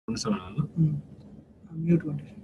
27 Mute 26.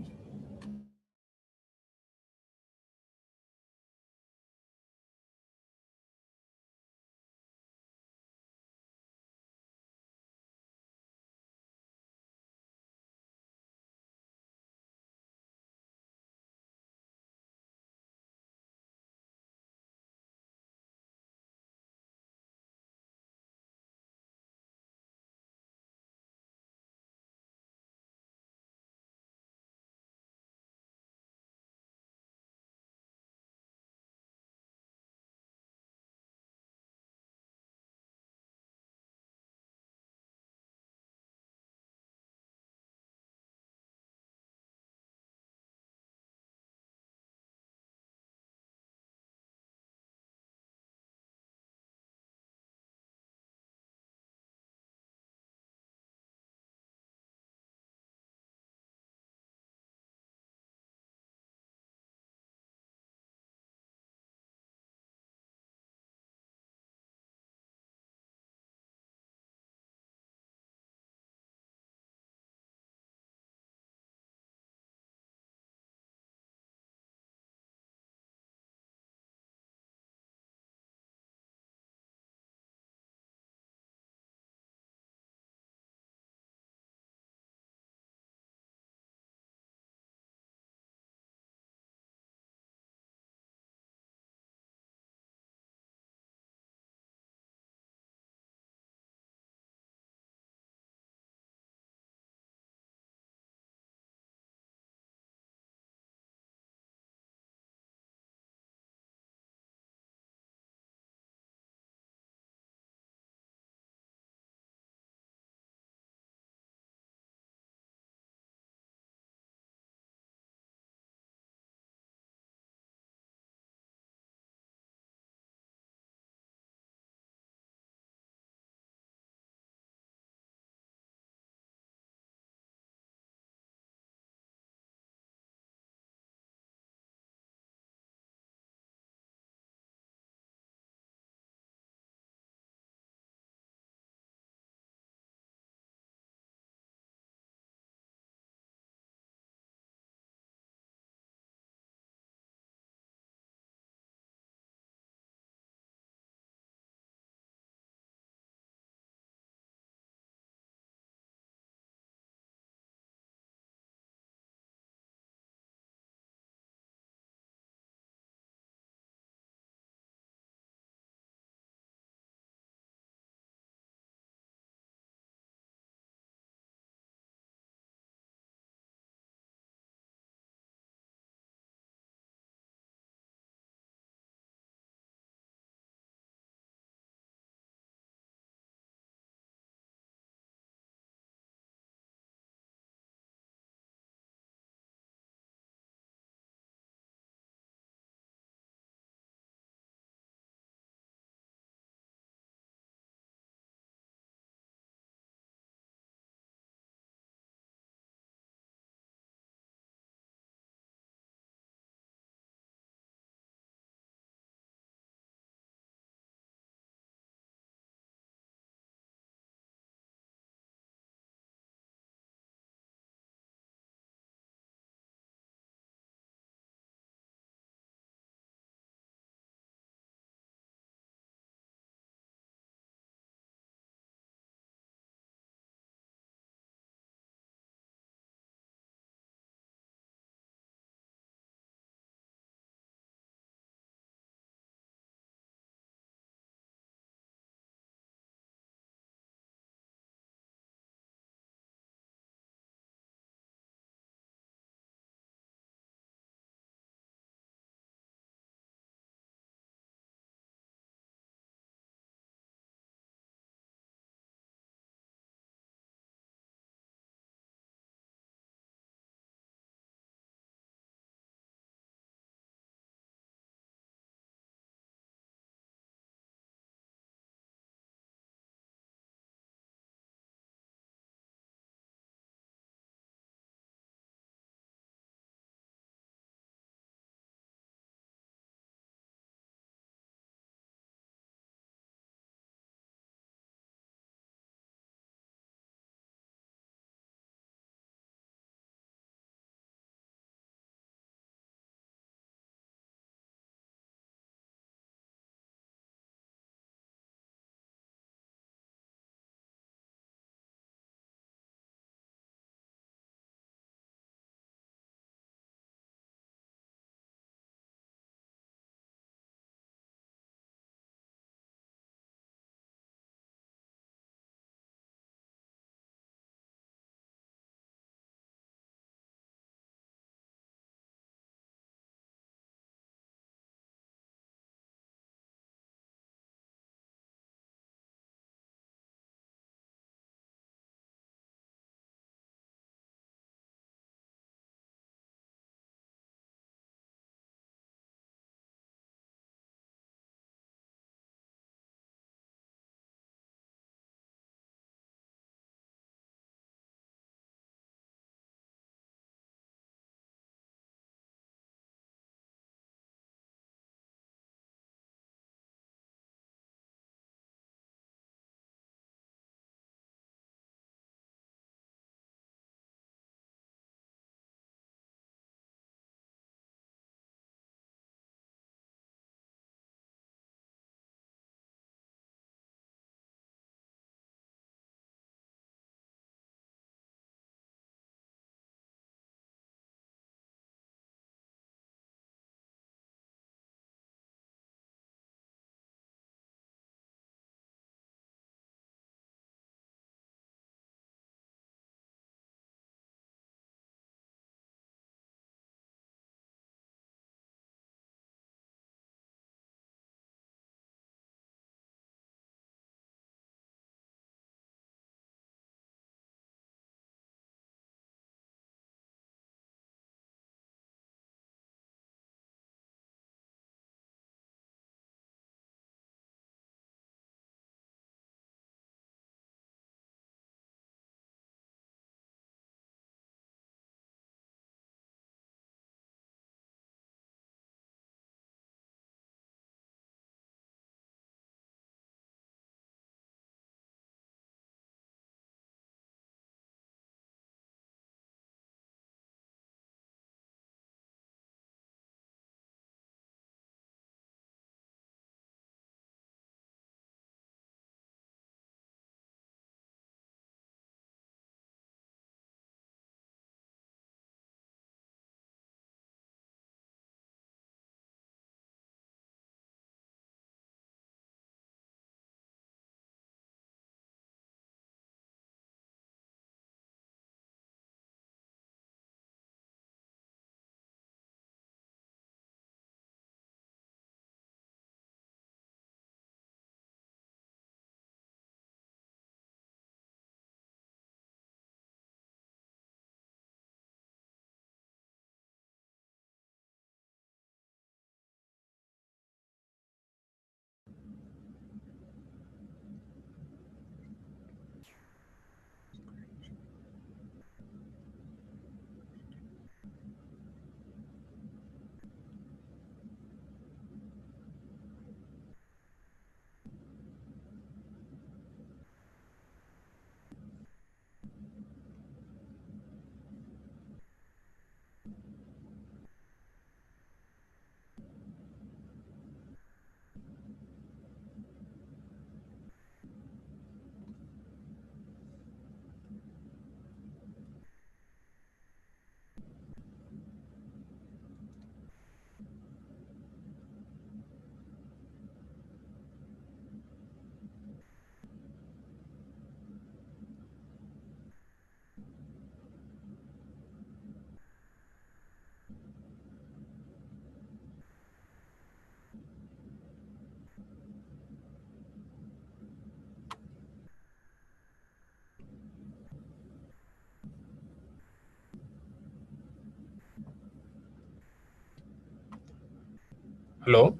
Hello,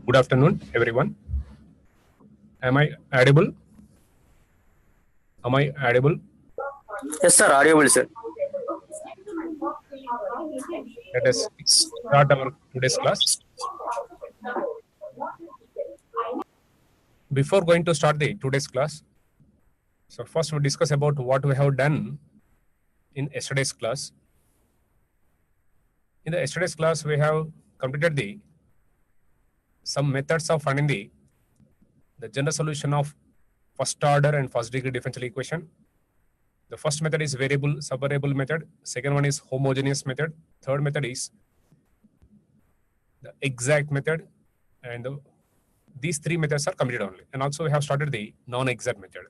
good afternoon, everyone. Am I audible? Am I audible? Yes, sir. Audible, sir. Let us start our today's class. Before going to start the today's class, so first we discuss about what we have done in yesterday's class. In the yesterday's class, we have completed the some methods of finding the general solution of first order and first degree differential equation. The first method is variable subvariable method. Second one is homogeneous method. Third method is the exact method, and these three methods are completed only. And also we have started the non-exact method.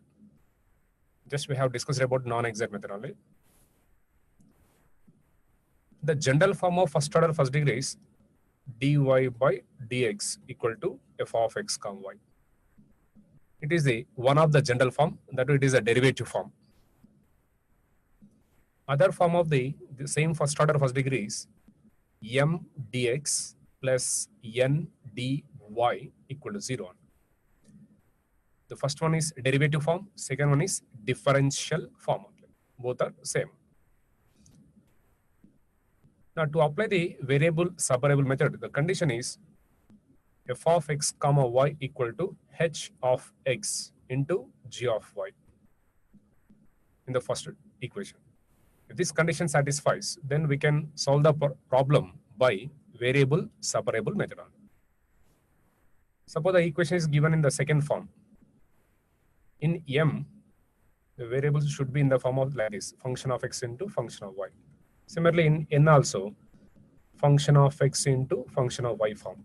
Just we have discussed about non-exact method only. The general form of first order first degree is dy by dx equal to f of x comma y. It is the one of the general form, that it is a derivative form. Other form of the same first order first degree is m dx plus n dy equal to 0. The first one is derivative form, second one is differential form. Both are same. Now to apply the variable subvariable method, the condition is f of x comma y equal to h of x into g of y in the first equation. If this condition satisfies, then we can solve the problem by variable subvariable method. Suppose the equation is given in the second form. In m, the variables should be in the form of like this, function of x into function of y. Similarly, in n also, function of x into function of y form.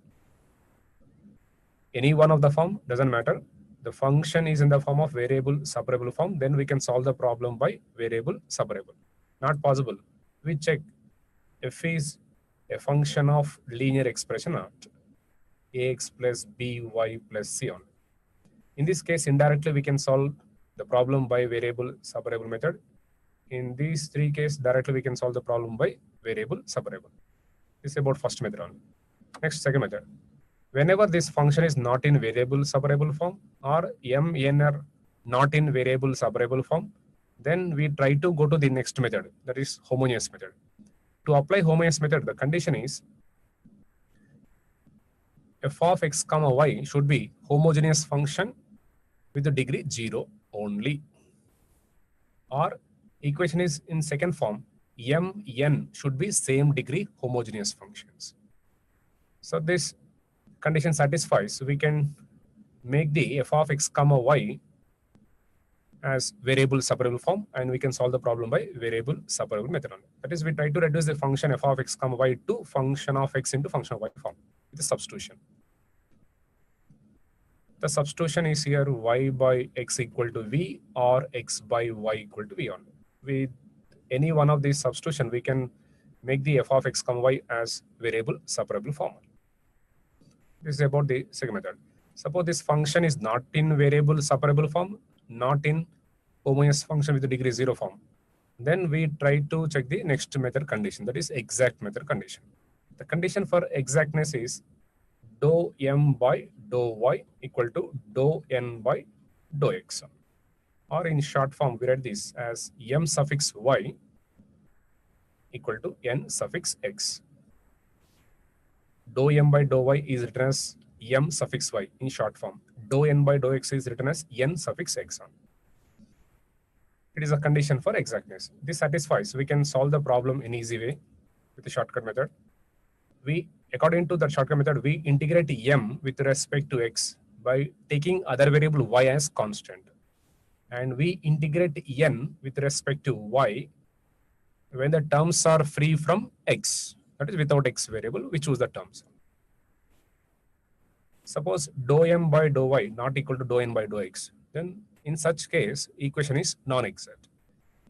Any one of the form doesn't matter. The function is in the form of variable subvariable form, then we can solve the problem by variable subvariable. Not possible. We check f is a function of linear expression or not. Ax plus by plus c on. In this case, indirectly we can solve the problem by variable subvariable method. In these three cases, directly we can solve the problem by variable subvariable. This is about first method only. Next, second method. Whenever this function is not in variable subvariable form or m are not in variable subvariable form, then we try to go to the next method, that is homogeneous method. To apply homogeneous method, the condition is f of x comma y should be homogeneous function with the degree 0 only. Or equation is in second form, n should be same degree homogeneous functions. So this condition satisfies, we can make the f of x comma y as variable subvariable form, and we can solve the problem by variable subvariable method. That is, we try to reduce the function f of x comma y to function of x into function of y form with the substitution. The substitution is here y by x equal to v or x by y equal to v only. With any one of these substitution, we can make the f of x comma y as variable separable form. This is about the second method. Suppose this function is not in variable separable form, not in homogeneous function with the degree 0 form. Then we try to check the next method condition, that is exact method condition. The condition for exactness is dou m by dou y equal to dou n by dou x. Or in short form, we write this as m suffix y equal to n suffix x. Dou m by dou y is written as m suffix y in short form. Dou n by dou x is written as n suffix x. It is a condition for exactness. This satisfies, we can solve the problem in easy way with the shortcut method. According to the shortcut method, we integrate m with respect to x by taking other variable y as constant. And we integrate n with respect to y when the terms are free from x. That is, without x variable, we choose the terms. Suppose dou m by dou y not equal to dou n by dou x, then in such case, equation is non-exact.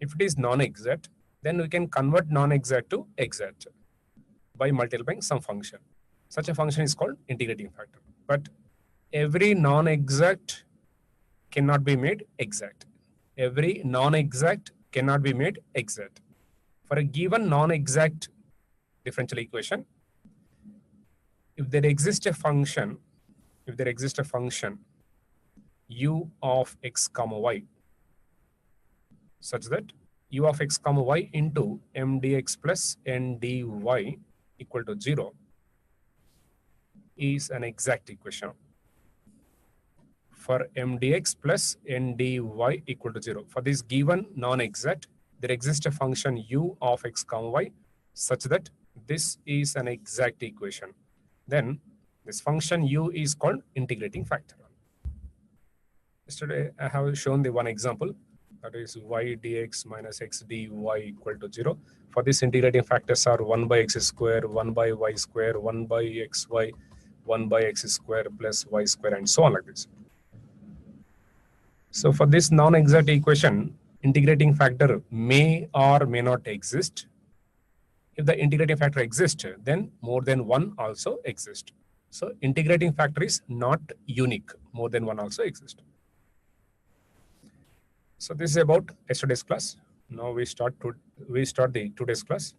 If it is non-exact, then we can convert non-exact to exact by multiplying some function. Such a function is called integrating factor. But every non-exact cannot be made exact. Every non-exact cannot be made exact. For a given non-exact differential equation, if there exists a function, u of x comma y, such that u of x comma y into m dx plus n dy equal to 0 is an exact equation for m dx plus n dy equal to 0. For this given non-exact, there exists a function u of x comma y such that this is an exact equation. Then this function u is called integrating factor. Yesterday, I have shown the one example, that is y dx minus x dy equal to 0. For this, integrating factors are 1 by x square, 1 by y square, 1 by xy, 1 by x square plus y square, and so on like this. So for this non-exact equation, integrating factor may or may not exist. If the integrating factor exists, then more than one also exists. So integrating factor is not unique, more than one also exists. So this is about yesterday's class. Now we start the today's class.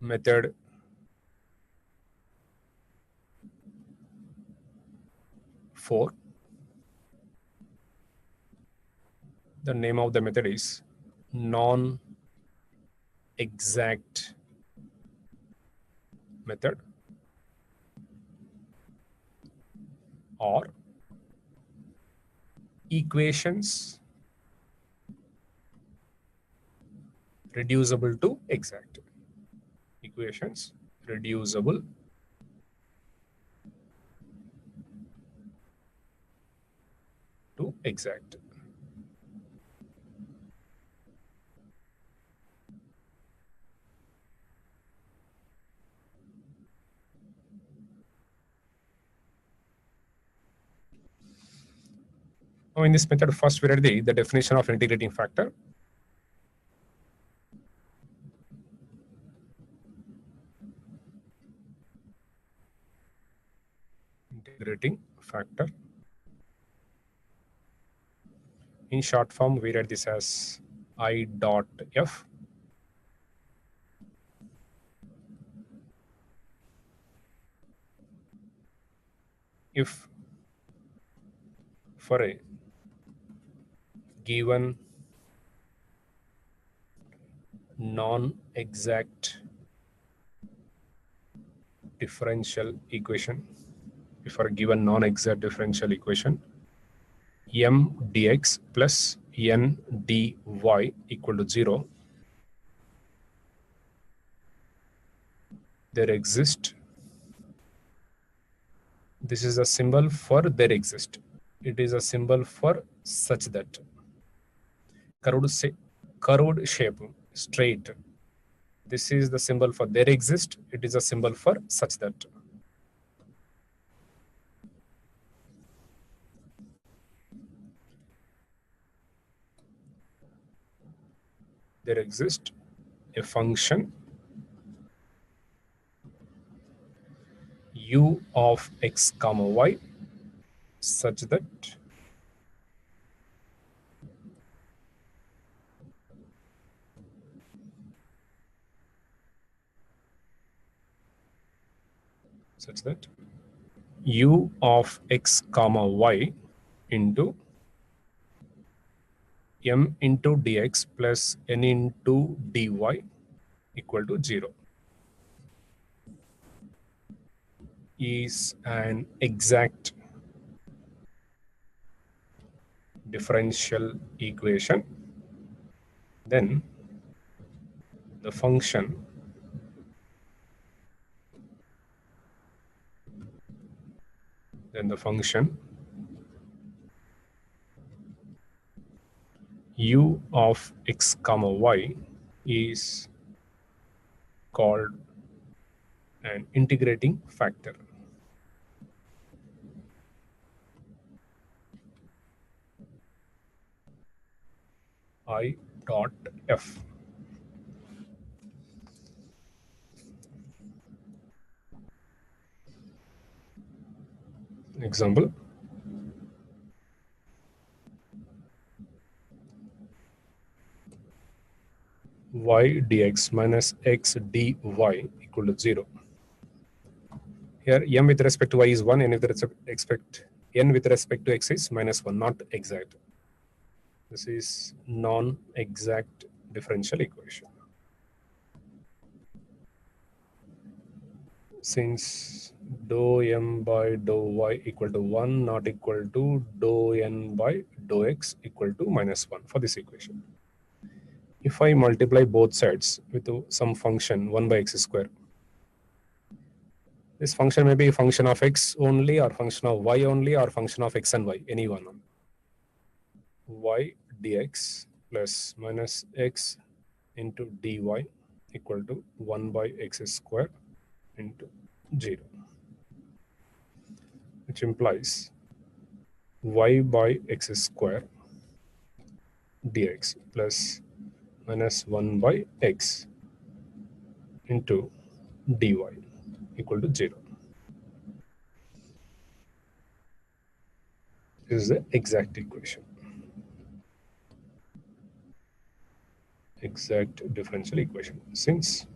Method 4. The name of the method is non-exact method, or equations reducible to exact. Equations reducible to exact. Now in this method, first we read the definition of integrating factor. Integrating factor. In short form, we read this as I dot f. If for a given non-exact differential equation, m dx plus n dy equal to 0, there exist. This is a symbol for there exist. It is a symbol for such that. Curved shape, straight. This is the symbol for there exist. It is a symbol for such that. There exists a function u of x comma y such that u of x comma y into m into dx plus n into dy equal to 0 is an exact differential equation. Then the function u of x comma y is called an integrating factor. I dot f. Example. y dx minus x dy equal to 0. Here m with respect to y is 1, and with respect n with respect to x is minus 1, not exact. This is non-exact differential equation. Since dou m by dou y equal to 1 not equal to dou n by dou x equal to minus 1 for this equation. If I multiply both sides with some function 1 by x square, this function may be a function of x only or function of y only or function of x and y, any one. Y dx plus minus x into dy equal to 1 by x square into 0, which implies y by x square dx plus minus 1 by x into dy equal to 0. This is the exact equation. Exact differential equation. Since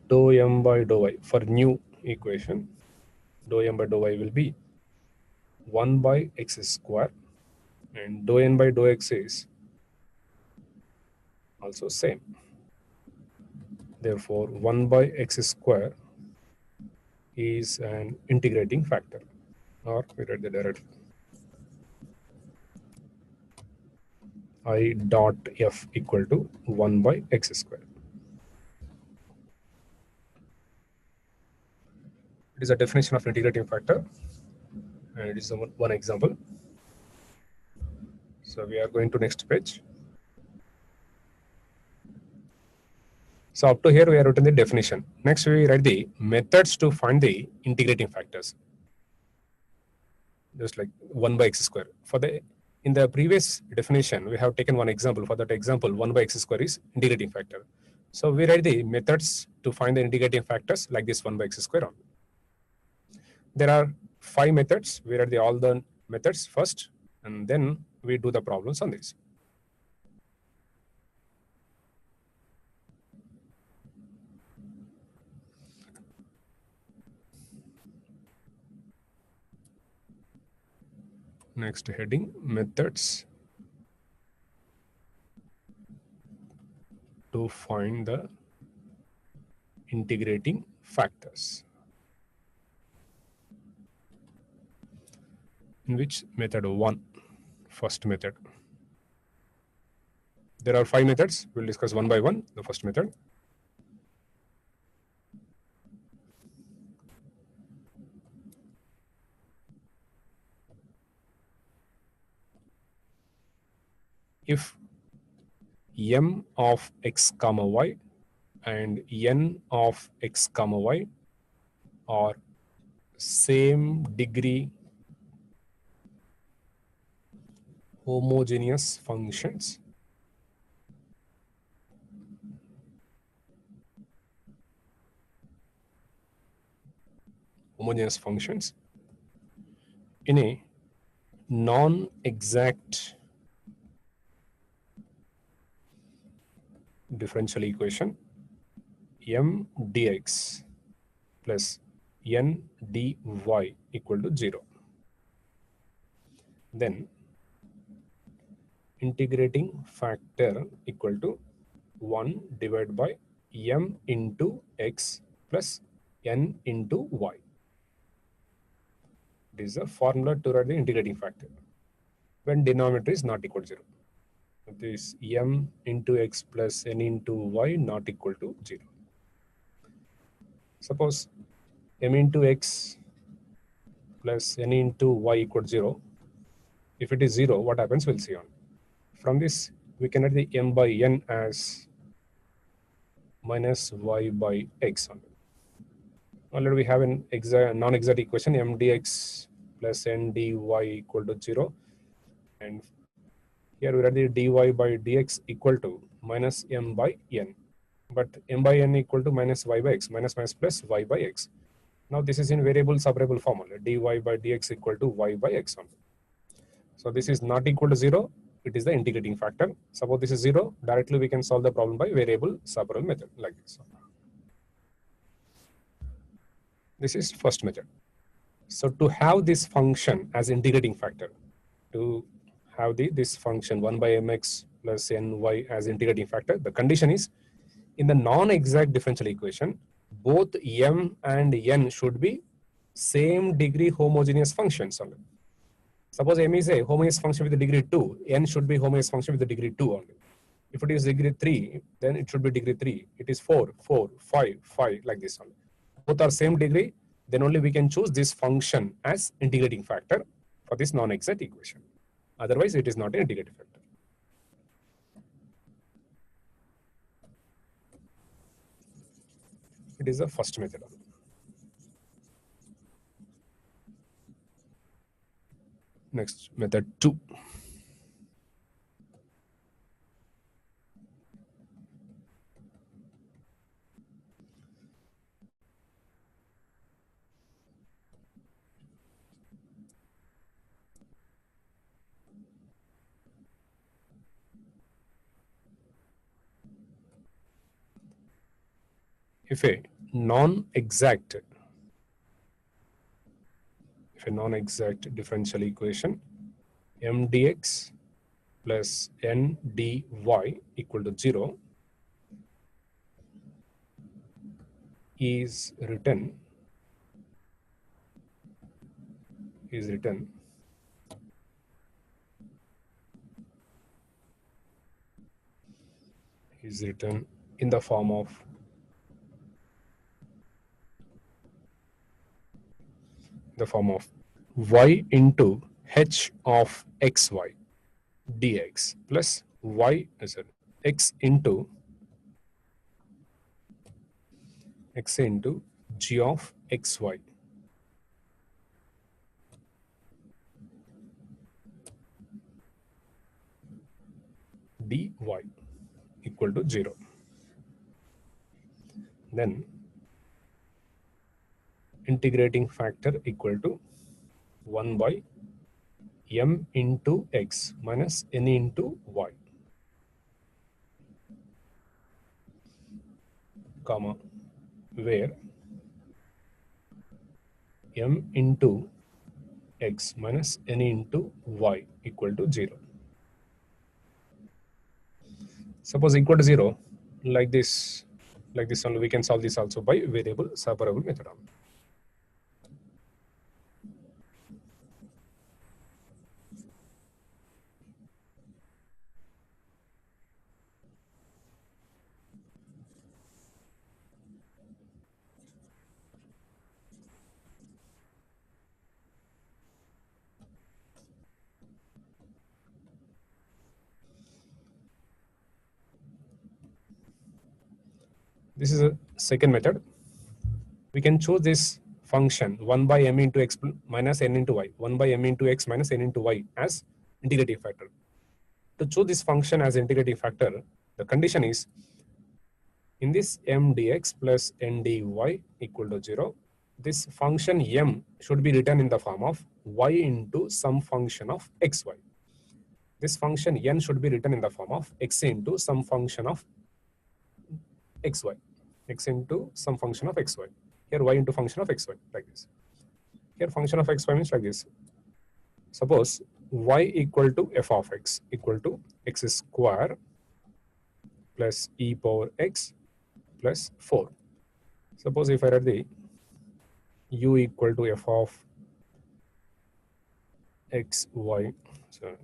dou m by dou y for new equation, dou m by dou y will be 1 by x square, and dou n by dou x is also same. Therefore, 1 by x square is an integrating factor, or we write the directly. I dot f equal to 1 by x square. It is a definition of integrating factor, and it is one example. So we are going to next page. So up to here we have written the definition. Next we write the methods to find the integrating factors. Just like 1 by x square. In the previous definition, we have taken one example. For that example, 1 by x square is integrating factor. So we write the methods to find the integrating factors like this 1 by x square only. There are 5 methods. We write all the methods first, and then we do the problems on this. Next heading, methods to find the integrating factors. In which method 1, first method. There are 5 methods. We'll discuss one by one. The first method. If m of x comma y and n of x comma y are same degree homogeneous functions, in a non-exact differential equation, m dx plus n dy equal to 0. Then integrating factor equal to 1 divided by m into x plus n into y. This is a formula to write the integrating factor when denominator is not equal to 0. This m into x plus n into y not equal to 0. Suppose m into x plus n into y equal to 0. If it is 0, what happens? We'll see on. From this, we can write the m by n as minus y by x only. Already we have an non-exact equation, m dx plus n dy equal to 0. And here we write the dy by dx equal to minus m by n. But m by n equal to minus y by x, minus plus y by x. Now this is in variable separable formula, dy by dx equal to y by x only. So this is not equal to 0. it is the integrating factor. Suppose this is 0, directly we can solve the problem by variable separable method like this. This is first method. So to have this function as integrating factor, to have this function 1 by mx plus ny as integrating factor, the condition is in the non-exact differential equation, both m and n should be same degree homogeneous functions only. Suppose m is a homogeneous function with the degree 2, n should be homogeneous function with the degree 2 only. If it is degree 3, then it should be degree 3. It is 4, 4, 5, 5, like this only. Both are same degree, then only we can choose this function as integrating factor for this non-exact equation. Otherwise, it is not an integrating factor. It is the first method. Next, method 2. If a non-exact differential equation m dx plus n dy equal to 0 is written in the form of y into h of xy dx plus x into g of xy dy equal to 0. Then integrating factor equal to 1 by m into x minus n into y, comma, where m into x minus n into y equal to 0. Suppose equal to 0, like this only we can solve this also by variable separable method. This is a second method. We can choose this function 1 by m into x minus n into y, 1 by m into x minus n into y as integrating factor. To choose this function as integrating factor, the condition is in this m dx plus n dy equal to 0, this function m should be written in the form of y into some function of xy. This function n should be written in the form of x into some function of xy, x into some function of xy. Here y into function of xy, like this. Here function of xy means like this. Suppose y equal to f of x equal to x square plus e power x plus 4. Suppose if I write the u equal to f of x, y, so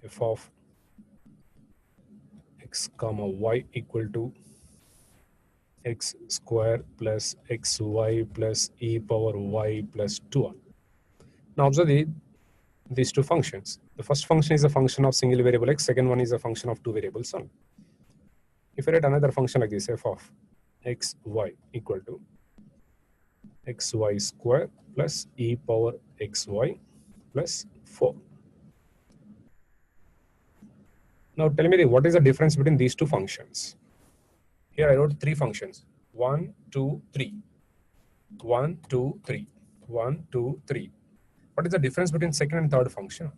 f of x comma y equal to x square plus xy plus e power y plus 2. Now observe these two functions. The first function is a function of single variable x, second one is a function of two variables only. If I write another function like this, f of x, y equal to xy square plus e power xy plus 4. Now tell me what is the difference between these two functions? Here I wrote three functions. 1, 2, 3. 1, 2, 3. 1, 2, 3. What is the difference between second and third function?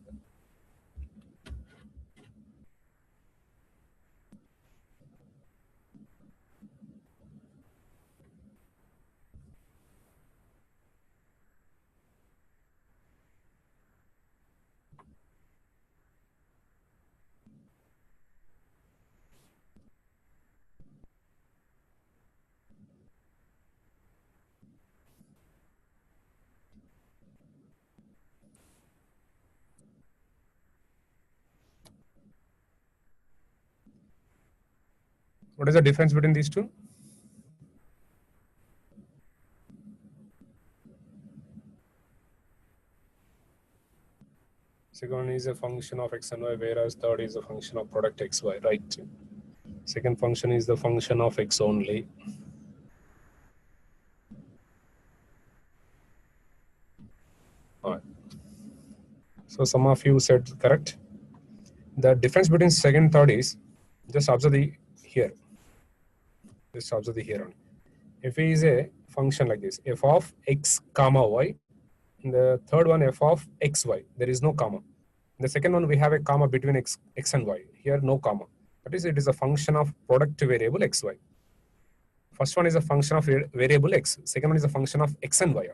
What is the difference between these two? Second one is a function of x and y, whereas third is a function of product xy, right? Second function is the function of x only. All right. So some of you said correct. The difference between second and third is, just observe the here. Just observe the here on. F is a function like this, f of x comma y. In the third one, f of xy. There is no comma. In the second one, we have a comma between x and y. Here, no comma. That is, it is a function of product variable xy. First one is a function of variable x. Second one is a function of x and y.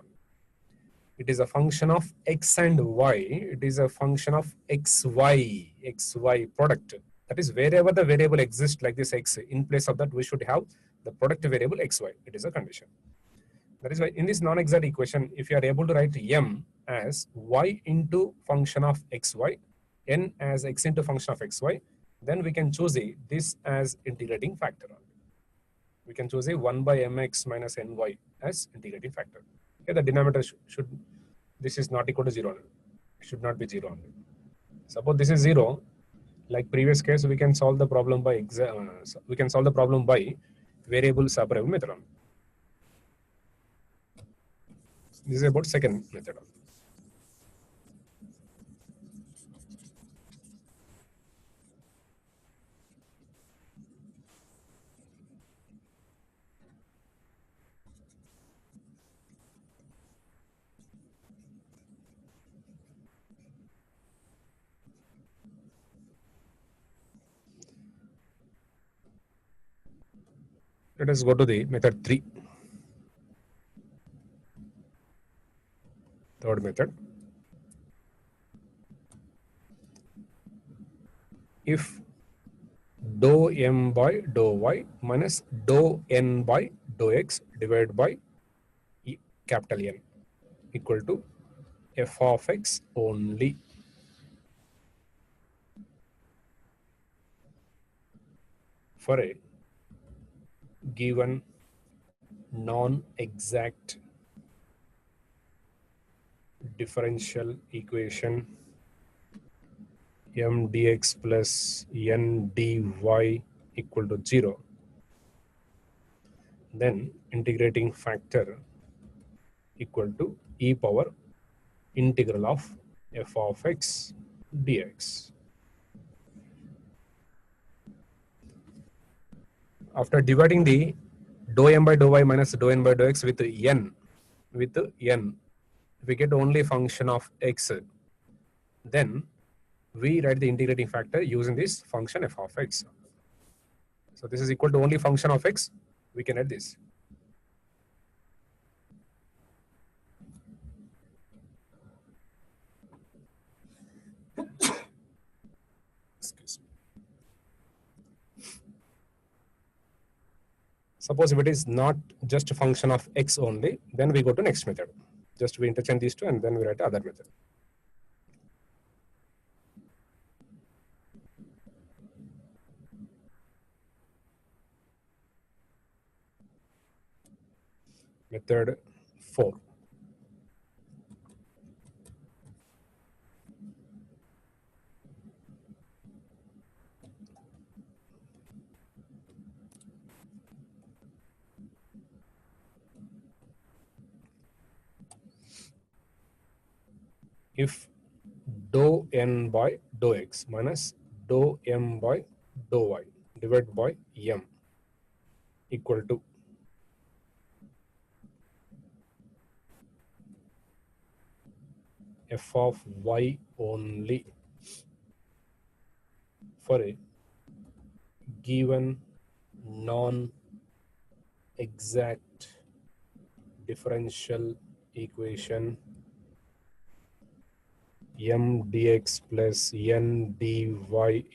It is a function of x and y. It is a function of xy product. That is, wherever the variable exists like this x, in place of that, we should have the product variable xy. It is a condition. That is why in this non-exact equation, if you are able to write m as y into function of xy, n as x into function of xy, then we can choose this as integrating factor. We can choose a 1 by mx minus ny as integrating factor. Here the denominator should, this is not equal to 0. It should not be 0. Suppose this is 0, like previous case, we can solve the problem by variable separable method. This is about second method. Let us go to the method 3. Third method. If dou m by dou y minus dou n by dou x divided by capital N equal to f of x only. For a given non-exact differential equation m dx plus n dy equal to 0, then integrating factor equal to e power integral of f of x dx. After dividing the dou m by dou y minus dou n by dou x with n, we get only function of x. Then we write the integrating factor using this function f of x. So this is equal to only function of x. We can add this. Excuse me. Suppose if it is not just a function of x only, then we go to next method. Just we interchange these two and then we write other method. Method 4. if dou n by dou x minus dou m by dou y divided by m equal to f of y only for a given non-exact differential equation m dx plus n dy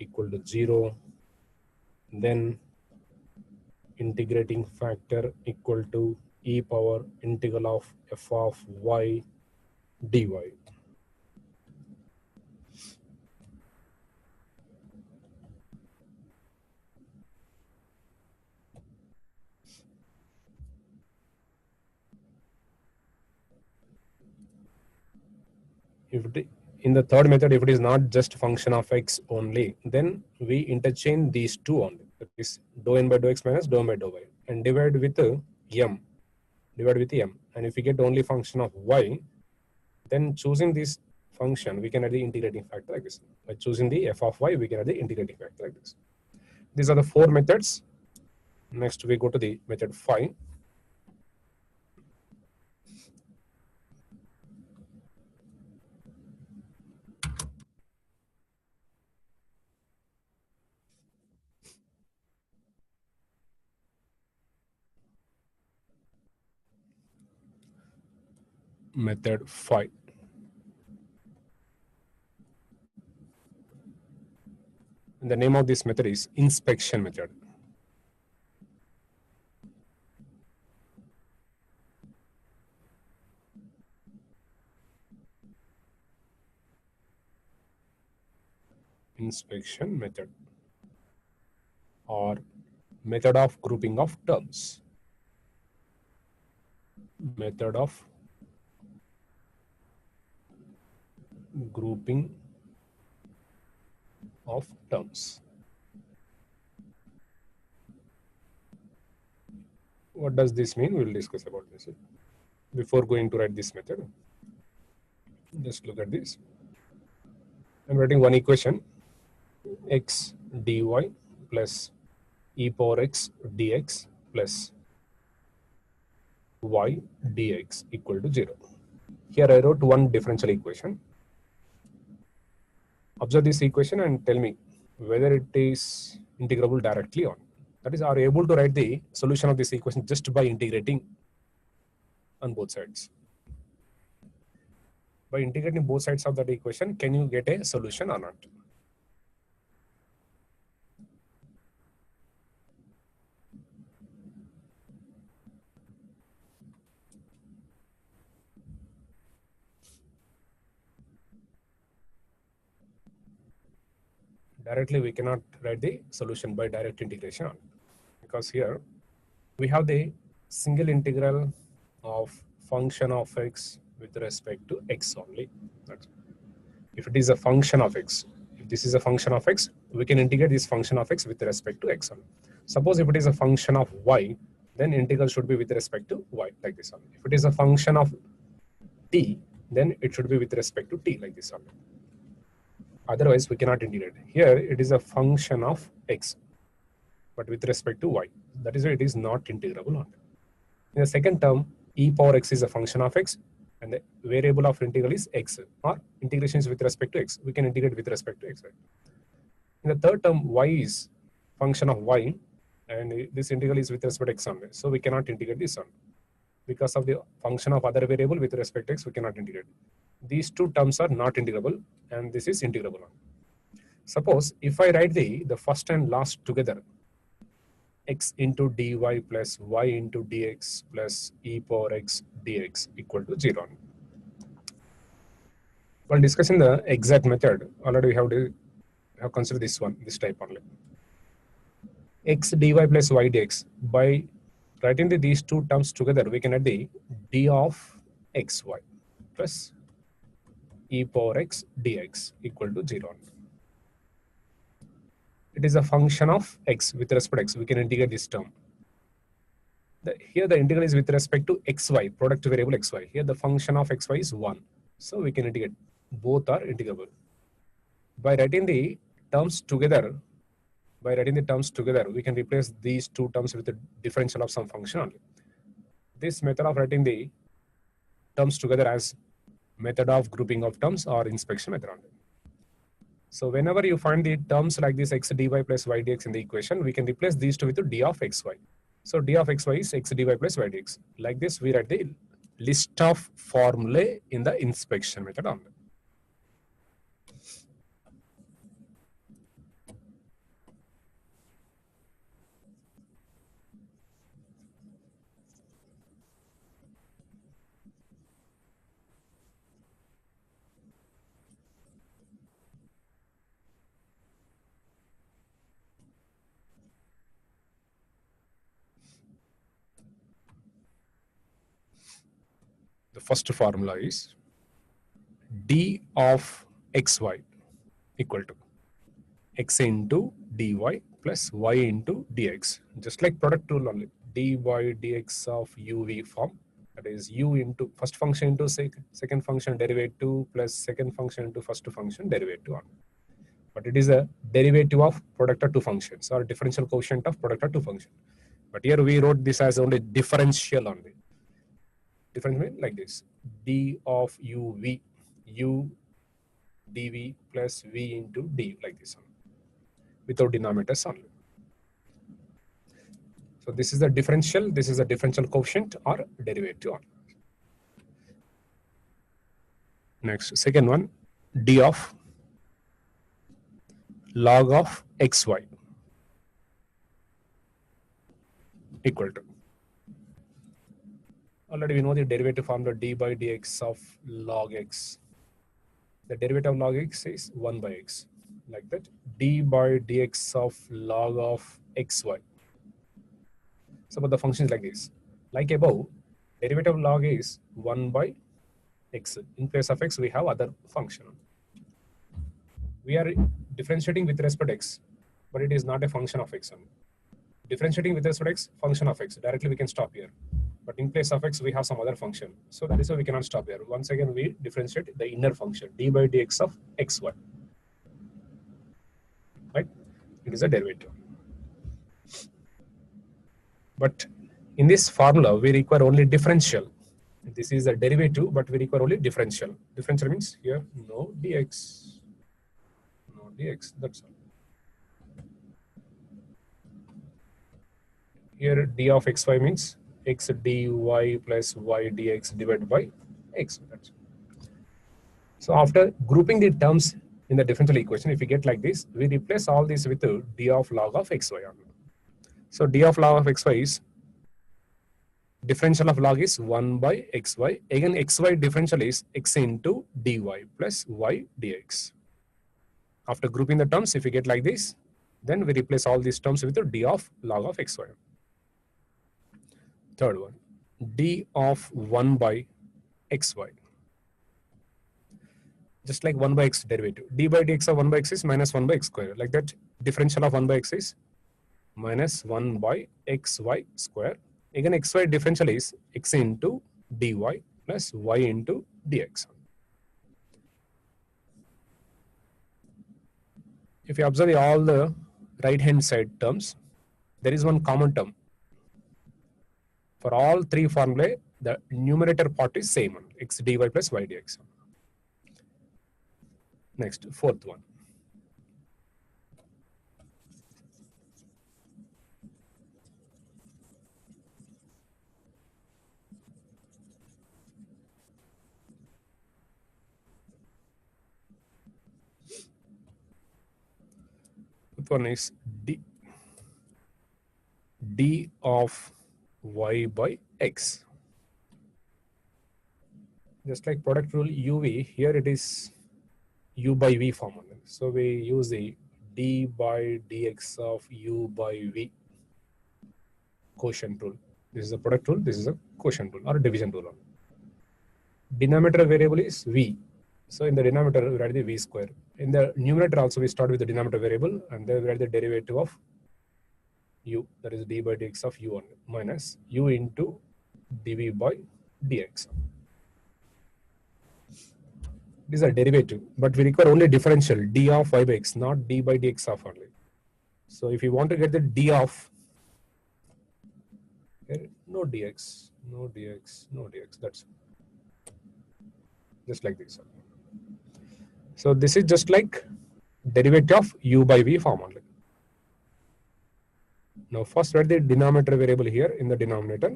equal to 0, then integrating factor equal to e power integral of f of y dy. If it, in the third method, if it is not just function of x only, then we interchange these two only. That is dou n by dou x minus dou m by dou y and divide with m. And if we get only function of y, then choosing this function, we can add the integrating factor like this. By choosing the f of y, we can add the integrating factor like this. These are the four methods. Next, we go to the method 5. Method 5. And the name of this method is inspection method. Inspection method or method of grouping of terms. Method of grouping of terms. What does this mean? We'll discuss about this. Before going to write this method, just look at this. I'm writing one equation, x dy plus e power x dx plus y dx equal to 0. Here I wrote one differential equation. Observe this equation and tell me whether it is integrable directly or not. That is, are you able to write the solution of this equation just by integrating on both sides? By integrating both sides of that equation, can you get a solution or not? Directly, we cannot write the solution by direct integration because here we have the single integral of function of x with respect to x only. If it is a function of x, if this is a function of x, we can integrate this function of x with respect to x only. Suppose if it is a function of y, then integral should be with respect to y like this only. If it is a function of t, then it should be with respect to t like this only. Otherwise, we cannot integrate. Here, it is a function of x, but with respect to y. That is why it is not integrable. In the second term, e power x is a function of x, and the variable of integral is x, or integration is with respect to x. We can integrate with respect to x. Right? In the third term, y is function of y, and this integral is with respect to x only. So we cannot integrate this one. Because of the function of other variable with respect to x, we cannot integrate. These two terms are not integrable, and this is integrable. Suppose if I write the first and last together, x into dy plus y into dx plus e power x dx equal to 0. While discussing the exact method, already we have considered this one, this type only. X dy plus y dx. By writing these two terms together, we can add the d of xy plus e power x dx equal to 0. It is a function of x with respect to x. We can integrate this term. Here the integral is with respect to xy, product variable xy. Here the function of xy is 1. So we can integrate. Both are integrable. By writing the terms together, we can replace these two terms with the differential of some function only. This method of writing the terms together as method of grouping of terms or inspection method only. So whenever you find the terms like this x dy plus y dx in the equation, we can replace these two with d of xy. So d of xy is x dy plus y dx. Like this, we write the list of formulae in the inspection method only. The first formula is d of xy equal to x into dy plus y into dx. Just like product rule only. Dy dx of uv form, that is u into first function into second function derivative plus second function into first function derivative on. But it is a derivative of product of two functions or differential coefficient of product of two functions. But here we wrote this as only differential only. Differential means like this: d of uv, u dv plus v into d, like this one, without denominators only. So this is the differential, this is the differential coefficient or derivative only. Next, second one, d of log of xy equal to, already we know the derivative formula d by dx of log x. The derivative of log x is 1 by x, like that. D by dx of log of xy. So but the function is like this. Like above, derivative of log is 1 by x. In place of x, we have other function. We are differentiating with respect to x, but it is not a function of x. Differentiating with respect to x, function of x. Directly we can stop here. But in place of x, we have some other function. So that is why we cannot stop here. Once again, we differentiate the inner function, d by dx of xy. Right? It is a derivative. But in this formula, we require only differential. This is a derivative, but we require only differential. Differential means here, no dx. No dx, that's all. Here, d of xy means x dy plus y dx divided by x. That's all. So after grouping the terms in the differential equation, if we get like this, we replace all this with d of log of xy. So d of log of xy is differential of log is 1 by xy. Again, xy differential is x into dy plus y dx. After grouping the terms, if we get like this, then we replace all these terms with d of log of xy. Third one, d of 1 by xy. Just like 1 by x derivative. D by dx of 1 by x is minus 1 by x square. Like that, differential of 1 by x is minus 1 by xy square. Again, xy differential is x into dy plus y into dx. If you observe all the right hand side terms, there is one common term. For all three formulae, the numerator part is same, x dy plus y dx. Next, fourth one. Fifth one is d of y by x. Just like product rule uv, here it is u by v form. So we use the d by dx of u by v quotient rule. This is a product rule, this is a quotient rule or a division rule. Denominator variable is v. So in the denominator, we write the v square. In the numerator also, we start with the denominator variable and then we write the derivative of u, that is d by dx of u1 minus u into dv by dx. It is a derivative, but we require only differential d of y by x, not d by dx of only. So if you want to get the d of no dx, no dx, no dx, that's just like this. So this is just like derivative of u by v form only. Now first write the denominator variable here in the denominator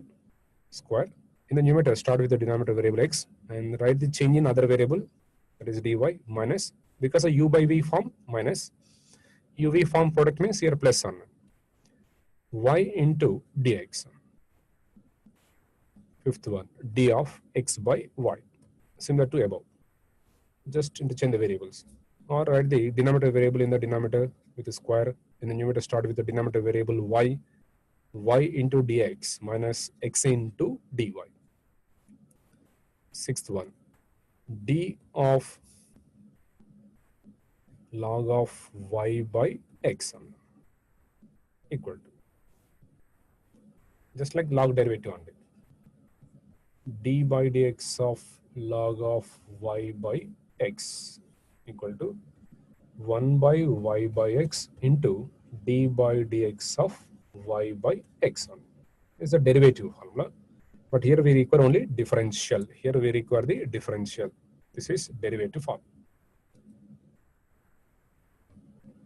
square. In the numerator, start with the denominator variable x and write the change in other variable, that is dy minus, because of u by v form minus, uv form product means here plus on y into dx. Fifth one, d of x by y, similar to above. Just interchange the variables. Or write the denominator variable in the denominator with a square. In the numerator, start with the denominator variable y into dx minus x into dy. Sixth one, d of log of y by x equal to, just like log derivative only, d by dx of log of y by x equal to 1 by y by x into d by dx of y by x is a derivative formula. But here we require only differential. Here we require the differential. This is derivative form.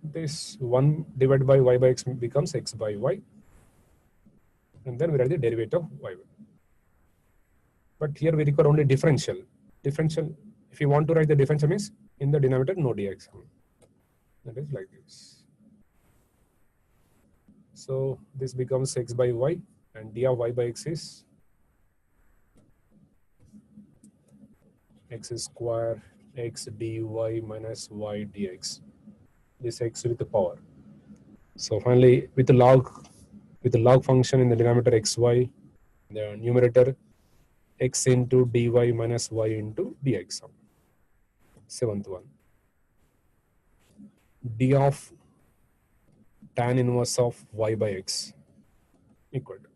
This 1 divided by y by x becomes x by y. And then we write the derivative of y. But here we require only differential. Differential, if you want to write the differential means in the denominator no dx. That is like this. So this becomes x by y and d of y by x is x square x dy minus y dx. This x with the power. So finally with the log function in the denominator xy, the numerator x into dy minus y into dx. Seventh one, d of tan inverse of y by x equal to,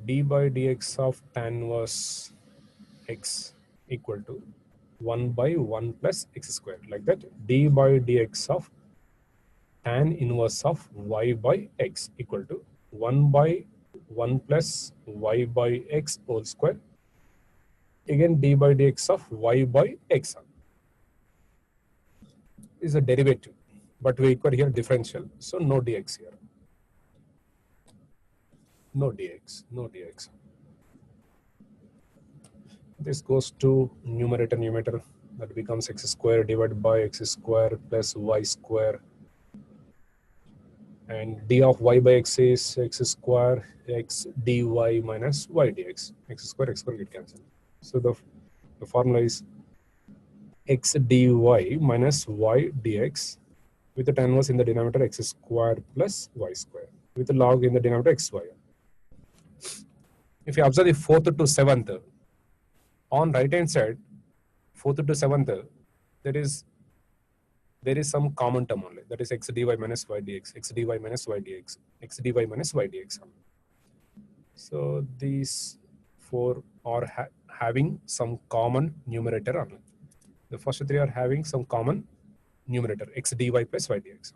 d by dx of tan inverse x equal to 1 by 1 plus x square, like that. D by dx of tan inverse of y by x equal to 1 by 1 plus y by x whole square. Again d by dx of y by x is a derivative, but we require here differential. So no dx here. No dx, no dx. This goes to numerator, that becomes x square divided by x square plus y square. And d of y by x is x square x dy minus y dx. X square get cancelled. So the formula is x dy minus y dx with the tan inverse in the denominator x square plus y square with the log in the denominator xy. If you observe the 4th to 7th, on right hand side, 4th to 7th, there is some common term only, that is x dy minus y dx, x dy minus y dx, x dy minus y dx. So these four are having some common numerator only. The first three are having some common numerator, x dy plus y dx.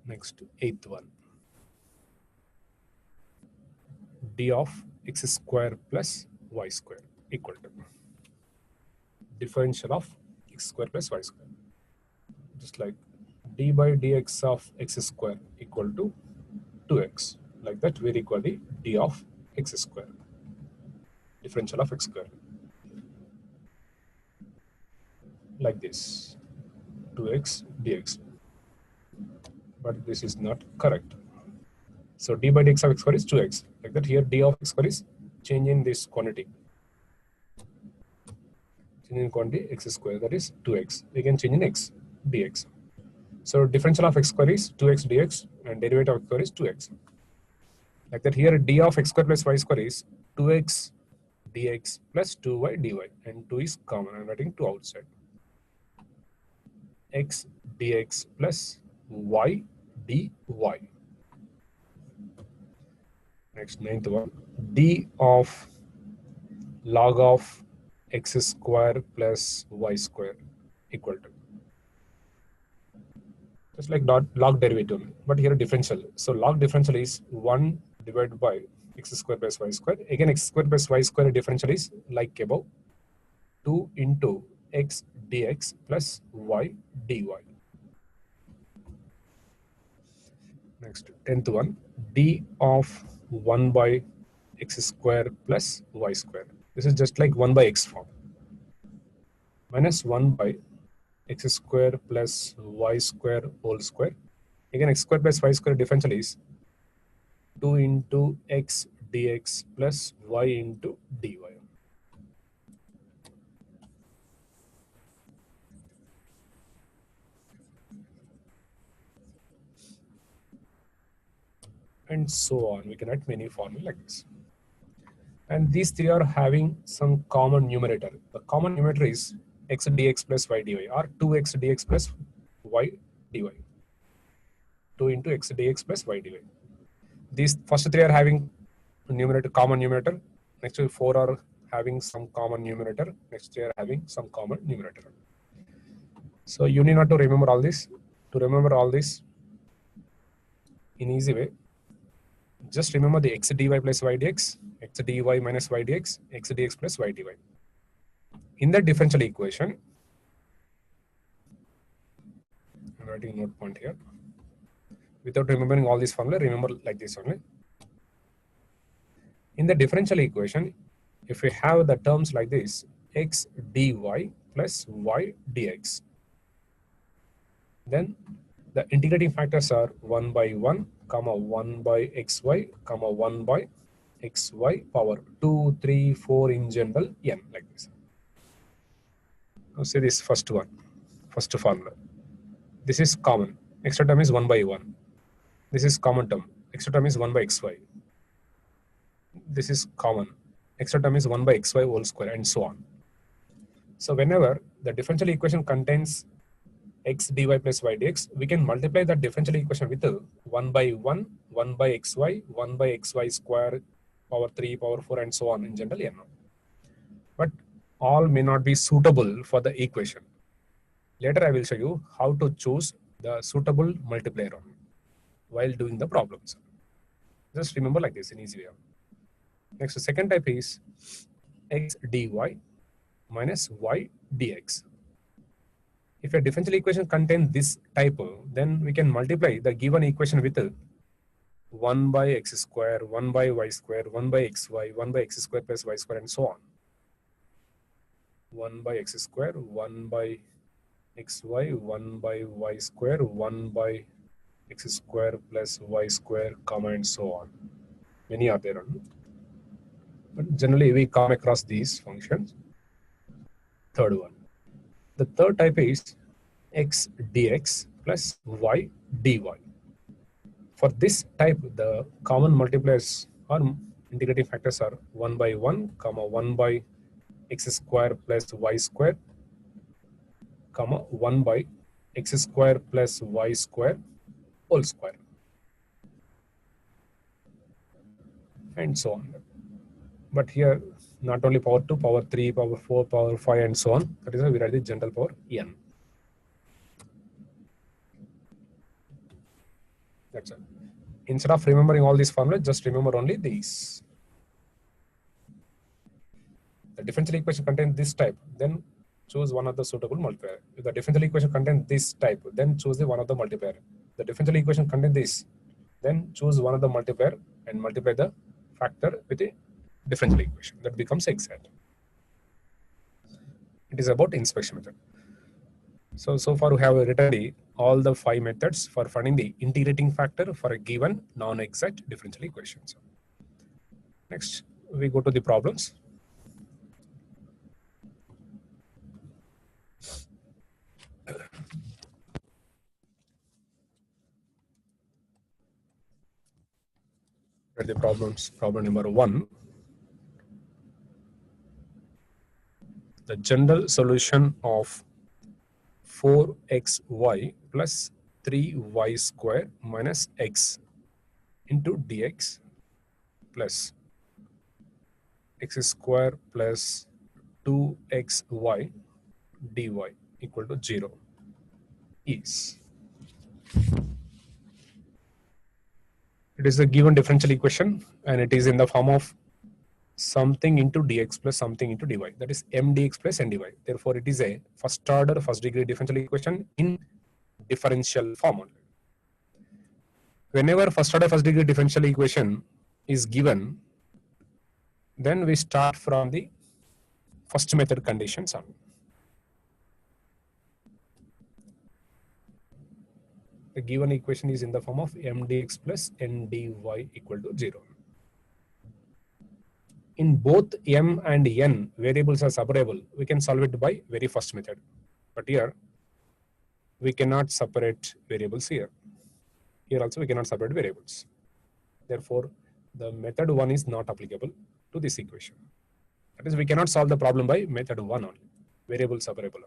Next, 8th one, d of x square plus y square equal to differential of x square plus y square. Just like d by dx of x square equal to 2x. Like that, we require the d of x square, differential of x square. Like this, 2x dx. But this is not correct. So d by dx of x square is 2x. Like that here d of x square is change in this quantity. Change in quantity x square, that is 2x. We can change in x dx. So differential of x square is 2x dx and derivative of x square is 2x. Like that here d of x square plus y square is 2x dx plus 2y dy, and 2 is common. I'm writing 2 outside. X dx plus y dy. Next, ninth one, d of log of x square plus y square equal to, just like log derivative, but here differential. So log differential is 1 divided by x square plus y square. Again, x square plus y square differential is like above, 2 into x dx plus y dy. Next, 10th one, d of 1 by x square plus y square. This is just like 1 by x form. Minus 1 by x square plus y square whole square. Again, x square plus y square differential is 2 into x dx plus y into dy. And so on. We can write many formulas like this. And these three are having some common numerator. The common numerator is x dx plus y dy, or 2x dx plus y dy. 2 into x dx plus y dy. These first three are having numerator, common numerator. Next 4 are having some common numerator. Next 3 are having some common numerator. So you need not to remember all this. To remember all this in easy way, just remember the x dy plus y dx, x dy minus y dx, x dx plus y dy. In the differential equation, I'm writing a note point here. Without remembering all this formula, remember like this only. In the differential equation, if we have the terms like this, x dy plus y dx, then the integrating factors are 1 by 1, comma 1 by xy, comma 1 by xy power 2, 3, 4 in general, n, like this. Now say this first one, first formula. This is common. Extra term is 1 by 1. This is common term. Extra term is 1 by xy. This is common. Extra term is 1 by xy whole square, and so on. So whenever the differential equation contains x dy plus y dx, we can multiply that differential equation with 1 by 1, 1 by xy, 1 by xy square, power 3, power 4, and so on in general. n. But all may not be suitable for the equation. Later I will show you how to choose the suitable multiplier while doing the problems. Just remember like this in easy way. Next, the second type is x dy minus y dx. If a differential equation contains this type, then we can multiply the given equation with 1 by x square, 1 by y square, 1 by xy, 1 by x square plus y square, and so on. 1 by x square, 1 by xy, 1 by y square, 1 by x square plus y square, comma, and so on. Many are there. But generally, we come across these functions. Third one. The third type is x dx plus y dy. For this type, the common multipliers or integrating factors are 1 by 1, comma 1 by x square plus y square, comma 1 by x square plus y square whole square, and so on. But here, not only power 2, power 3, power 4, power 5, and so on. That is why we write the general power n. That's it. Instead of remembering all these formulas, just remember only these. The differential equation contains this type, then choose one of the suitable multiplier. If the differential equation contains this type, then choose the one of the multiplier. The differential equation contains this, then choose one of the multiplier and multiply the factor with a differential equation. That becomes exact. It is about inspection method. So far we have written all the 5 methods for finding the integrating factor for a given non-exact differential equation. So next, we go to the problems. At the problems, problem number 1. The general solution of 4xy plus 3y square minus x into dx plus x square plus 2xy dy equal to 0 is. It is a given differential equation and it is in the form of something into dx plus something into dy, that is m dx plus n dy. Therefore, it is a first order first degree differential equation in differential form only. Whenever first order first degree differential equation is given, then we start from the first method conditions on. The given equation is in the form of m dx plus n dy equal to 0. In both m and n variables are separable, we can solve it by very first method. But here, we cannot separate variables here. Here also we cannot separate variables. Therefore, the method 1 is not applicable to this equation. That is, we cannot solve the problem by method 1 only, variable separable.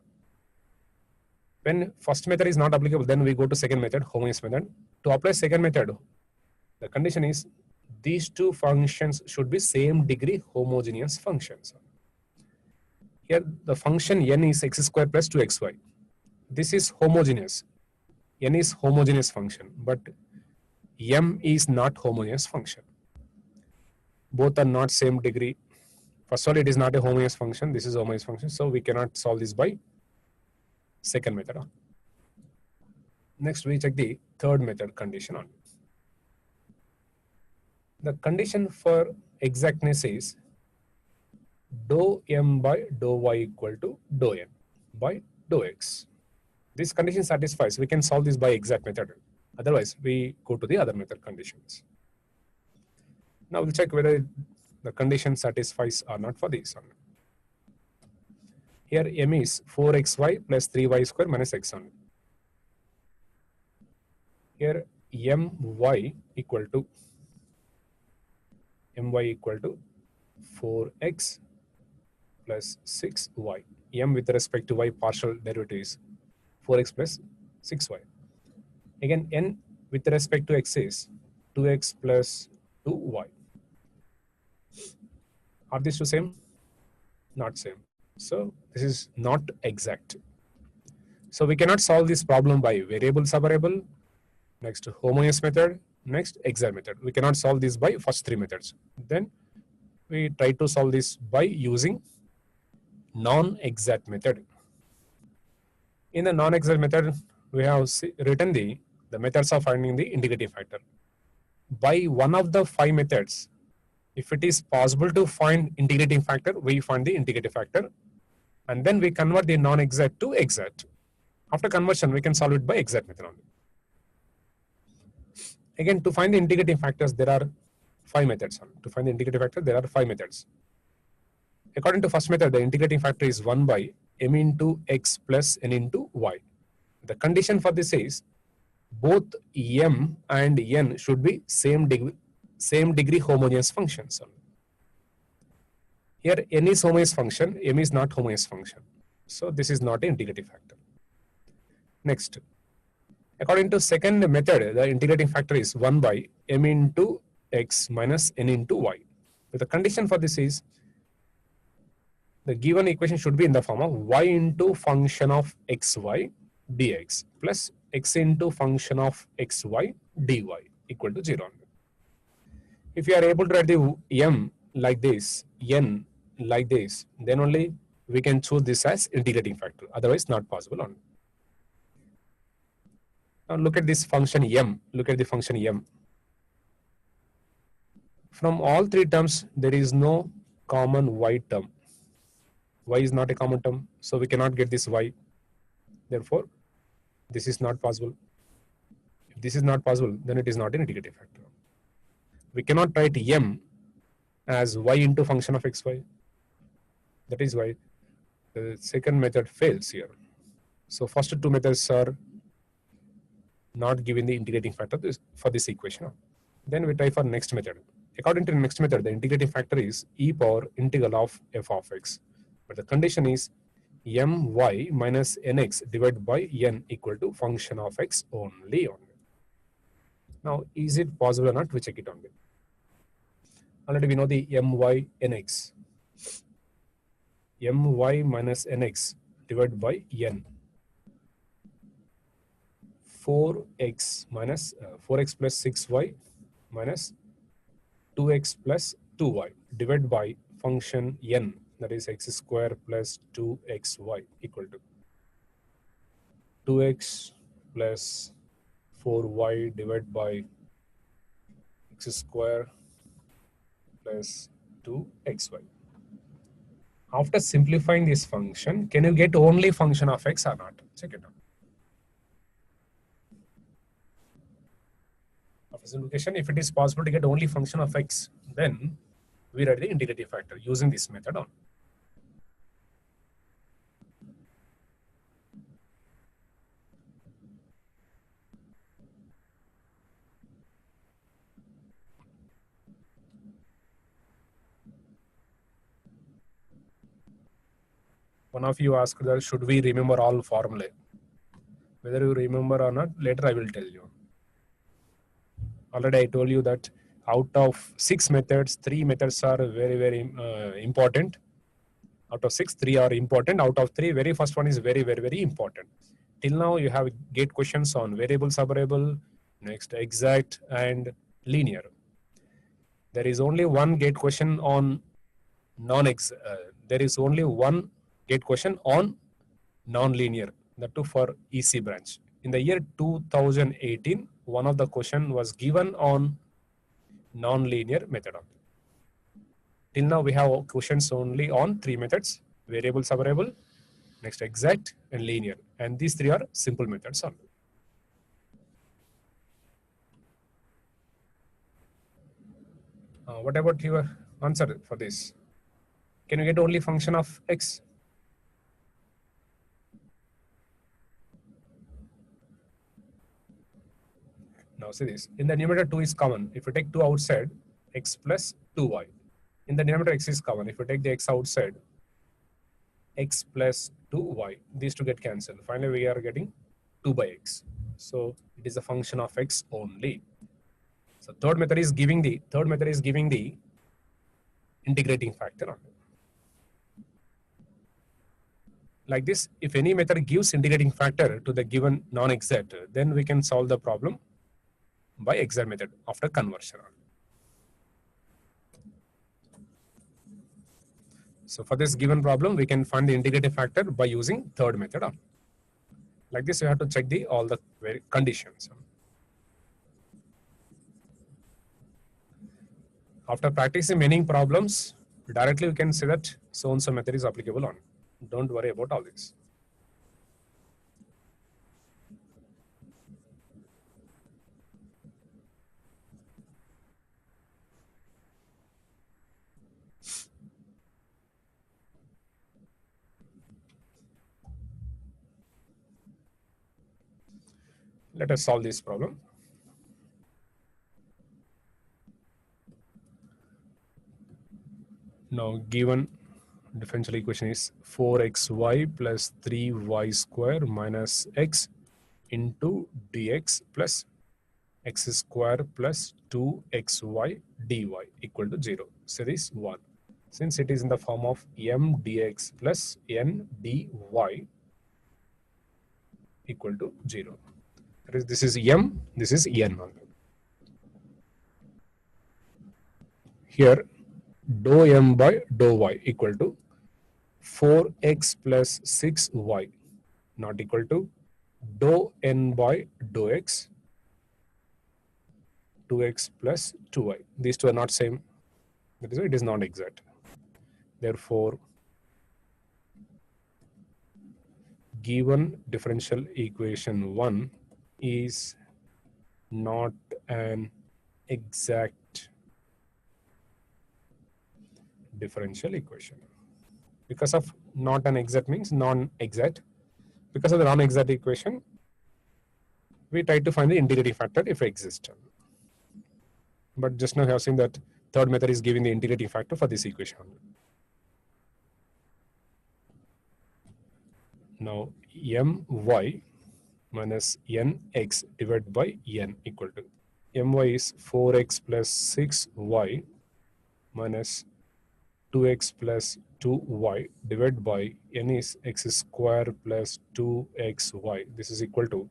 When first method is not applicable, then we go to second method, homogeneous method. To apply second method, the condition is these two functions should be same degree homogeneous functions. Here the function n is x square plus 2xy. This is homogeneous. N is homogeneous function, but m is not homogeneous function. Both are not same degree. First of all, it is not a homogeneous function. This is a homogeneous function, so we cannot solve this by second method on. Next, we check the third method condition on. The condition for exactness is dou m by dou y equal to dou n by dou x. This condition satisfies. We can solve this by exact method. Otherwise, we go to the other method conditions. Now we'll check whether the condition satisfies or not for this one. Here m is 4xy plus 3y square minus x on. Here my equal to 4x plus 6y. M with respect to y partial derivative is 4x plus 6y. Again, n with respect to x is 2x plus 2y. Are these two same? Not same. So this is not exact. So we cannot solve this problem by variable separable, next homogeneous method, next exact method. We cannot solve this by first three methods. Then we try to solve this by using non-exact method. In the non-exact method, we have written the methods of finding the integrating factor. By one of the 5 methods, if it is possible to find integrating factor, we find the integrating factor, and then we convert the non-exact to exact. After conversion, we can solve it by exact method only. Again, to find the integrating factors, there are 5 methods. To find the integrating factor, there are 5 methods. According to first method, the integrating factor is 1 by m into x plus n into y. The condition for this is both m and n should be same degree homogeneous functions. Here n is homogeneous function, m is not homogeneous function. So this is not an integrating factor. Next, according to second method, the integrating factor is 1 by m into x minus n into y. But the condition for this is the given equation should be in the form of y into function of xy dx plus x into function of xy dy equal to 0. If you are able to write the m like this, n like this, then only we can choose this as integrating factor. Otherwise, not possible only. Now look at this function m. Look at the function m. From all 3 terms, there is no common y term. Y is not a common term, so we cannot get this y. Therefore, this is not possible. If this is not possible, then it is not an integrating factor. We cannot write m as y into function of xy. That is why the second method fails here. So first two methods are not given the integrating factor for this equation. Then we try for next method. According to the next method, the integrating factor is e power integral of f of x. But the condition is my minus nx divided by n equal to function of x only. Now, is it possible or not? We check it only. Already we know the my nx. My minus nx divided by n. 4x minus 4x plus 6y minus 2x plus 2y divided by function n, that is x square plus 2xy equal to 2x plus 4y divided by x square plus 2xy. After simplifying this function, can you get only function of x or not? Check it out. After simplification, if it is possible to get only function of x, then we write the integrating factor using this method on. One of you asked that should we remember all formulae? Whether you remember or not, later I will tell you. Already I told you that out of 6 methods, 3 methods are very important. Out of 6, 3 are important. Out of 3, very first one is very important. Till now you have gate questions on variable, subvariable, next exact and linear. There is only one gate question on there is only one gate question on non-linear, that too for EC branch. In the year 2018, one of the question was given on non-linear method. Till now we have questions only on 3 methods: variable, subvariable, next exact and linear, and these 3 are simple methods only. What about your answer for this? Can you get only function of x? Now see this. In the numerator 2 is common. If you take 2 outside, x plus 2y. In the denominator x is common. If you take the x outside, x plus 2y. These two get cancelled. Finally, we are getting 2 by x. So it is a function of x only. So third method is giving the integrating factor. Like this, if any method gives integrating factor to the given non-exact, then we can solve the problem by exact method after conversion. So for this given problem, we can find the integrating factor by using third method. Like this, you have to check all the conditions. After practicing many problems, directly we can say that so-and-so method is applicable on. Don't worry about all this. Let us solve this problem. Now given differential equation is 4xy plus 3y square minus x into dx plus x square plus 2xy dy equal to 0. So this is 1. Since it is in the form of m dx plus n dy equal to 0. This is m, this is n. Here dou m by dou y equal to 4x plus 6y not equal to dou n by dou x 2x plus 2y. These two are not same. That is why it is not exact. Therefore, given differential equation 1 is not an exact differential equation. Because of not an exact means non-exact. Because of the non-exact equation, we try to find the integrating factor if it exists. But just now we have seen that third method is giving the integrating factor for this equation. Now my minus nx divided by n equal to my is 4x plus 6y minus 2x plus 2y divided by n is x square plus 2xy. This is equal to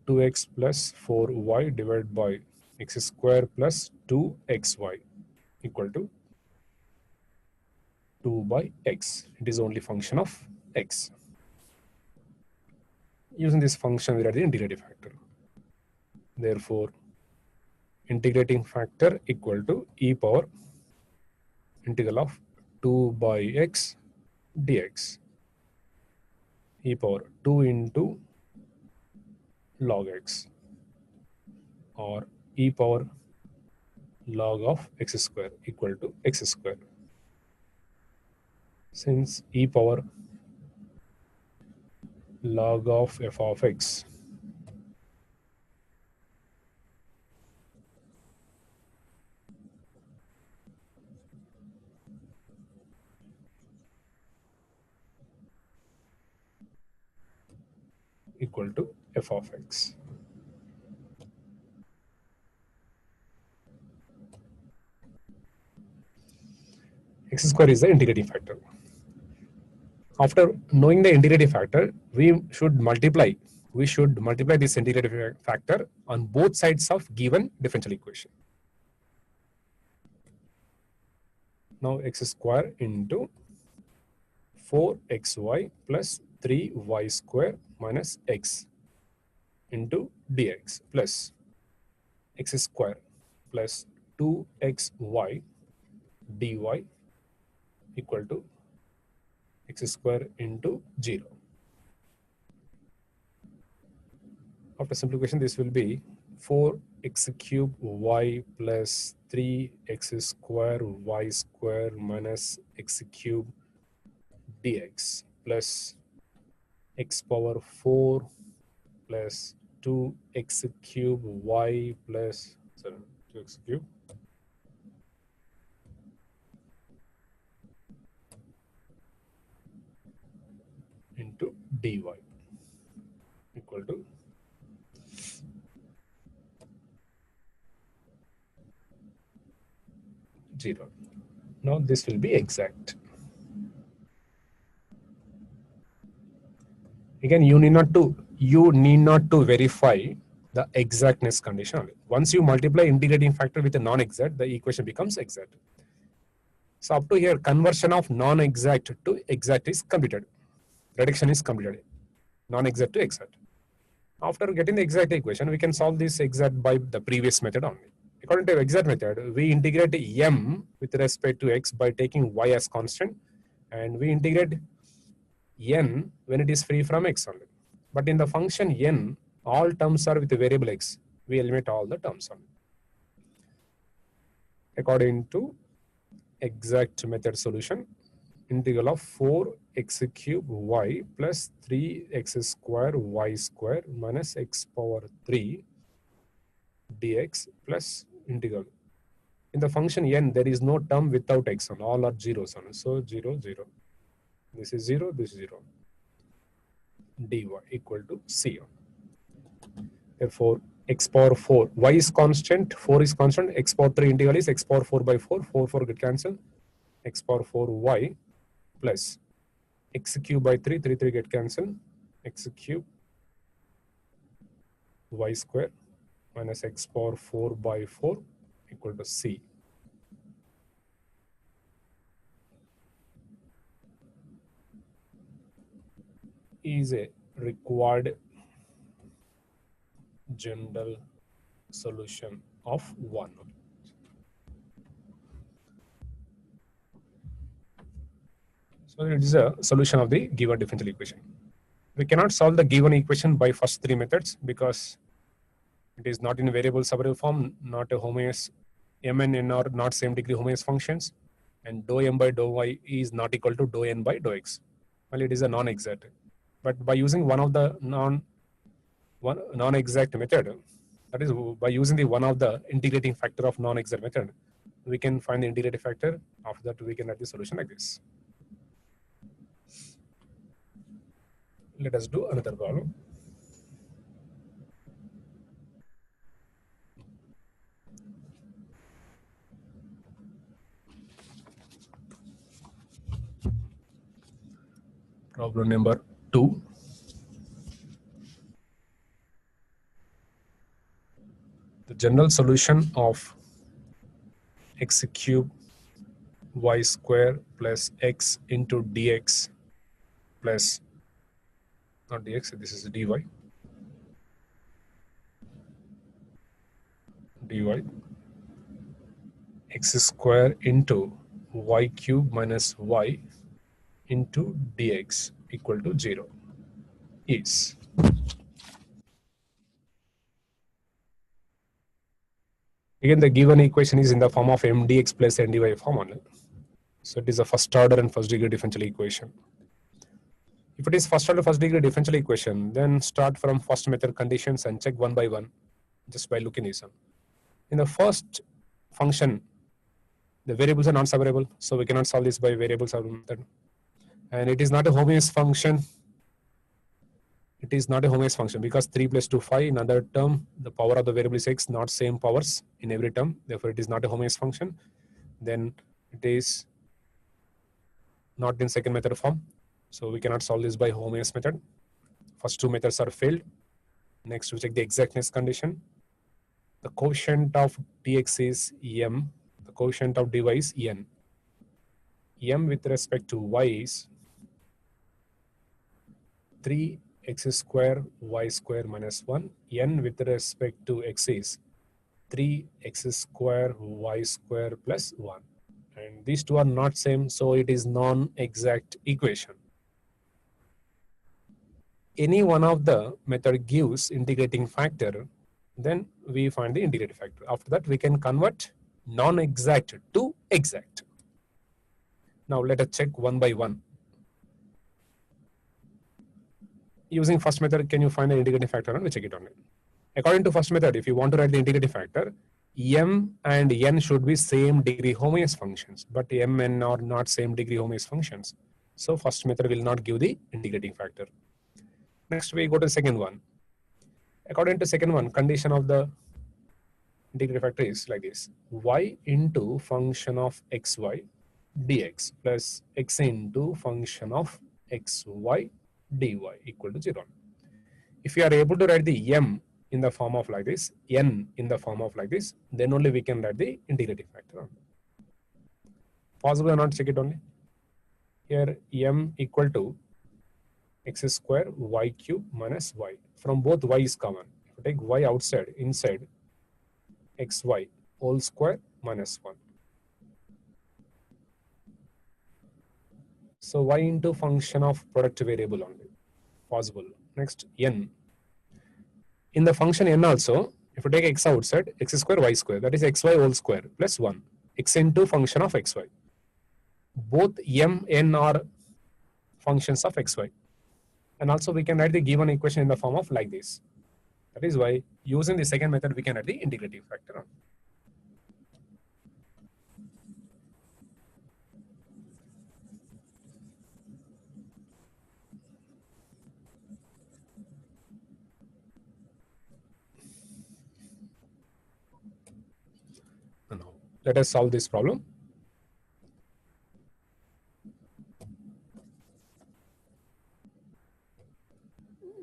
2x plus 4y divided by x square plus 2xy equal to 2 by x. It is only function of x. Using this function, we write the integrating factor. Therefore, integrating factor equal to e power integral of 2 by x dx. E power 2 into log x, or e power log of x square equal to x square. Since e power log of f of x equal to f of x. X square is the integrating factor. After knowing the integrating factor, we should multiply this integrating factor on both sides of given differential equation. Now x square into 4xy plus 3y square minus x into dx plus x square plus 2xy dy equal to x square into 0. After simplification, this will be 4x cube y plus 3x square y square minus x cube dx plus x power 4 plus 2x cube y plus 2x cube into dy equal to 0. Now this will be exact. Again, you need not to verify the exactness condition. Once you multiply integrating factor with a non-exact, the equation becomes exact. So up to here, conversion of non-exact to exact is completed. Reduction is completed. Non-exact to exact. After getting the exact equation, we can solve this exact by the previous method only. According to the exact method, we integrate m with respect to x by taking y as constant, and we integrate n when it is free from x only. But in the function n, all terms are with the variable x. We eliminate all the terms only. According to exact method solution, integral of 4x cube y plus 3x square y square minus x power 3 dx plus integral. In the function n, there is no term without x on, all are zeros on. So 0, 0. This is 0, this is 0. dy equal to c. Therefore, x power 4, y is constant, 4 is constant, x power 3 integral is x power 4 by 4, 4 get cancelled, x power 4 y plus x cube by 3 get cancelled, x cube y square minus x power 4 by 4 equal to c. Is a required general solution of 1. So it is a solution of the given differential equation. We cannot solve the given equation by first three methods because it is not in variable separable form, not a homogeneous. M and n are not same degree homogeneous functions, and dou m by dou y is not equal to dou n by dou x. Well, it is a non-exact. But by using one of the non-exact method, that is by using the one of the integrating factor of non-exact method, we can find the integrating factor. After that, we can write the solution like this. Let us do another problem. Problem number 2. The general solution of x cube y square plus x into dx plus, not dx, this is dy, x square into y cube minus y into dx equal to 0 is. Again, the given equation is in the form of mdx plus ndy form only. So it is a first order and first degree differential equation. If it is first order first degree differential equation, then start from first method conditions and check one by one just by looking this one. In the first function, the variables are non-separable, so we cannot solve this by variable separable method. And it is not a homogeneous function. It is not a homogeneous function because 3 plus 2, 5. In another term, the power of the variable is x, not same powers in every term. Therefore, it is not a homogeneous function. Then it is not in second method form. So we cannot solve this by homogeneous method. First two methods are failed. Next, we check the exactness condition. The quotient of dx is m. The quotient of dy is n. M with respect to y is 3x square y square minus 1. N with respect to x is 3x square y square plus 1. And these two are not same, so it is non-exact equation. Any one of the method gives integrating factor, then we find the integrating factor. After that, we can convert non-exact to exact. Now let us check one by one. Using first method, can you find the integrating factor? And we check it on it. According to first method, if you want to write the integrating factor, m and n should be same degree homogeneous functions, but m and n are not same degree homogeneous functions. So first method will not give the integrating factor. Next, we go to the second one. According to second one, condition of the integrating factor is like this: y into function of xy dx plus x into function of xy dy equal to 0. If you are able to write the m in the form of like this, n in the form of like this, then only we can write the integrating factor. Possible or not, check it only. Here m equal to x square y cube minus y. From both y is common. If you take y outside, inside xy whole square minus 1. So y into function of product variable only. Possible. Next, n. In the function n also, if you take x outside, x square y square, that is xy whole square plus 1. X into function of xy. Both m, n are functions of xy. And also we can write the given equation in the form of like this. That is why using the second method, we can write the integrating factor. Now, let us solve this problem.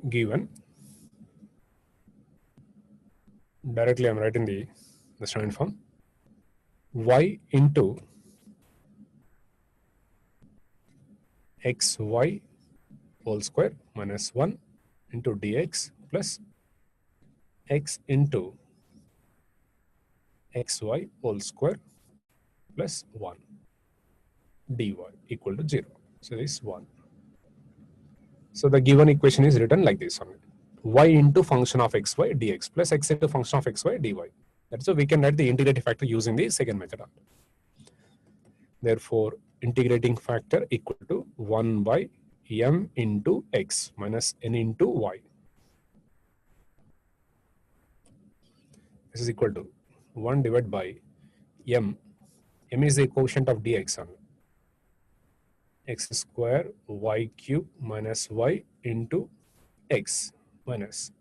Given, directly I'm writing the standard form, y into xy whole square minus 1 into dx plus x into xy whole square plus 1 dy equal to 0. So this is 1. So the given equation is written like this only. Y into function of xy dx plus x into function of xy dy. That's why we can write the integrating factor using the second method. Therefore, integrating factor equal to 1 by m into x minus n into y. This is equal to 1 divided by m. M is the quotient of dx only. X square y cube minus y into x minus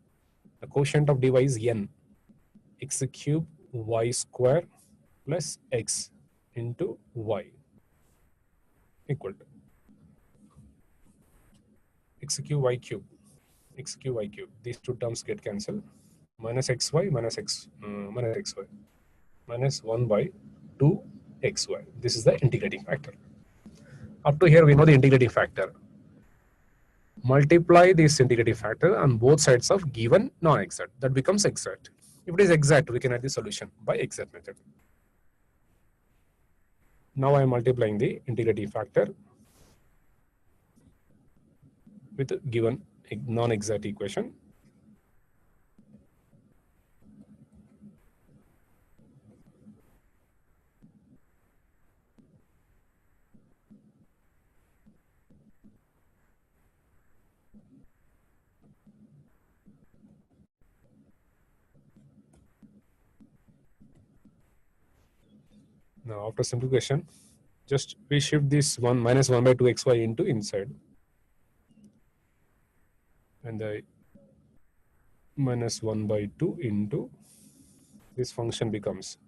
the quotient of dy is n, x cube y square plus x into y equal to x cube y cube, x cube y cube. These two terms get cancelled. Minus xy minus x minus xy minus 1 by 2 xy. This is the integrating factor. Up to here we know the integrating factor. Multiply this integrating factor on both sides of given non-exact. That becomes exact. If it is exact, we can add the solution by exact method. Now I am multiplying the integrating factor with a given non-exact equation. Now after simplification, just we shift this 1 minus 1 by 2 xy into inside. And the minus 1 by 2 into this function becomes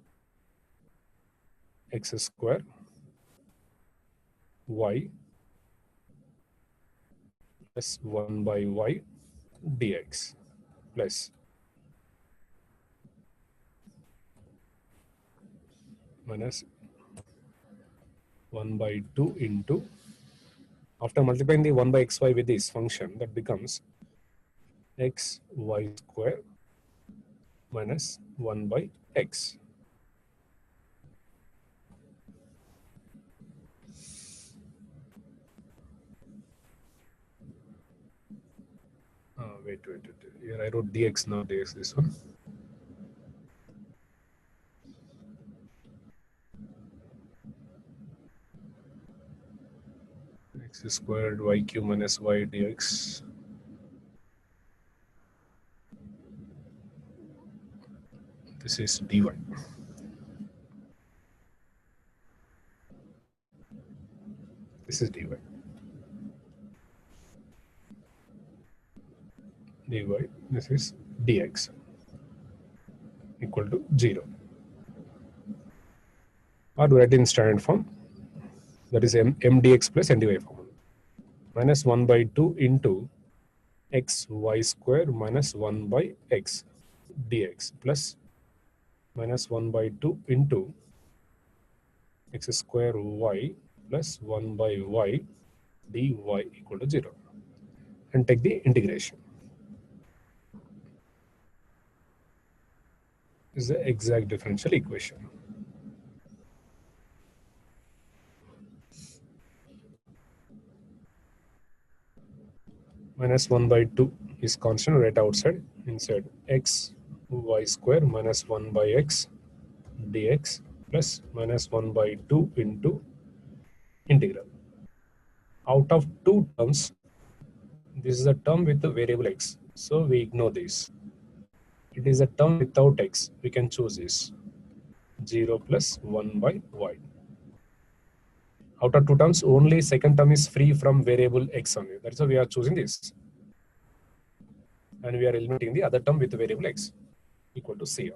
x square y plus 1 by y dx plus minus 1 by 2 into, after multiplying the 1 by xy with this function, that becomes x y square minus 1 by x. Wait. Here I wrote dx, not dx, this one. X squared y cube minus y dx. This is dy. This is dy. Dy, this is dx equal to 0. Or write in standard form, that is m dx plus n dy form. Minus 1 by 2 into x y square minus 1 by x dx plus minus 1 by 2 into x square y plus 1 by y dy equal to 0. And take the integration. This is the exact differential equation. Minus 1 by 2 is constant right outside. Inside x y square minus 1 by x dx plus minus 1 by 2 into integral. Out of two terms, this is a term with the variable x. So we ignore this. It is a term without x. We can choose this. 0 plus 1 by y. Out of two terms, only second term is free from variable x only. That's why we are choosing this. And we are eliminating the other term with the variable x equal to 0.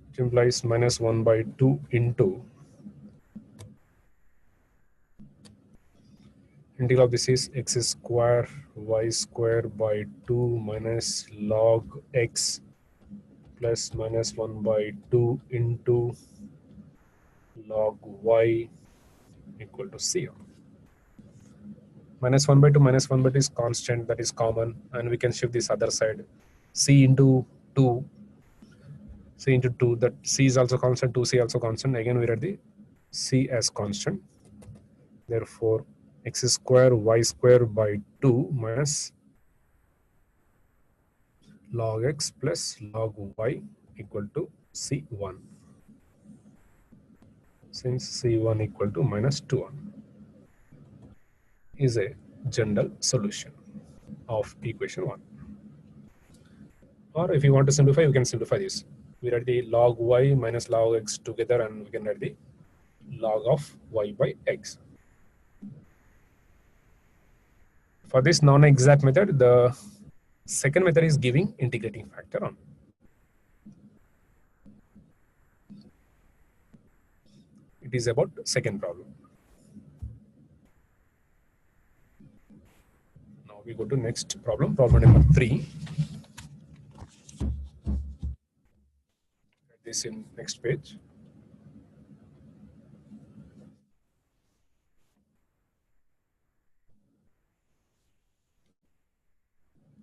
Which implies minus 1 by 2 into integral of this is x square y square by 2 minus log x plus minus 1 by 2 into log y equal to 0. Minus 1 by 2 minus 1 by 2 is constant, that is common, and we can shift this other side. C into 2, C into 2, that C is also constant, 2C also constant. Again we read the C as constant. Therefore, x square y square by 2 minus log x plus log y equal to C1. Since C1 equal to minus 2 is a general solution of equation 1. Or if you want to simplify, you can simplify this. We write the log y minus log x together and we can write the log of y by x. For this non-exact method, the second method is giving integrating factor on. It is about second problem. Now we go to next problem, problem number 3. This in next page.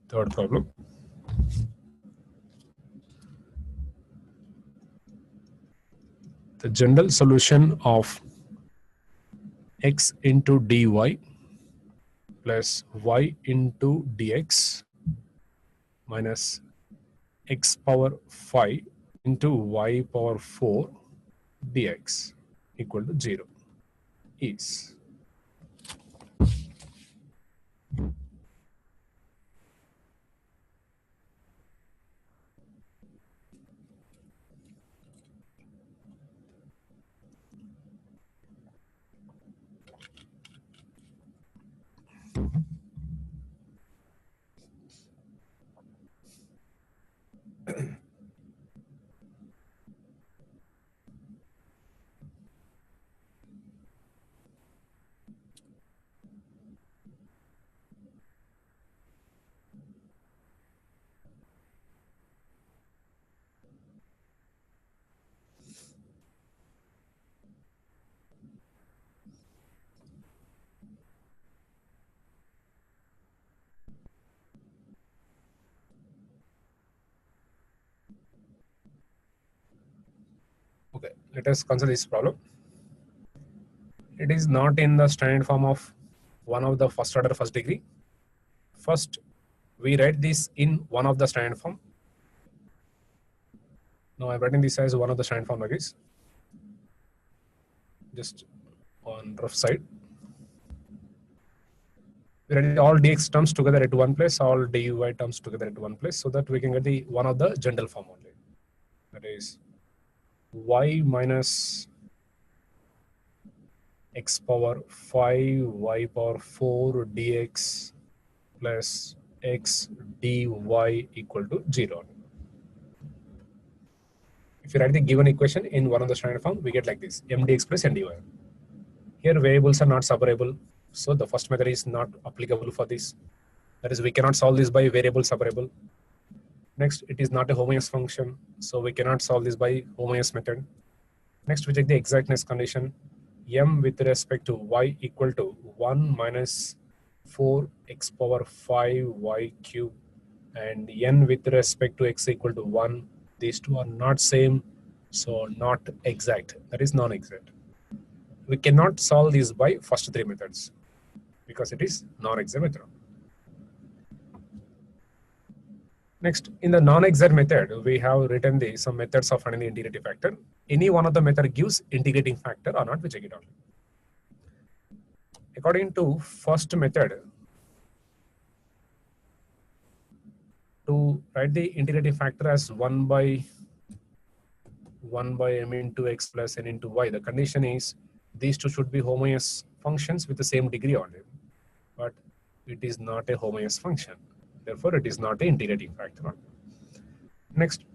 Third problem. The general solution of x into dy plus y into dx minus x power 5 into y power 4 dx equal to 0 is. Okay, let us consider this problem. It is not in the standard form of one of the first order first degree. First, we write this in one of the standard form. Now I'm writing this as one of the standard form like this. Just on rough side. We write all dx terms together at one place, all dy terms together at one place, so that we can get the one of the general form only. That is y minus x power 5 y power 4 dx plus x dy equal to 0. If you write the given equation in one of the standard form, we get like this, mdx plus ndy. Here variables are not separable, so the first method is not applicable for this. That is, we cannot solve this by variable separable. Next, it is not a homogeneous function, so we cannot solve this by homogeneous method. Next, we check the exactness condition. M with respect to y equal to 1 minus 4x power 5 y cube, and n with respect to x equal to 1. These two are not same, so not exact. That is non-exact. We cannot solve this by first three methods because it is non-exact method. Next, in the non-exact method, we have written some methods of finding the integrating factor. Any one of the method gives integrating factor or not, we check it out. According to first method, to write the integrating factor as 1 by m into x plus n into y, the condition is these two should be homogeneous functions with the same degree only. But it is not a homogeneous function. Therefore, it is not an integrating factor. Next,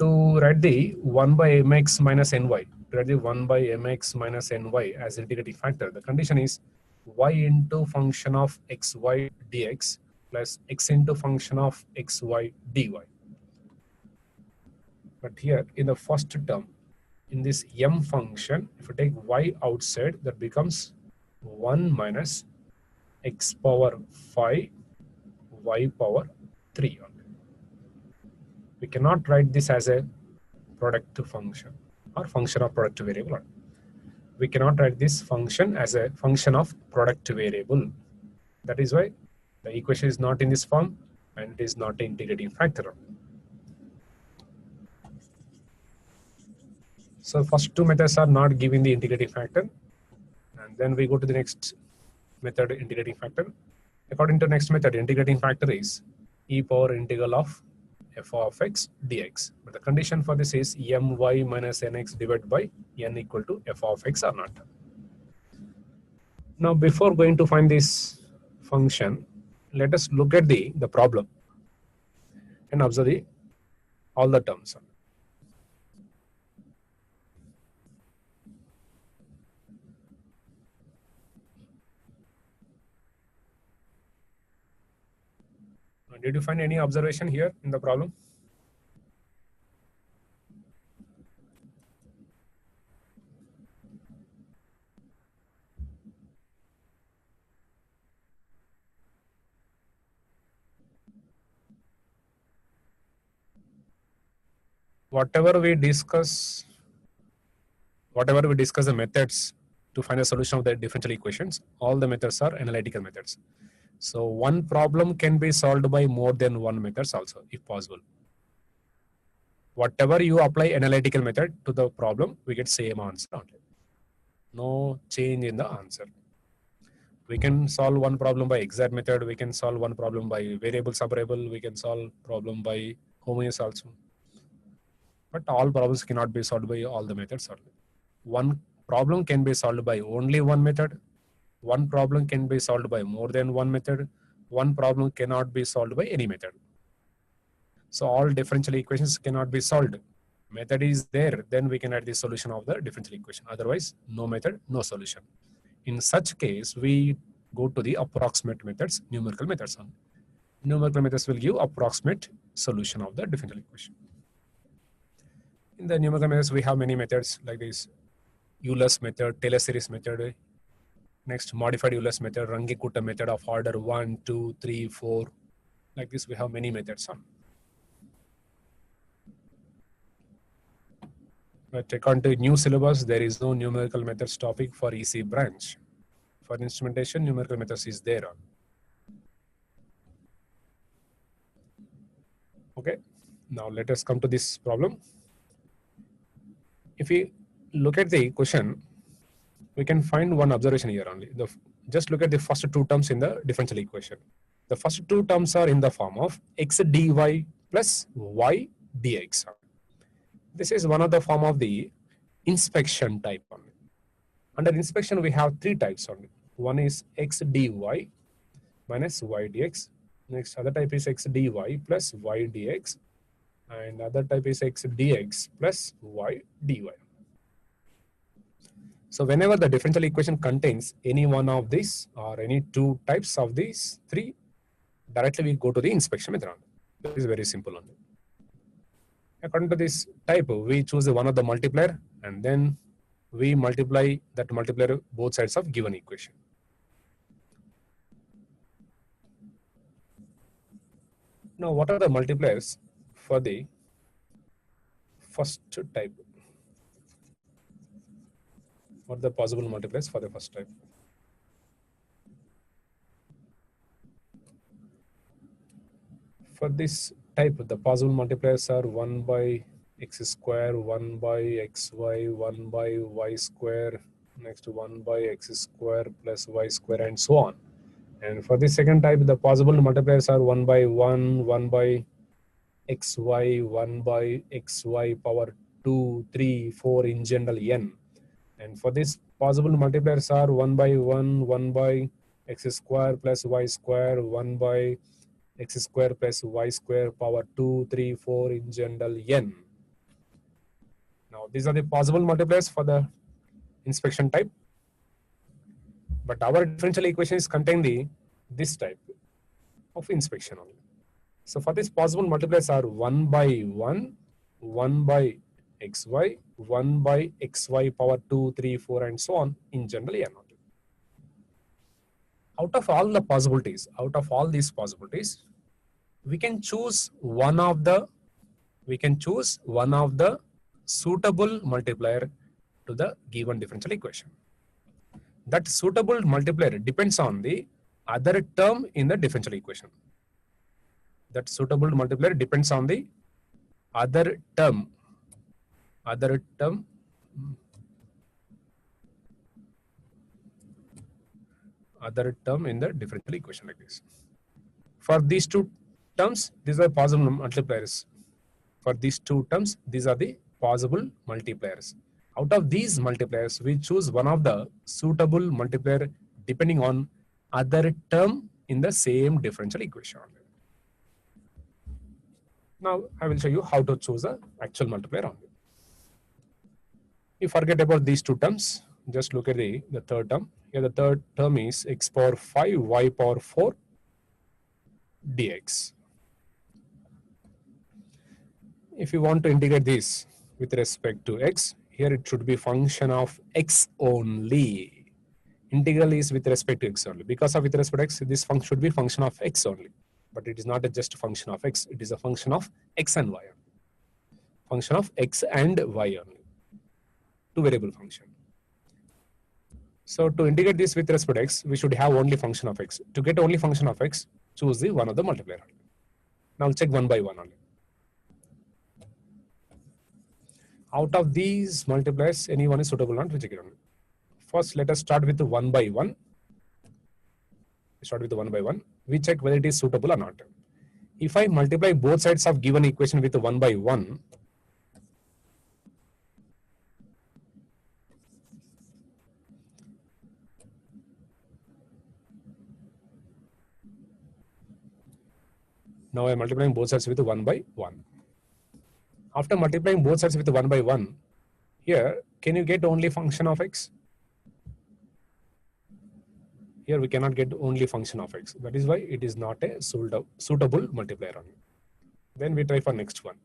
to write the 1 by mx minus ny, to write the 1 by mx minus ny as integrating factor, the condition is y into function of xy dx plus x into function of xy dy. But here in the first term, in this m function, if you take y outside, that becomes 1 minus x power 5 y power 3. We cannot write this as a product function or function of product variable. we cannot write this function as a function of product variable. That is why the equation is not in this form and it is not an integrating factor. So first two methods are not giving the integrating factor. And then we go to the next method, integrating factor. According to next method, integrating factor is e power integral of f of x dx. But the condition for this is my minus nx divided by n equal to f of x or not. Now, before going to find this function, let us look at the problem and observe all the terms. Did you find any observation here in the problem? Whatever we discuss the methods to find a solution of the differential equations, all the methods are analytical methods. So one problem can be solved by more than one methods also, if possible. Whatever you apply analytical method to the problem, we get same answer only. No change in the answer. We can solve one problem by exact method. We can solve one problem by variable subvariable. We can solve problem by homogeneous also. But all problems cannot be solved by all the methods only. One problem can be solved by only one method. One problem can be solved by more than one method. One problem cannot be solved by any method. So all differential equations cannot be solved. Method is there, then we can add the solution of the differential equation. Otherwise, no method, no solution. In such case, we go to the approximate methods, numerical methods. Numerical methods will give approximate solution of the differential equation. In the numerical methods, we have many methods like this: Euler's method, Taylor series method, next modified Euler's method, Runge-Kutta method of order 1, 2, 3, 4. Like this, we have many methods. But according to new syllabus, there is no numerical methods topic for EC branch. For instrumentation, numerical methods is there. Okay, now let us come to this problem. If we look at the question, we can find one observation here only. Just look at the first two terms in the differential equation. The first two terms are in the form of x dy plus y dx. This is one of the form of the inspection type only. Under inspection, we have three types only. One is x dy minus y dx. Next, other type is x dy plus y dx. And other type is x dx plus y dy. So whenever the differential equation contains any one of these or any two types of these three, directly we go to the inspection method. This is very simple only. According to this type, we choose one of the multiplier and then we multiply that multiplier both sides of given equation. Now, what are the multipliers for the first type? What are the possible multipliers for the first type? For this type, the possible multipliers are 1 by x square, 1 by xy, 1 by y square, next 1 by x square plus y square, and so on. And for the second type, the possible multipliers are 1 by 1, 1 by xy, 1 by xy power 2, 3, 4 in general n. And for this, possible multipliers are 1 by 1, 1 by x square plus y square, 1 by x square plus y square power 2, 3, 4 in general n. Now, these are the possible multipliers for the inspection type. But our differential equations contain this type of inspection only. So for this, possible multipliers are 1 by 1, 1 by xy, 1 by xy power 2, 3, 4, and so on in general n. Out of all the possibilities, out of all these possibilities, we can choose one of the suitable multiplier to the given differential equation. That suitable multiplier depends on the other term in the differential equation. That suitable multiplier depends on the other term in the differential equation, like this. For these two terms, these are possible multipliers. For these two terms, these are the possible multipliers. Out of these multipliers, we choose one of the suitable multiplier depending on other term in the same differential equation. Now, I will show you how to choose the actual multiplier only. You forget about these two terms. Just look at the third term. Here the third term is x power 5 y power 4 dx. If you want to integrate this with respect to x, here it should be function of x only. Integral is with respect to x only. Because of with respect to x, this function should be function of x only. But it is not a just function of x. It is a function of x and y. Function of x and y only. Two variable function. So to integrate this with respect to x, we should have only function of x. To get only function of x, choose the one of the multiplier. Now check one by one only. Out of these multipliers, any one is suitable or not, we check it only. First, let us start with the 1 by 1. Start with the 1 by 1. We check whether it is suitable or not. If I multiply both sides of given equation with the 1 by 1, now I am multiplying both sides with the 1 by 1. After multiplying both sides with the 1 by 1, here, can you get only function of x? Here we cannot get only function of x. That is why it is not a suitable multiplier only. Then we try for next one.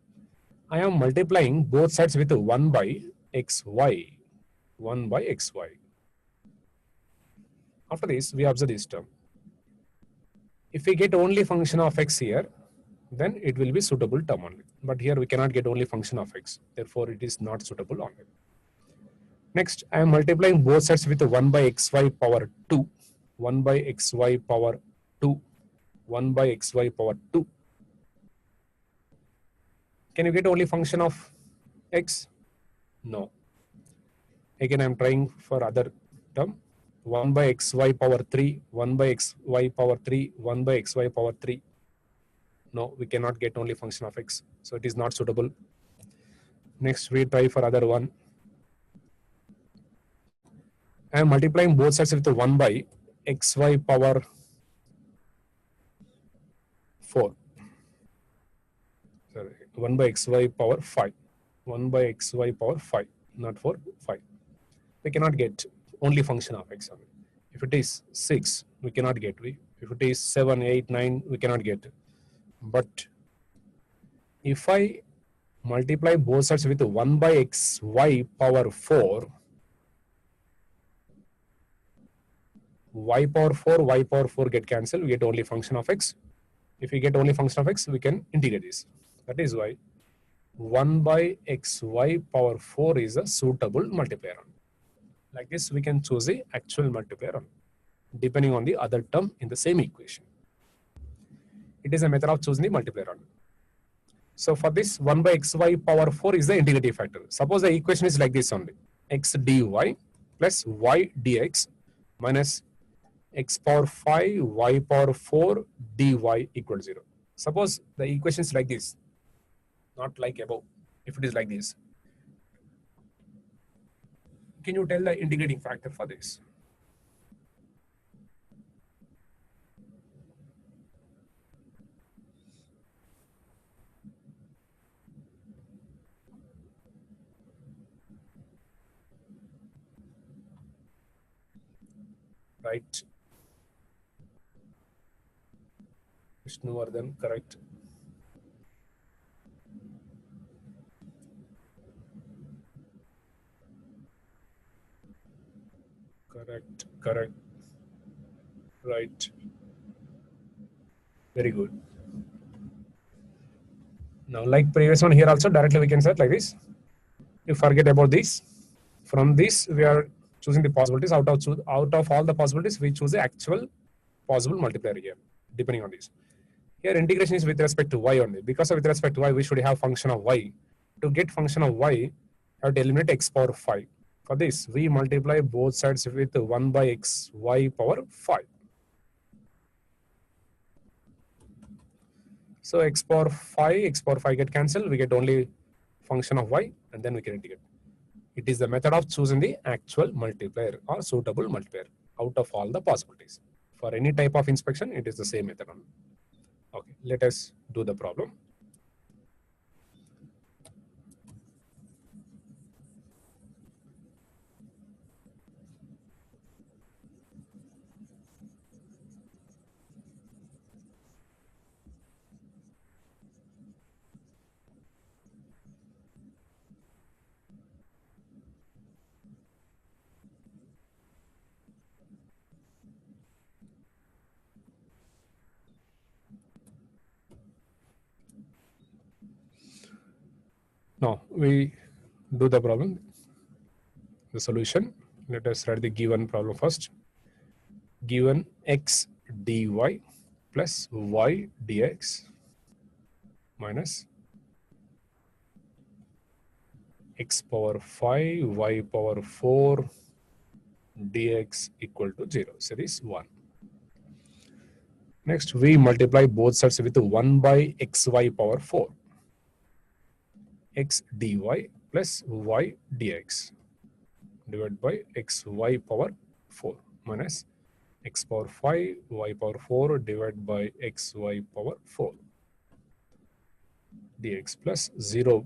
I am multiplying both sides with 1 by xy. 1 by xy. After this, we observe this term. If we get only function of x here, then it will be suitable term only. But here we cannot get only function of x. Therefore, it is not suitable only. Next, I am multiplying both sides with 1 by xy power 2. 1 by xy power 2. 1 by xy power 2. Can you get only function of x? No. Again, I am trying for other term. 1 by xy power 3. 1 by xy power 3. 1 by xy power 3. No, we cannot get only function of x. So it is not suitable. Next, we try for other one. I am multiplying both sides with 1 by xy power 4. Sorry, 1 by xy power 5. 1 by xy power 5, not 4, 5. We cannot get only function of x. If it is 6, we cannot get. If it is 7, 8, 9, we cannot get. But if I multiply both sides with 1 by xy power 4, y power 4 get cancelled, we get only function of x. If we get only function of x, we can integrate this. That is why 1 by xy power 4 is a suitable multiplier. Like this, we can choose the actual multiplier depending on the other term in the same equation. It is a method of choosing the multiplier. So for this, 1 by xy power 4 is the integrative factor. Suppose the equation is like this only. X dy plus y dx minus x power 5 y power 4 dy equal to 0. Suppose the equation is like this, not like above. If it is like this, can you tell the integrating factor for this? Right. Vishnuvardhan, correct. Correct. Right. Very good. Now, like previous one here also, directly we can set like this. You forget about this. From this, we are choosing the possibilities. Out of all the possibilities, we choose the actual possible multiplier here, depending on this. Here, integration is with respect to y only. Because of with respect to y, we should have function of y. To get function of y, have to eliminate x power 5. For this, we multiply both sides with 1 by x y power 5. So x power 5 get cancelled. We get only function of y, and then we can integrate. It is the method of choosing the actual multiplier or suitable multiplier out of all the possibilities. For any type of inspection, it is the same method. Okay, let us do the problem. Now we do the problem, the solution. Let us write the given problem first. Given x dy plus y dx minus x power 5 y power 4 dx equal to 0. So this is 1. Next, we multiply both sides with 1 by xy power 4. X dy plus y dx divided by xy power 4 minus x power 5 y power 4 divided by xy power 4 dx plus 0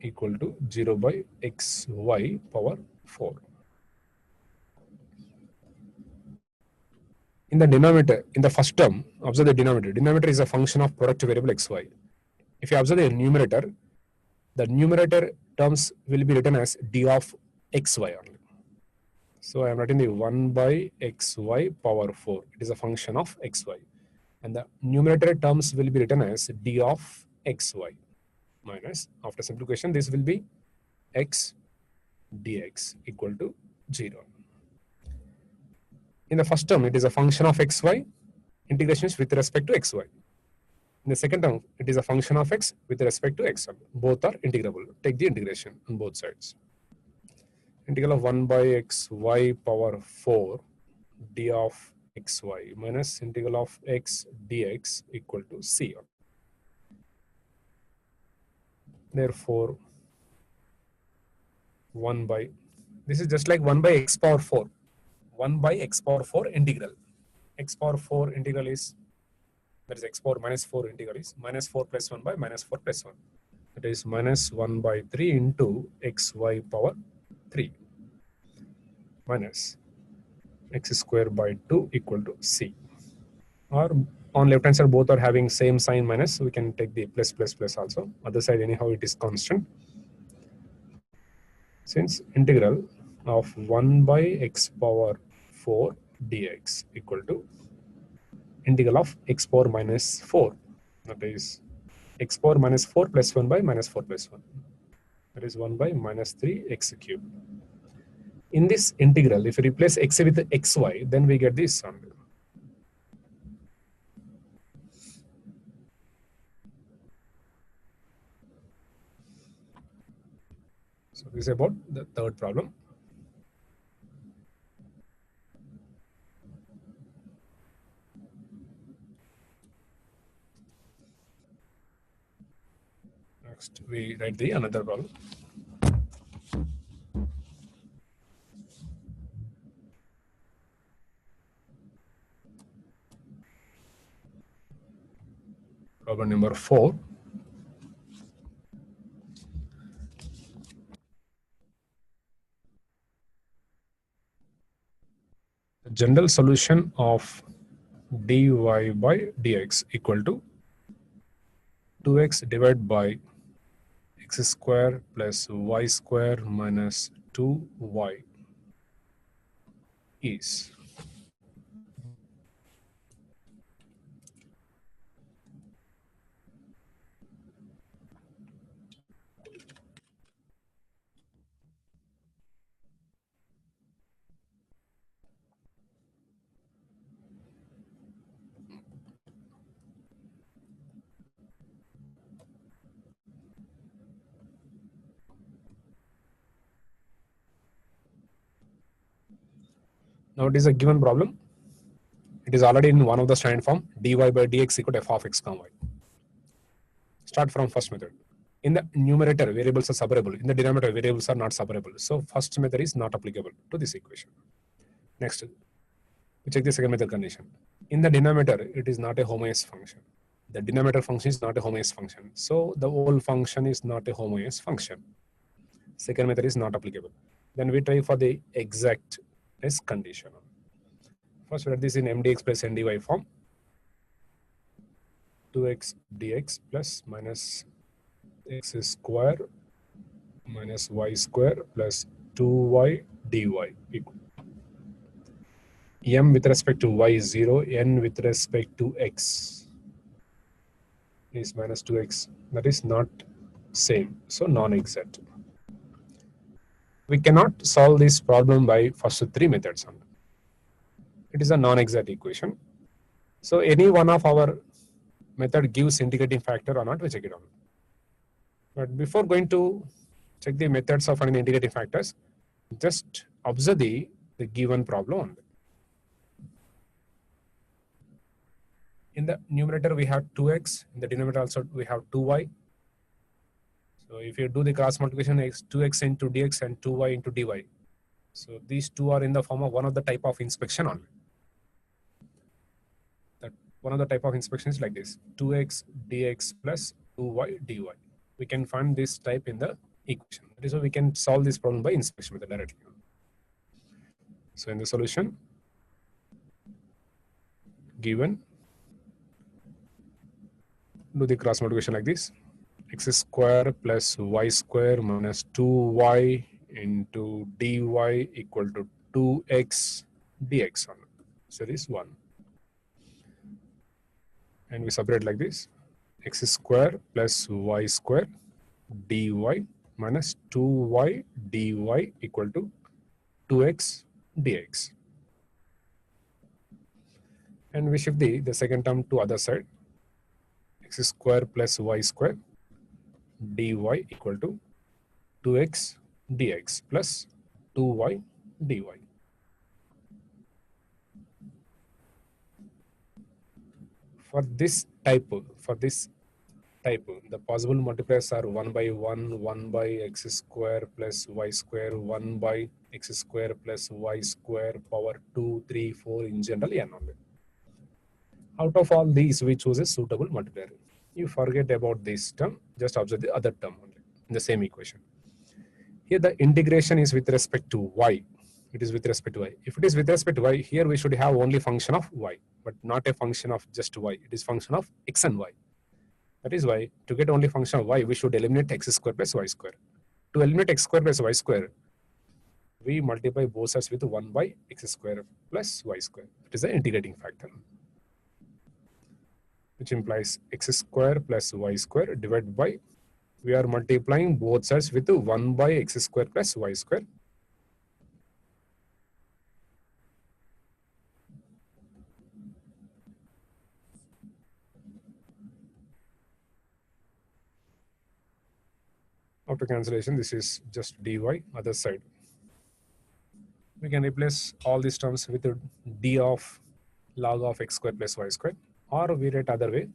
equal to 0 by xy power 4. In the denominator, in the first term, observe the denominator. Denominator is a function of product variable xy. If you observe the numerator terms will be written as d of xy only. So I am writing the 1 by xy power 4. It is a function of xy. And the numerator terms will be written as d of xy minus, after simplification, this will be x dx equal to 0. In the first term, it is a function of xy. Integration is with respect to xy. In the second term, it is a function of x with respect to x1. Both are integrable. Take the integration on both sides. Integral of 1 by xy power 4 d of xy minus integral of x dx equal to c. Therefore, 1 by, this is just like 1 by x power 4. 1 by x power 4 integral. X power 4 integral is, that is x power minus 4 integral is minus 4 plus 1 by minus 4 plus 1. That is minus 1 by 3 into xy power 3 minus x square by 2 equal to c. Or on left hand side, both are having same sign minus. We can take the plus plus plus also. Other side, anyhow, it is constant. Since integral of 1 by x power 4 dx equal to integral of x power minus 4, that is x power minus 4 plus 1 by minus 4 plus 1, that is 1 by minus 3 x cubed. In this integral, if you replace x with xy, then we get this only. So this is about the third problem. Next, we write the another problem. Problem number 4. The general solution of dy by dx equal to 2x divided by x square plus y square minus 2y is. Now it is a given problem. It is already in one of the standard form, dy by dx equal to f of x comma y. Start from first method. In the numerator, variables are separable. In the denominator, variables are not separable. So first method is not applicable to this equation. Next, we check the second method condition. In the denominator, it is not a homogeneous function. The denominator function is not a homogeneous function. So the whole function is not a homogeneous function. Second method is not applicable. Then we try for the exactness condition. First, we write this in mdx plus ndy form. 2x dx plus minus x square minus y square plus 2y dy equal. M with respect to y is 0, n with respect to x is minus 2x. That is not same, so non-exact. We cannot solve this problem by first three methods. It is a non-exact equation. So any one of our method gives integrating factor or not, we check it out. But before going to check the methods of finding integrating factors, just observe the given problem only. In the numerator, we have 2x. In the denominator also, we have 2y. So if you do the cross multiplication, 2x into dx and 2y into dy. So these two are in the form of one of the type of inspection only. That one of the type of inspection is like this: 2x dx plus 2y dy. We can find this type in the equation. That is why we can solve this problem by inspection method directly. So in the solution, given, do the cross multiplication like this: x square plus y square minus 2y into dy equal to 2x dx. So this 1. And we separate like this: x square plus y square dy minus 2y dy equal to 2x dx. And we shift the second term to other side: x square plus y square dy equal to 2x dx plus 2y dy. For this type, the possible multipliers are 1 by 1, 1 by x square plus y square, 1 by x square plus y square, power 2, 3, 4, in general n only. Out of all these, we choose a suitable multiplier. You forget about this term, just observe the other term only in the same equation. Here the integration is with respect to y. It is with respect to y. If it is with respect to y, here we should have only function of y, but not a function of just y. It is function of x and y. That is why to get only function of y, we should eliminate x square plus y square. To eliminate x square plus y square, we multiply both sides with 1 by x square plus y square. It is the integrating factor, which implies x square plus y square divided by, we are multiplying both sides with 1 by x square plus y square. After cancellation, this is just dy, other side. We can replace all these terms with d of log of x square plus y square, or we write other way: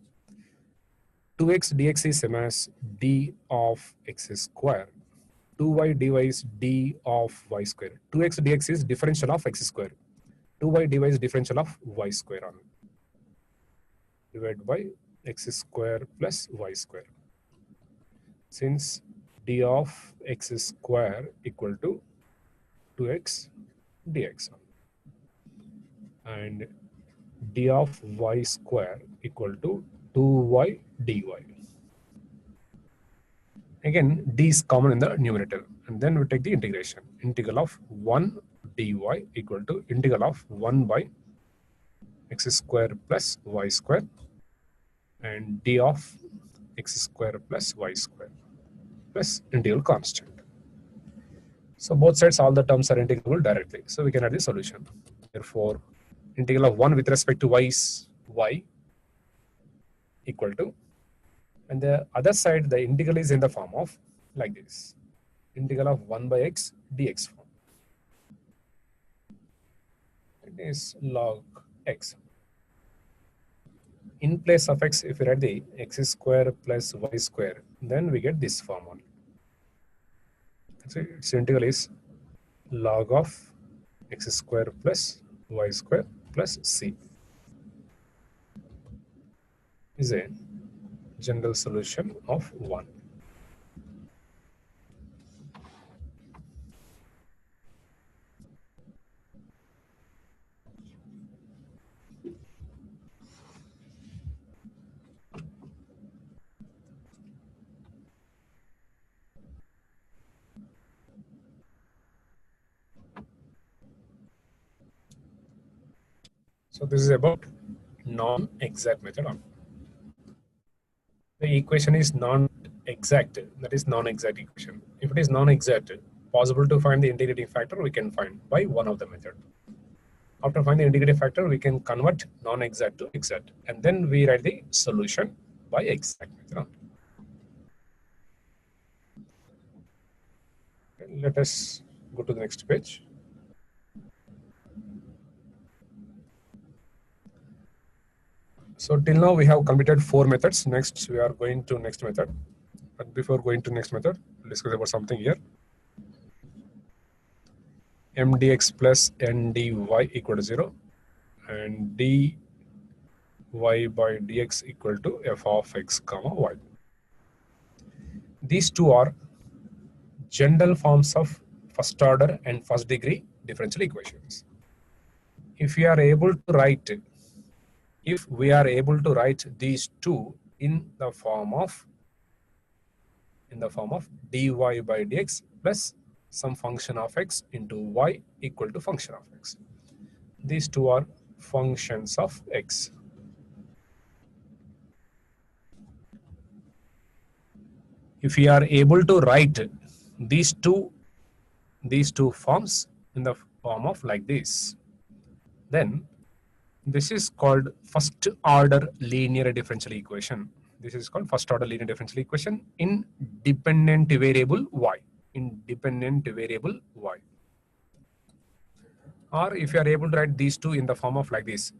2x dx is same as d of x square. 2y dy is d of y square. 2x dx is differential of x square. 2y dy is differential of y square on divided by x square plus y square. Since d of x square equal to 2x dx and d of y square equal to 2y dy. Again, d is common in the numerator, and then we take the integration. Integral of 1 dy equal to integral of 1 by x square plus y square and d of x square plus y square plus integral constant. So both sides, all the terms are integrable directly. So we can add the solution. Therefore, integral of 1 with respect to y is y equal to, and the other side, the integral is in the form of like this: integral of 1 by x dx form. is log x. In place of x, if we write the x square plus y square, then we get this form only. So its integral is log of x square plus y square plus c is a general solution of 1. So this is about non-exact method. The equation is non-exact, that is non-exact equation. If it is non-exact, possible to find the integrating factor, we can find by one of the method. After finding the integrating factor, we can convert non-exact to exact, and then we write the solution by exact method. Let us go to the next page. So till now we have completed 4 methods. Next we are going to next method. But before going to next method, we'll discuss about something here. M dx plus n dy equal to 0 and dy by dx equal to f of x comma y. These two are general forms of first order and first degree differential equations. If we are able to write these two in the form of dy by dx plus some function of x into y equal to function of x. These two are functions of x. If we are able to write these two forms in the form of like this, then this is called first order linear differential equation. This is called first order linear differential equation in dependent variable y. Or if you are able to write these two in the form of like this,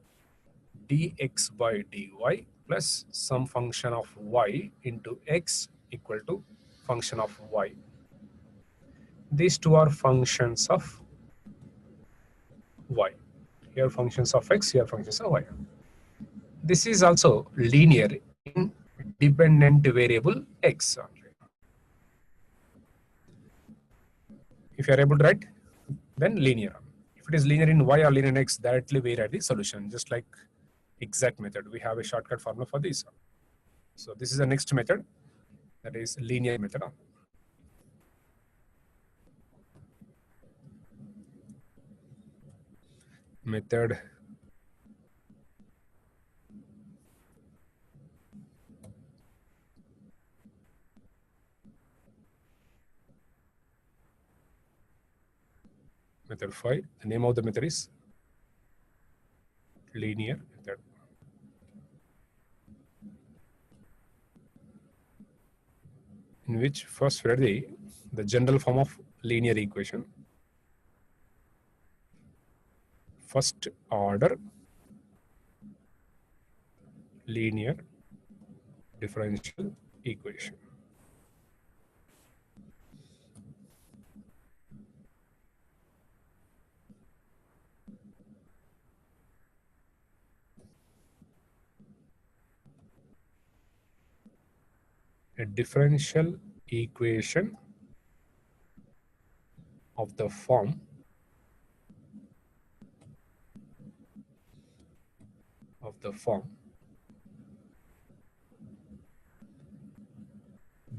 dx by dy plus some function of y into x equal to function of y. These two are functions of y. Here functions of x, here functions of y. This is also linear in dependent variable x. If you are able to write, then linear. If it is linear in y or linear in x, directly we write the solution, just like exact method. We have a shortcut formula for this. So this is the next method, that is linear method. Method method 5. The name of the method is linear method. In which first we write the general form of linear equation. First order linear differential equation. A differential equation of the form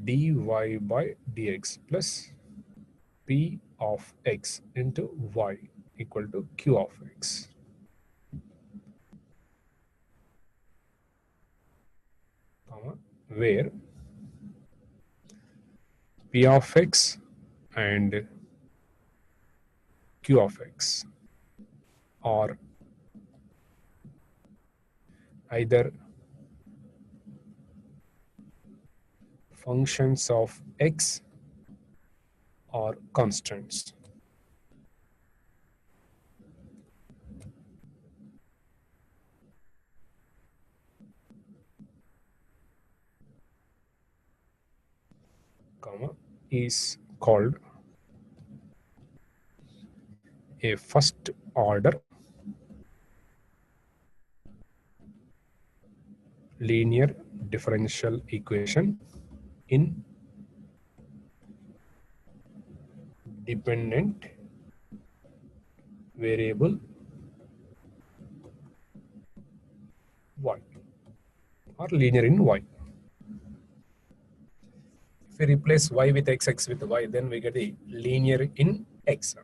dy by dx plus p of x into y equal to q of x. Where p of x and q of x are either functions of x or constants. comma, is called a first order linear differential equation in dependent variable y or linear in y. If we replace y with x with y, then we get the linear in x.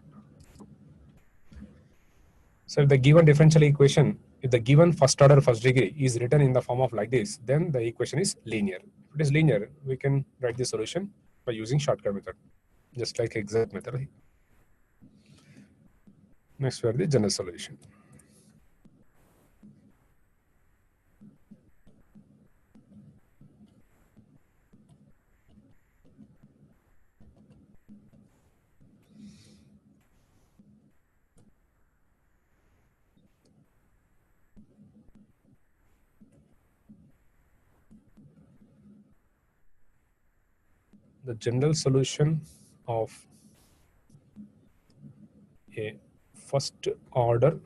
So if the given differential equation, if the given first order first degree is written in the form of like this, then the equation is linear. If it is linear, we can write the solution by using shortcut method, just like exact method. Next, we have the general solution. The general solution of a first order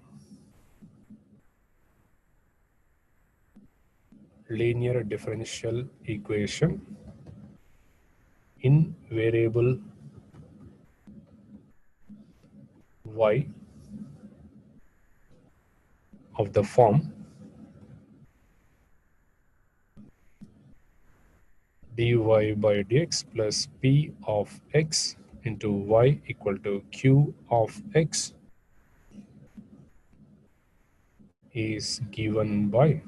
linear differential equation in variable y of the form dy by dx plus p of x into y equal to q of x is given by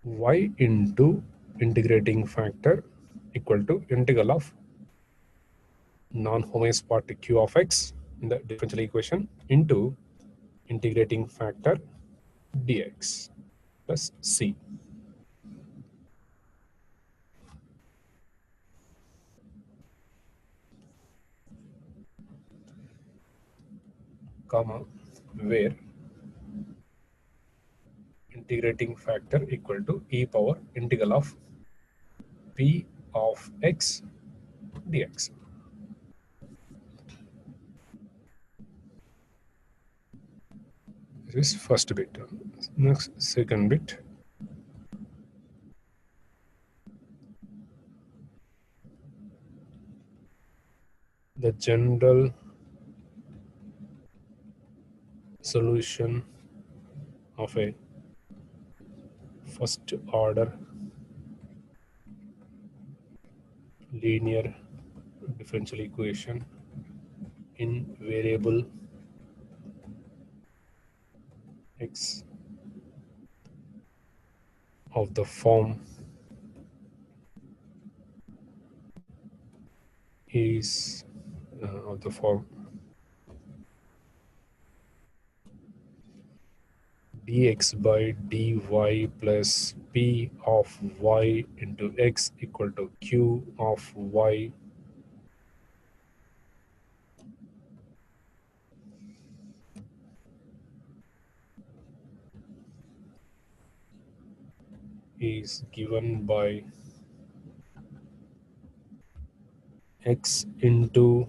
y into integrating factor equal to integral of non-homogeneous part q of x in the differential equation into integrating factor dx plus c, comma, where integrating factor equal to e power integral of p of x dx. This is first bit. Next, second bit. The general solution of a first order linear differential equation in variable x of the form is of the form dx by dy plus p of y into x equal to q of y is given by x into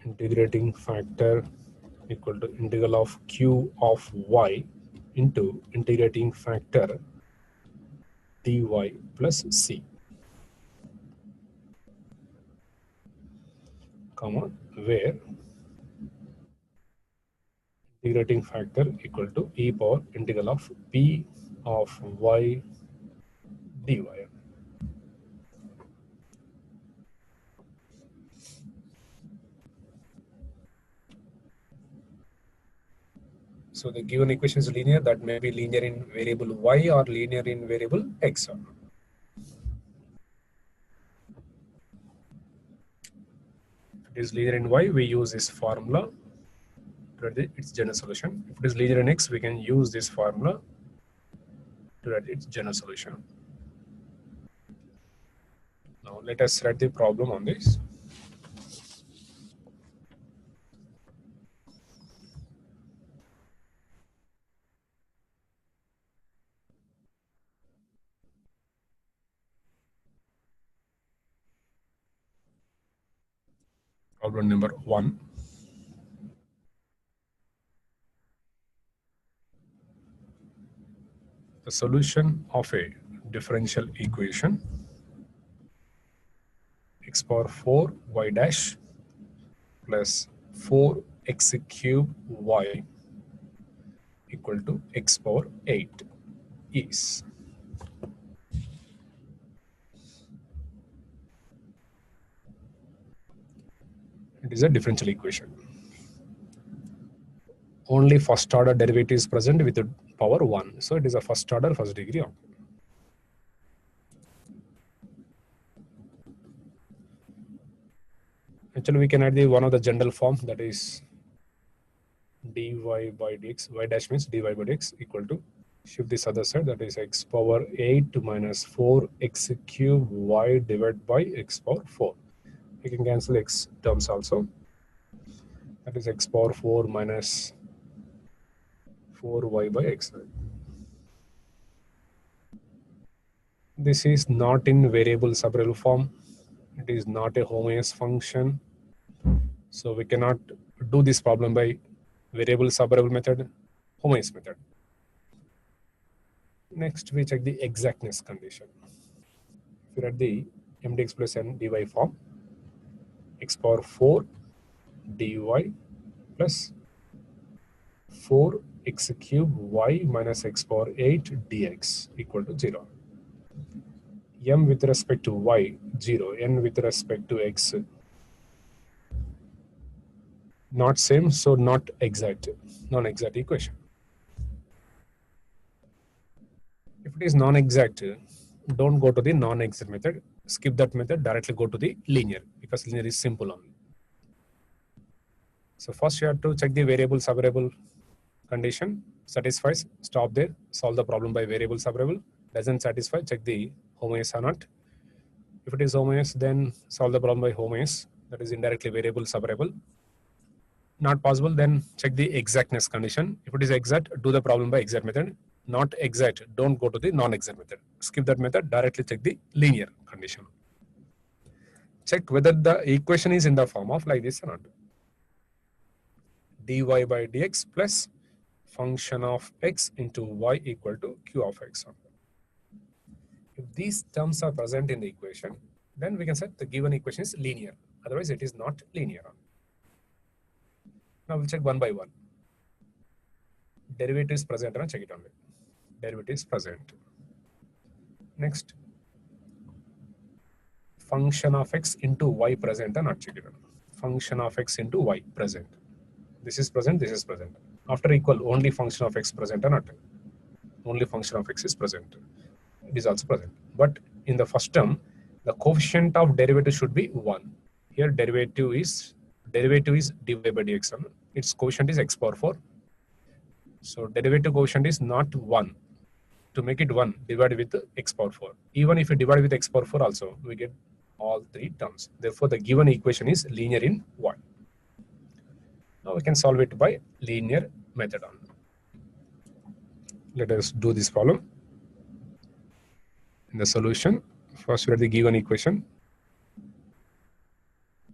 integrating factor equal to integral of q of y into integrating factor dy plus c, comma, where integrating factor equal to e power integral of p of y dy. So the given equation is linear, that may be linear in variable y or linear in variable x. If it is linear in y, we use this formula to write its general solution. If it is linear in x, we can use this formula to write its general solution. Now let us write the problem on this. Problem number 1. The solution of a differential equation x power 4 y dash plus 4x cube y equal to x power 8 is. It is a differential equation. Only first order derivative is present with the power 1. So it is a first order, first degree. Actually, we can add the one of the general form, that is dy by dx. Y dash means dy by dx equal to, shift this other side, that is x power 8 minus 4x cube y divided by x power 4. We can cancel x terms also. That is x power 4 minus 4y by x. This is not in variable separable form. It is not a homogeneous function. So we cannot do this problem by variable separable method, homogeneous method. Next, we check the exactness condition. If you are at the mdx plus n dy form, x power 4 dy plus 4x cube y minus x power 8 dx equal to 0. M with respect to y, 0. N with respect to x, not same, so not exact, non-exact equation. If it is non-exact, don't go to the non-exact method. Skip that method, directly go to the linear, because linear is simple only. So first you have to check the variable separable condition. Satisfies, stop there, solve the problem by variable separable. Doesn't satisfy, check the homogeneous or not. If it is homogeneous, then solve the problem by homogeneous, that is indirectly variable separable. Not possible, then check the exactness condition. If it is exact, do the problem by exact method. Not exact, don't go to the non-exact method. Skip that method, directly check the linear condition. Check whether the equation is in the form of like this or not. dy by dx plus function of x into y equal to q of x. If these terms are present in the equation, then we can say the given equation is linear. Otherwise, it is not linear. Now we'll check one by one. Derivative is present, check it only. Derivative is present. Next, function of x into y present, not check it on. Function of x into y present. This is present, this is present. After equal, only function of x present or not. Only function of x is present. It is also present. But in the first term, the coefficient of derivative should be 1. Here derivative is dy by dx. Its coefficient is x power 4. So derivative coefficient is not 1. To make it 1, divide with x power 4. Even if you divide with x power 4 also, we get all three terms. Therefore, the given equation is linear in y. Now we can solve it by linear method only. Let us do this problem. In the solution, first we have the given equation.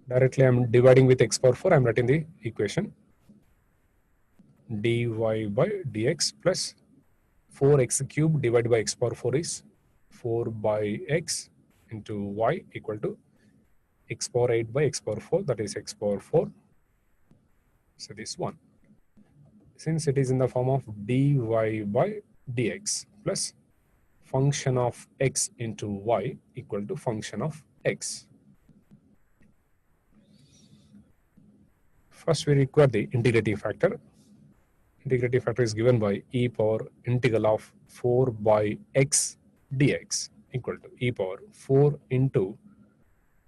Directly I am dividing with x power 4, I am writing the equation. Dy by dx plus 4x cube divided by x power 4 is 4 by x into y equal to x power 8 by x power 4, that is x power 4. So this 1. Since it is in the form of dy by dx plus function of x into y equal to function of x. First we require the integrating factor. Integrating factor is given by e power integral of 4 by x dx equal to e power 4 into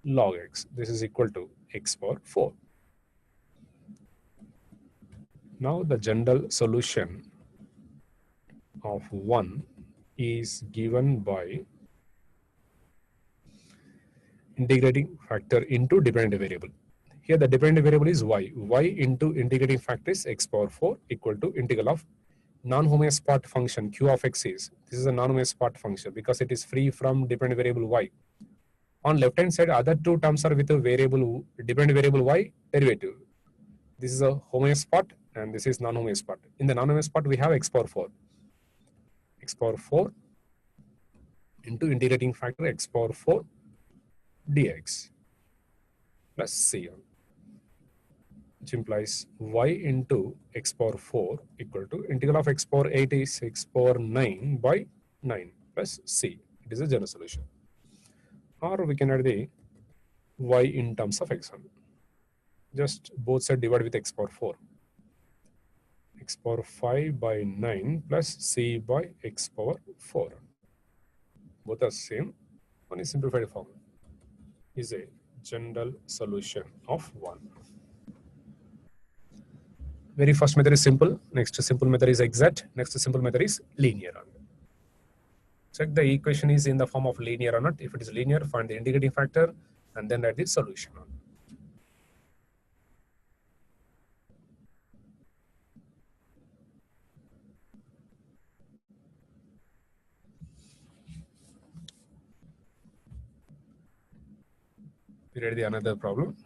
log x. This is equal to x power 4. Now the general solution of 1 is given by integrating factor into dependent variable. Here the dependent variable is y. Y into integrating factor is x power 4 equal to integral of non-homogeneous part function q of x is. This is a non-homogeneous part function because it is free from dependent variable y. On left hand side, other two terms are with a variable, dependent variable y derivative. This is a homogeneous part and this is non-homogeneous part. In the non-homogeneous part, we have x power 4. X power 4 into integrating factor x power 4 dx plus c, which implies y into x power 4 equal to integral of x power 8 is x power 9 by 9 plus c. It is a general solution. Or we can add the y in terms of x1. Just both sides divide with x power 4. X power 5 by 9 plus c by x power 4. Both are same. One is simplified form. Is a general solution of 1. Very first method is simple. Next simple method is exact. Next simple method is linear. Check the equation is in the form of linear or not. If it is linear, find the integrating factor and then write the solution. We read the another problem.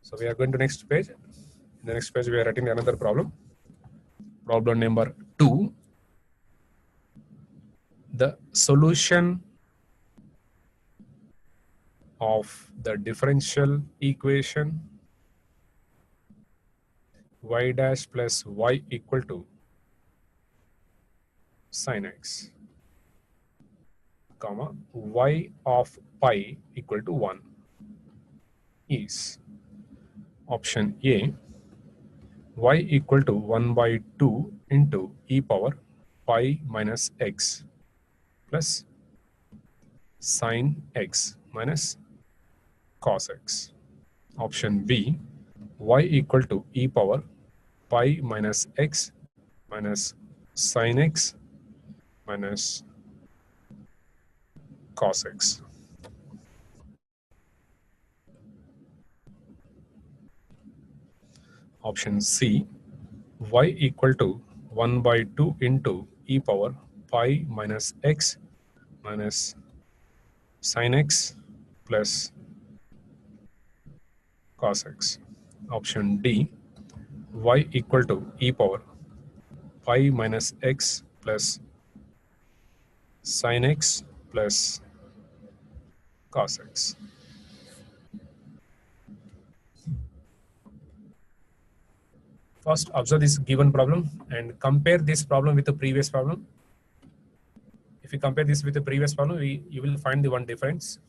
So we are going to next page. In the next page, we are writing another problem. Problem number 2. The solution of the differential equation y dash plus y equal to sin x, comma, y of pi equal to 1 is option A, y equal to 1 by 2 into e power pi minus x plus sin x minus cos x. Option B, y equal to e power pi minus x minus sin x minus cos x. Option C, y equal to 1 by 2 into e power pi minus x minus sin x plus cos x. Option D, y equal to e power pi minus x plus sin x plus cos x. First, observe this given problem and compare this problem with the previous problem. If you compare this with the previous problem, you will find the one difference.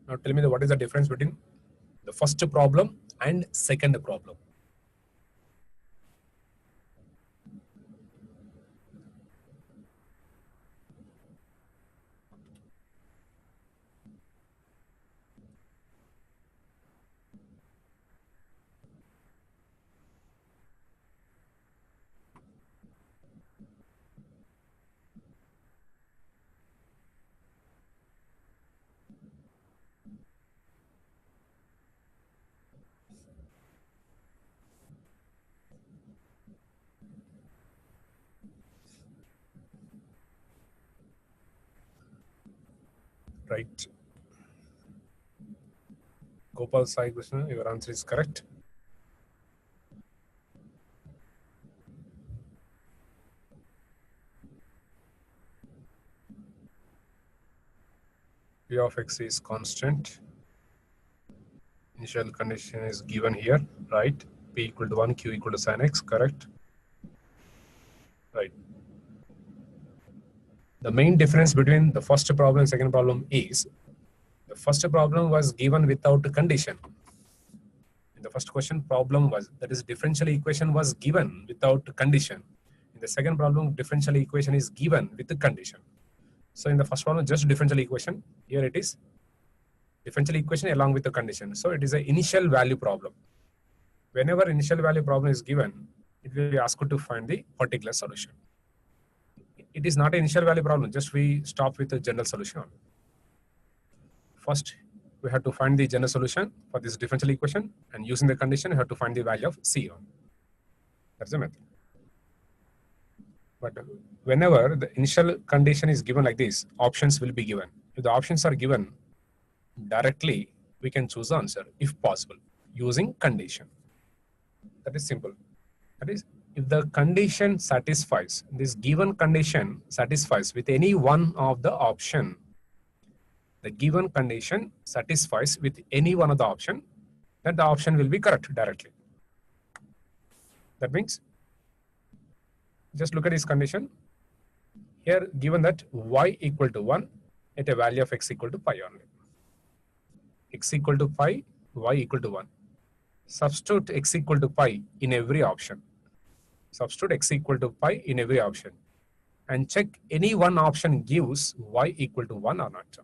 Now tell me what is the difference between the first problem and second problem. Right. Gopal Sai Krishna, your answer is correct. P of x is constant. Initial condition is given here, right? P equal to 1, Q equal to sin x, correct? Right. The main difference between the first problem and second problem is the first problem was given without a condition. In the first question, problem was, that is differential equation was given without condition. In the second problem, differential equation is given with the condition. So in the first problem, just differential equation. Here it is differential equation along with the condition. So it is an initial value problem. Whenever initial value problem is given, it will be asked to find the particular solution. It is not an initial value problem, just we stop with the general solution. First, we have to find the general solution for this differential equation, and using the condition, we have to find the value of C on. That's the method. But whenever the initial condition is given like this, options will be given. If the options are given directly, we can choose the answer if possible using condition. That is simple. That is, if the condition satisfies, this given condition satisfies with any one of the option, the given condition satisfies with any one of the option, then the option will be correct directly. That means, just look at this condition. Here, given that y equal to 1 at a value of x equal to pi only. X equal to pi, y equal to 1. Substitute x equal to pi in every option. Substitute x equal to pi in every option. And check any one option gives y equal to 1 or not.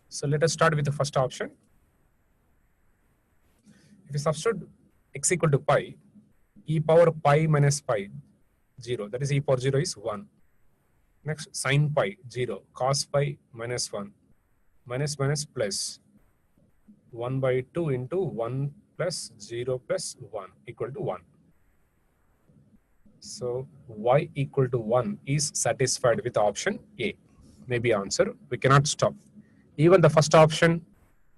So let us start with the first option. If you substitute x equal to pi, e power pi minus pi, 0. That is e power 0 is 1. Next, sin pi, 0. Cos pi minus 1. Minus minus plus. 1 by 2 into 1 plus 0 plus 1 equal to 1. So y equal to 1 is satisfied with option A. Maybe answer. We cannot stop. Even the first option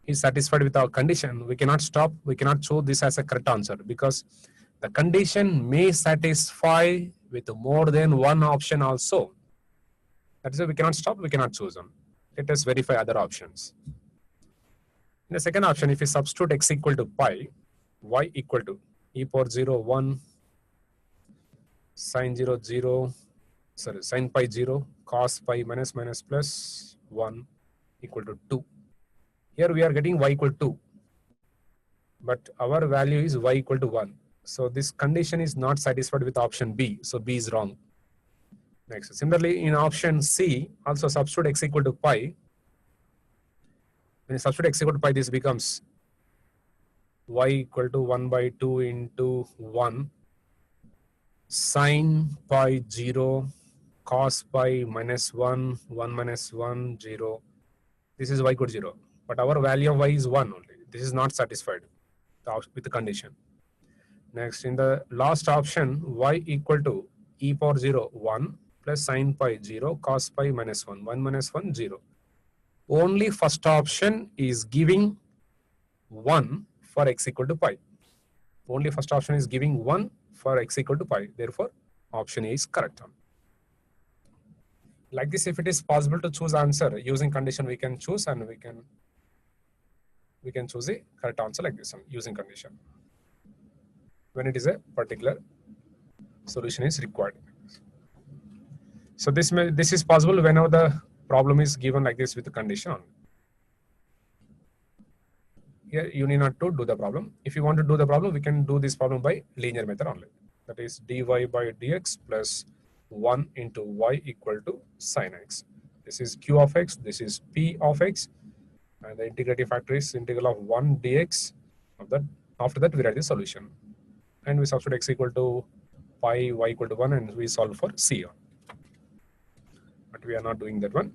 is satisfied with our condition. We cannot stop. We cannot show this as a correct answer because the condition may satisfy with more than one option also. That is why we cannot stop. We cannot choose them. Let us verify other options. In the second option, if you substitute x equal to pi, y equal to e power 0, 1, sin 0, 0, sorry, sin pi 0, cos pi minus minus plus 1 equal to 2. Here we are getting y equal to 2, but our value is y equal to 1. So this condition is not satisfied with option B, so B is wrong. Next, similarly in option C, also substitute x equal to pi. When you substitute x equal to pi, this becomes y equal to 1 by 2 into 1, sin pi 0, cos pi minus 1, 1 minus 1, 0. This is y equal to 0. But our value of y is 1 only. This is not satisfied with the condition. Next, in the last option, y equal to e power 0, 1 plus sin pi 0, cos pi minus 1, 1 minus 1, 0. Only first option is giving 1 for x equal to pi. Only first option is giving 1 for x equal to pi. Therefore, option A is correct. Like this, if it is possible to choose answer using condition, we can choose and we can choose the correct answer like this one using condition. When it is a particular solution is required. So this is possible whenever the problem is given like this with the condition. Here you need not to do the problem. If you want to do the problem, we can do this problem by linear method only. That is dy by dx plus 1 into y equal to sin x. This is q of x, this is p of x, and the integrative factor is integral of 1 dx. After that, we write the solution. And we substitute x equal to pi, y equal to 1, and we solve for C. But we are not doing that one.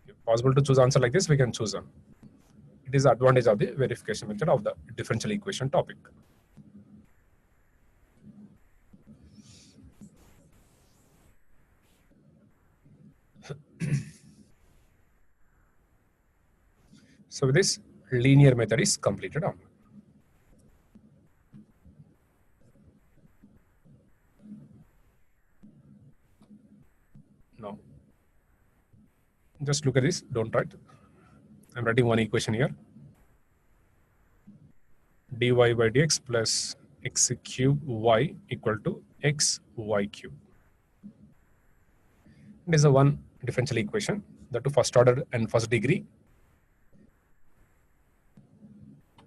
If possible to choose answer like this, we can choose them. It is the advantage of the verification method of the differential equation topic. So with this, linear method is completed on. Now, just look at this, don't write. I'm writing one equation here. dy by dx plus x cube y equal to x y cube. It is a one differential equation, that to first order and first degree.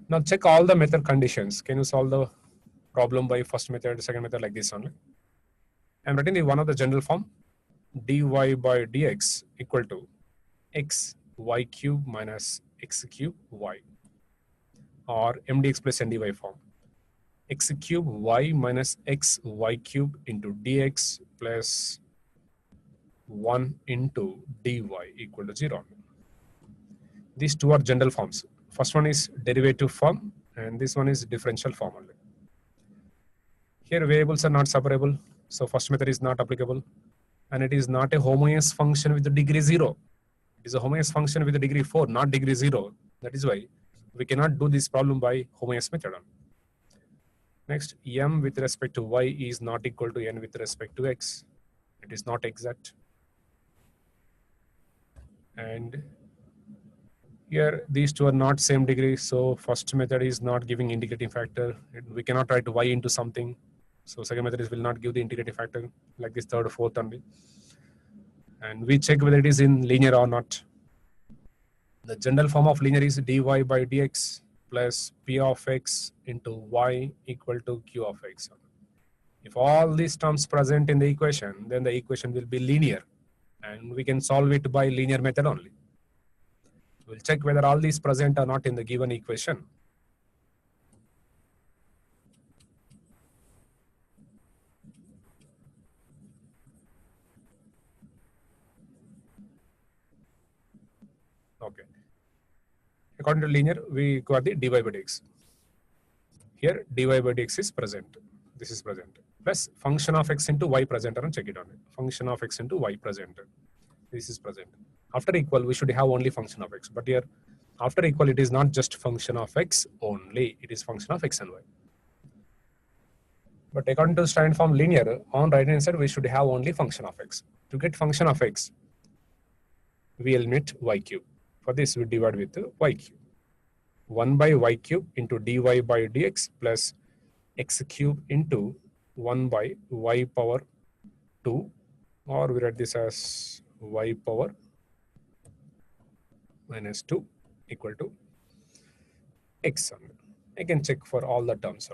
Now check all the method conditions. Can you solve the problem by first method, second method like this only? I'm writing the one of the general form. Dy by dx equal to x y cube minus x cube y, or mdx plus ndy form. X cube y minus x y cube into dx plus 1 into dy equal to 0. These two are general forms. First one is derivative form, and this one is differential form only. Here variables are not separable, so first method is not applicable, and it is not a homogeneous function with the degree 0. It is a homogeneous function with the degree 4, not degree 0. That is why we cannot do this problem by homogeneous method. Next, m with respect to y is not equal to n with respect to x. It is not exact. And here these two are not same degree, so first method is not giving integrating factor. We cannot write y into something. So second method will not give the integrating factor like this third or fourth only. And we check whether it is in linear or not. The general form of linear is dy by dx plus p of x into y equal to q of x. If all these terms present in the equation, then the equation will be linear, and we can solve it by linear method only. We'll check whether all these present or not in the given equation. Okay. According to linear, we got the dy by dx. Here, dy by dx is present. This is present. Plus function of x into y present, and check it on it. Function of x into y present. This is present. After equal, we should have only function of x. But here, after equal, it is not just function of x only. It is function of x and y. But according to standard form linear, on right hand side, we should have only function of x. To get function of x, we eliminate y cube. For this, we divide with y cube. 1 by y cube into dy by dx plus x cube into 1 by y power 2, or we write this as y power minus 2 equal to x. I can check for all the terms.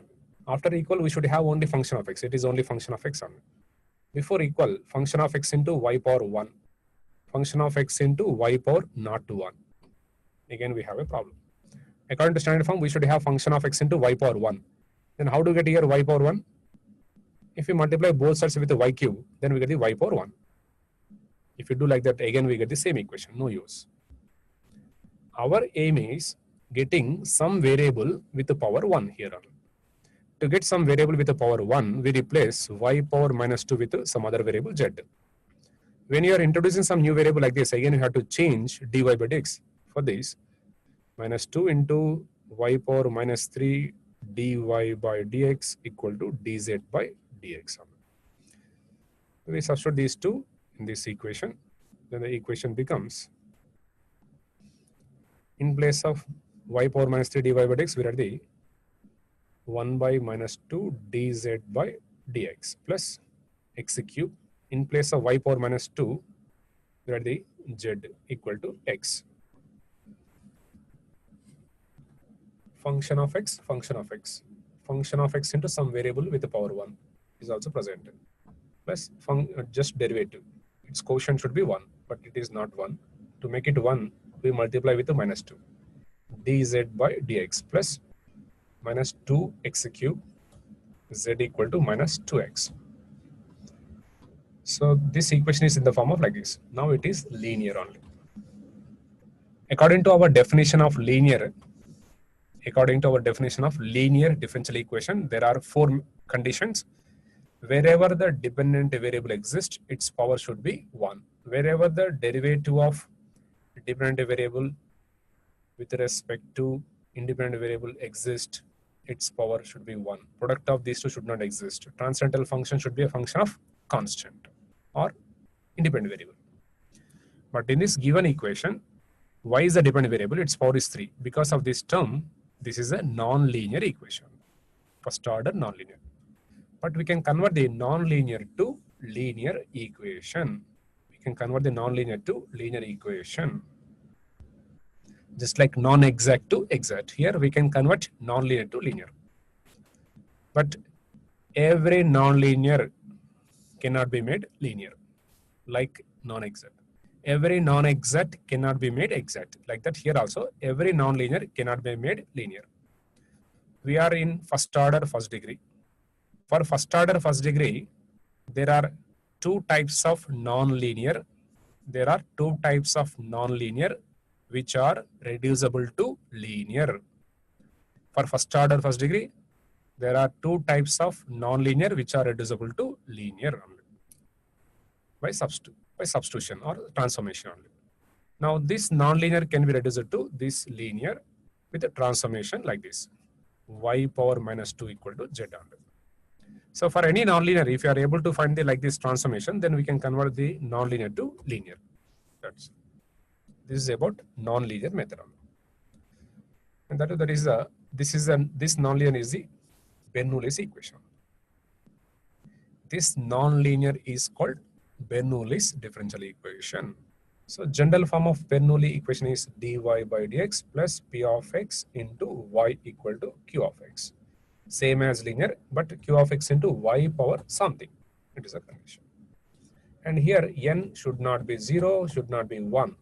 After equal, we should have only function of x. It is only function of x only. Before equal, function of x into y power 1. Function of x into y power not to 1. Again, we have a problem. According to standard form, we should have function of x into y power 1. Then how to get here y power 1? If we multiply both sides with the y cube, then we get the y power 1. If you do like that, again, we get the same equation. No use. Our aim is getting some variable with the power 1 here on. To get some variable with the power 1, we replace y power minus 2 with some other variable z. When you are introducing some new variable like this, again, you have to change dy by dx. For this, minus 2 into y power minus 3 dy by dx equal to dz by dx. We substitute these two in this equation. Then the equation becomes, in place of y power minus 3 dy by dx, we write the 1 by minus 2 dz by dx plus x cube. In place of y power minus 2, we write the z equal to x. Function of x, function of x. Function of x into some variable with the power 1 is also present. Plus just derivative. Its quotient should be 1, but it is not 1. To make it 1, we multiply with the minus 2. dz by dx plus minus 2x cube z equal to minus 2x. So this equation is in the form of like this. Now it is linear only. According to our definition of linear differential equation, there are 4 conditions. Wherever the dependent variable exists, its power should be 1. Wherever the derivative of dependent variable with respect to independent variable exists, its power should be 1. Product of these two should not exist. Transcendental function should be a function of constant or independent variable. But in this given equation, y is the dependent variable, its power is 3. Because of this term, this is a non-linear equation. First order non-linear. But we can convert the non-linear to linear equation. We can convert the non-linear to linear equation. Just like non-exact to exact. Here we can convert non-linear to linear. But every non-linear cannot be made linear, like non-exact. Every non-exact cannot be made exact. Like that here also, every non-linear cannot be made linear. We are in first order, first degree. For first order, first degree, there are 2 types of non-linear. There are 2 types of non-linear which are reducible to linear. For first order, first degree, there are two types of non-linear which are reducible to linear only by substitution or transformation only. Now this non-linear can be reduced to this linear with a transformation like this, y power minus 2 equal to z only. So for any non-linear, if you are able to find the like this transformation, then we can convert the non-linear to linear. This is about non-linear method only. And this non-linear is the Bernoulli's equation. This non-linear is called Bernoulli's differential equation. So general form of Bernoulli equation is dy by dx plus p of x into y equal to q of x. Same as linear, but q of x into y power something. It is a condition. And here n should not be 0, should not be 1.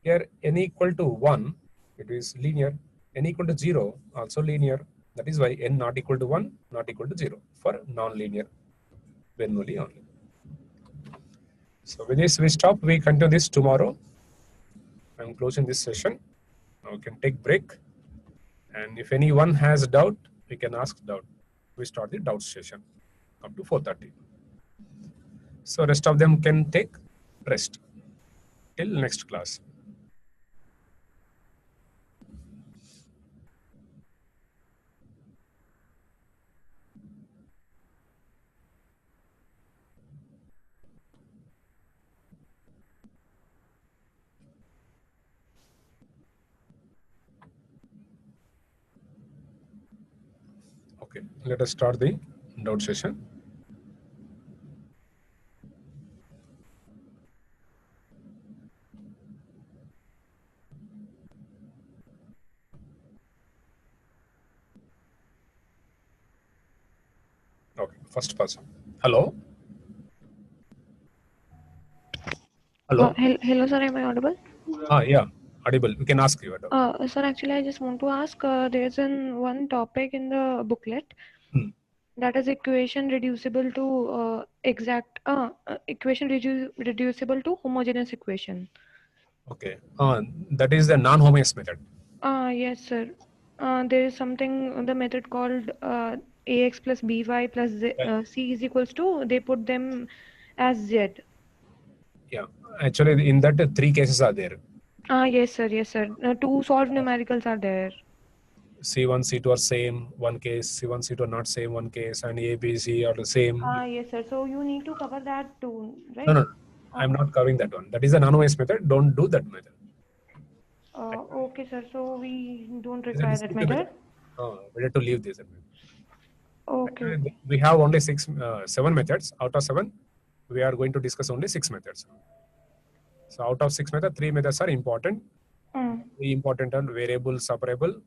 Here n equal to 1, it is linear. N equal to 0, also linear. That is why n not equal to 1, not equal to 0 for non-linear Bernoulli only. So with this we stop. We continue this tomorrow. I'm closing this session. Now we can take break. And if anyone has a doubt, we can ask doubt. We start the doubt session up to 4:30. So rest of them can take rest till next class. Okay, let us start the doubt session. Okay, first person. Hello. Hello. Hello, sir. Am I audible? Yeah, audible. We can ask you. Sir, actually, I just want to ask. There's one topic in the booklet that is equation reducible to equation reducible to homogeneous equation. Okay. That is the non-homogeneous method. Yes, sir. There is something the method called ax plus by plus c is equals to. They put them as z. Yeah. Actually, in that 3 cases are there. Yes, sir. Yes, sir. 2 solved numericals are there. C1, C2 are same, one case. C1, C2 are not same, one case. And A, B, C are the same. Yes, sir. So you need to cover that too, right? No. I'm not covering that one. That is a non-homogeneous method. Don't do that method. Okay, sir. So we don't require that method. We have to leave this. Okay. We have only 7 methods. Out of 7, we are going to discuss only 6 methods. So out of 6 methods, 3 methods are important. 3 important are variable, separable,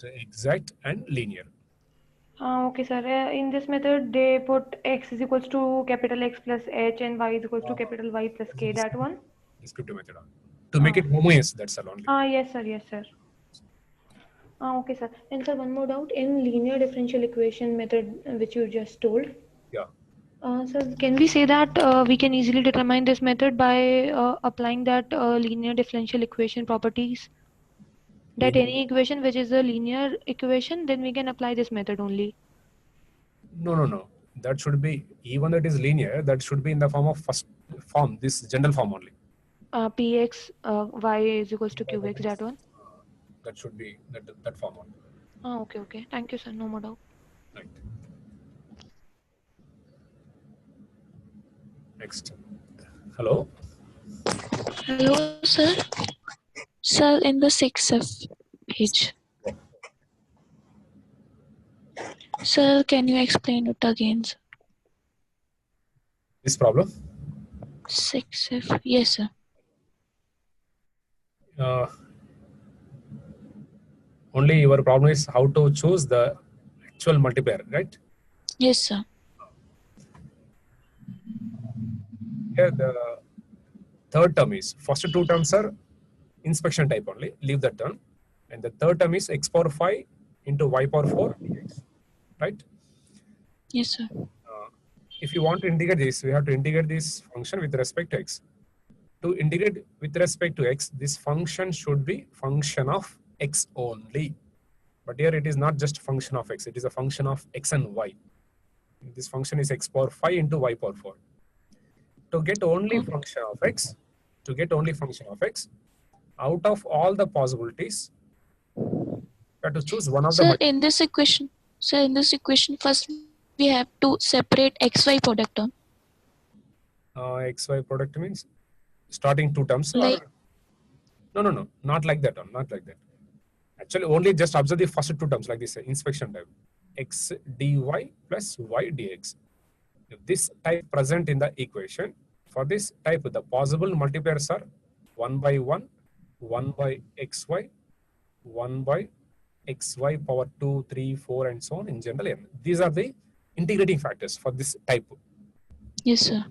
exact, and linear. Okay, sir. In this method, they put x is equals to capital X plus h and y is equals to capital Y plus k. That one. Descriptive method. To make it homogeneous, that's all only. Yes, sir. Yes, sir. Okay, sir. And sir, one more doubt. In linear differential equation method, which you just told. Yeah. Sir, can we say that we can easily determine this method by applying that linear differential equation properties? That any equation which is a linear equation, then we can apply this method only. No. That should be, even though it is linear, that should be in the form of first form, this general form only. Px y is equals to qx, that one? That should be that form only. Okay. Thank you, sir. No more doubt. Right. Next. Hello. Hello, sir. Sir, in the 6F page. Sir, can you explain it again, sir? This problem? 6F. Yes, sir. Only your problem is how to choose the actual multiplier, right? Yes, sir. Here the third term is, first 2 terms are inspection type only, leave that term. And the third term is x power 5 into y power 4 dx, right? Yes, sir. If you want to integrate this, we have to integrate this function with respect to x. to integrate with respect to x, this function should be function of x only. But here it is not just function of x, it is a function of x and y. This function is x power 5 into y power 4. To get only function of x, out of all the possibilities, you have to choose one of the Sir, in this equation, first we have to separate xy product term. xy product means starting two terms. Like- No, not like that. Not like that. Actually, only just observe the first two terms like this inspection type. X dy plus y dx. If this type present in the equation, for this type, the possible multipliers are 1 by 1, 1 by xy, 1 by xy power 2, 3, 4, and so on in general n. These are the integrating factors for this type. Yes, sir.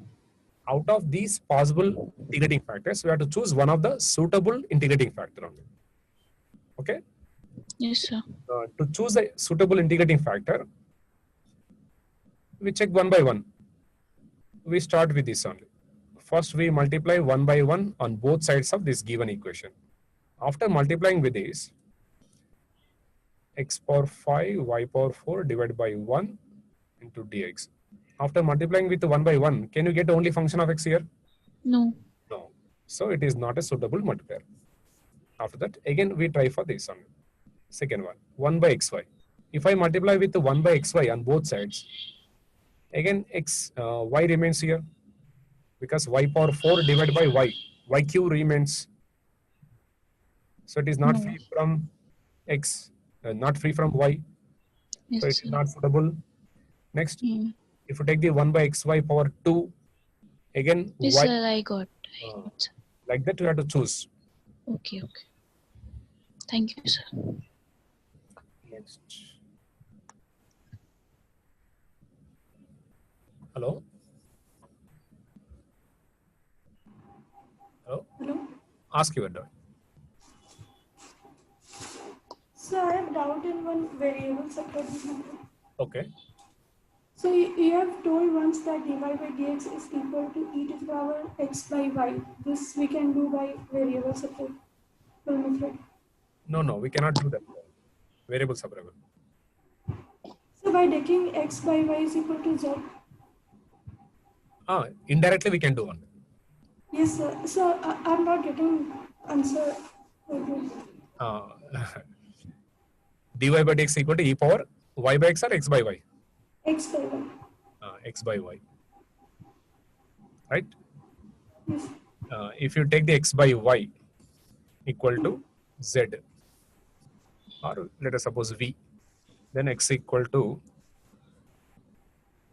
Out of these possible integrating factors, we have to choose one of the suitable integrating factor only. Okay? Yes, sir. To choose a suitable integrating factor, we check one by one. We start with this only. First, we multiply 1 by 1 on both sides of this given equation. After multiplying with this, x power 5, y power 4 divided by 1 into dx. After multiplying with 1 by 1, can you get only function of x here? No. No. So it is not a suitable multiplier. After that, again we try for this one. Second one, 1 by xy. If I multiply with 1 by xy on both sides, again y remains here because y power 4 divided by y cube remains. So it is not free from x, not free from y. Yes, So it sir. is not suitable. Next, Mm. if you take the 1 by xy power 2, again Yes, y, sir, I got. like that you have to choose. Okay. Thank you, sir. Next. Hello? Hello? Hello. Ask your doubt. So I have doubt in one variable subproduct method. Okay. So you have told once that dy by dx is equal to e to the power x by y. This we can do by variable subproduct method. No, we cannot do that. Variable separable. So by taking x by y is equal to z. Indirectly we can do one. Yes, sir. So I'm not getting answer. Okay. Dy by dx equal to e power y by x or x by y? X by y. X by y. Right? Yes. If you take the x by y equal to z, or let us suppose v, then x equal to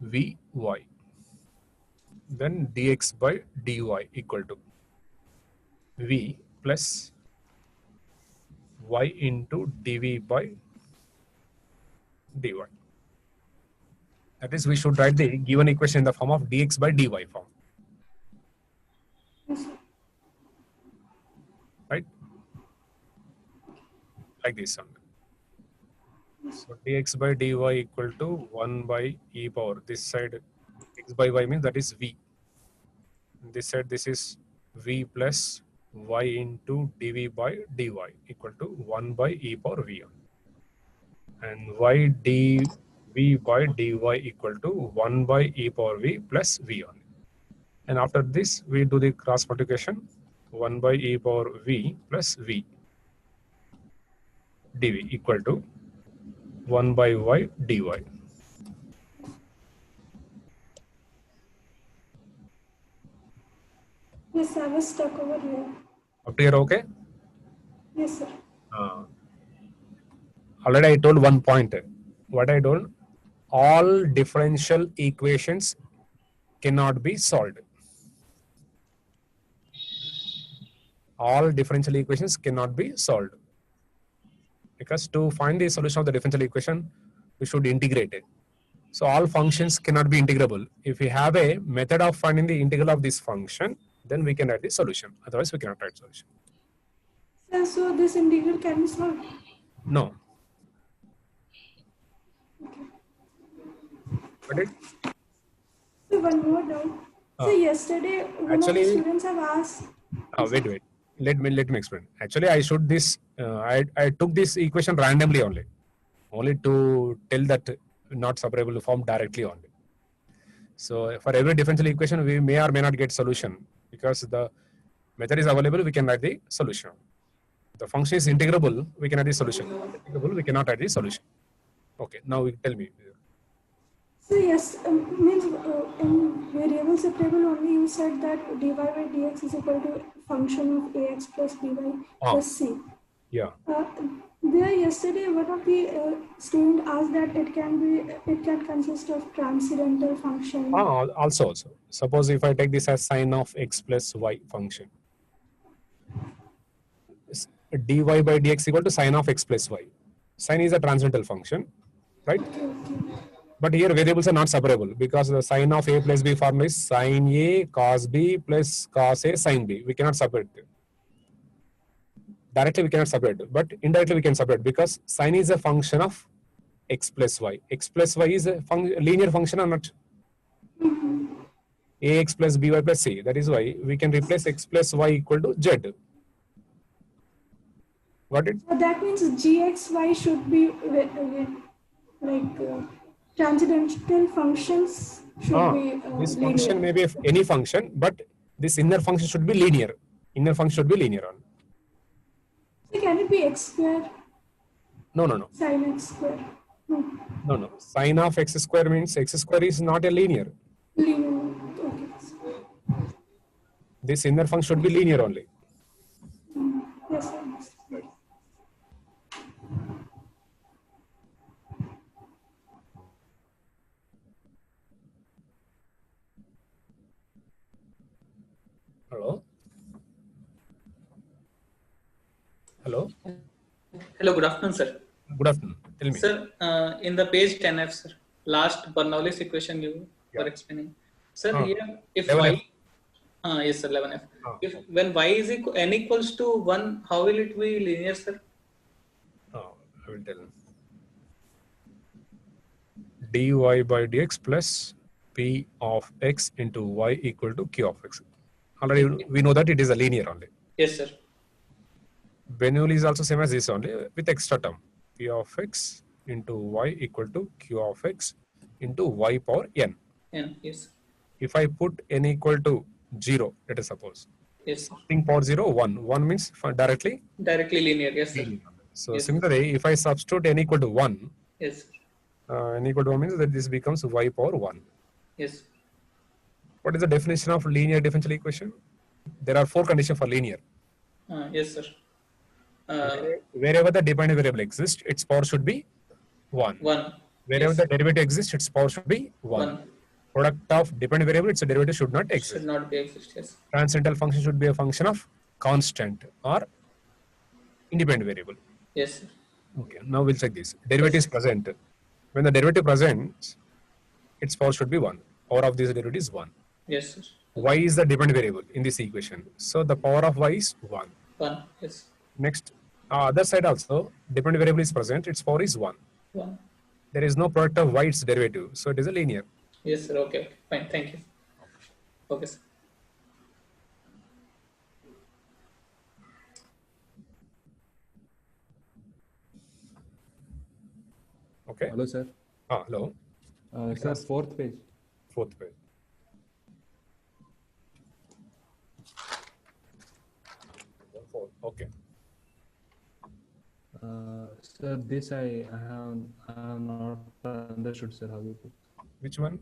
vy. Then dx by dy equal to v plus y into dv by dy. That is, we should write the given equation in the form of dx by dy form. Yes, sir. Right? Like this one. So dx by dy equal to 1 by e power. This side x by y means that is v. This side this is v plus y into dv by dy equal to 1 by e power v. And y dv by dy equal to 1 by e power v plus v on. And after this we do the cross multiplication, 1 by e power v plus v dv equal to 1 by y dy. Yes, I was stuck over here. Up to here, okay? Yes, sir. Already I told one point. What I told? All differential equations cannot be solved. All differential equations cannot be solved. Because to find the solution of the differential equation, we should integrate it. So all functions cannot be integrable. If we have a method of finding the integral of this function, then we can write the solution. Otherwise, we cannot write solution. Sir, so this integral can be solved. No. Got it? So one more doubt. So yesterday, one of the actually- students have asked Wait. Let me explain. Actually, I should this. I took this equation randomly only to tell that not separable form directly only. So for every differential equation, we may or may not get solution because the method is available. We can write the solution. The function is integrable. We can add the solution. Integrable, we cannot add the solution. Okay. Now tell me. So yes, means in variable separable only you said that dy by dx is equal to function of ax plus by plus c. Yeah. There yesterday one of the student asked that it can consist of transcendental function. Also. Suppose if I take this as sine of x plus y function. Dy by dx equal to sine of x plus y. Sine is a transcendental function, right? Okay. But here variables are not separable because the sine of a plus b formula is sine a cos b plus cos a sine b. We cannot separate it. Directly we cannot separate, but indirectly we can separate because sine is a function of x plus y. X plus y is a linear function or not? Ax plus by plus c. That is why we can replace x plus y equal to z. Got it? So that means gxy should be transcendental functions should be this linear. function may be any function, but this inner function should be linear. Inner function should be linear. So can it be x square? No. Sin x square? No. Sine of x square means x square is not a linear. Linear. Okay. This inner function should be linear only. Yes, sir. Hello? Hello, good afternoon, sir. Good afternoon. Tell me. Sir, in the page 10F, sir, last Bernoulli's equation you were explaining. Sir, here, if 11F. y, yes, sir, 11F. If when y is n equals to 1, how will it be linear, sir? I will tell. Dy by dx plus p of x into y equal to q of x. Already we know that it is a linear only. Yes, sir. Bernoulli is also same as this only with extra term. P of x into y equal to q of x into y power n. N, yes. If I put n equal to 0, let us suppose. Yes, sir. Something power 0, 1. 1 means directly. Directly linear, yes, sir. So Yes. similarly, if I substitute n equal to 1, Yes, sir. n equal to 1 means that this becomes y power 1. Yes. What is the definition of linear differential equation? There are 4 conditions for linear. Yes, sir. Wherever the dependent variable exists, its power should be 1. 1. Wherever Yes. the derivative exists, its power should be 1. 1 Product of dependent variable, its derivative should not exist. should not be exist, yes. Transcendental function should be a function of constant or independent variable. Yes, sir. Okay, now we'll check this. Derivative is present. When the derivative presents, its power should be 1. Power of this derivative is 1. Yes, sir. Y is the dependent variable in this equation. So the power of y is 1. 1, yes. Next, other side also, dependent variable is present, its power is 1. 1. There is no product of y, its derivative. So it is a linear. Yes, sir. Okay. Fine. Thank you. Okay, sir. Okay. Hello, sir. Hello. Sir, fourth page. Fourth page. Okay. Sir, this I have not understood, sir. How you put Which one?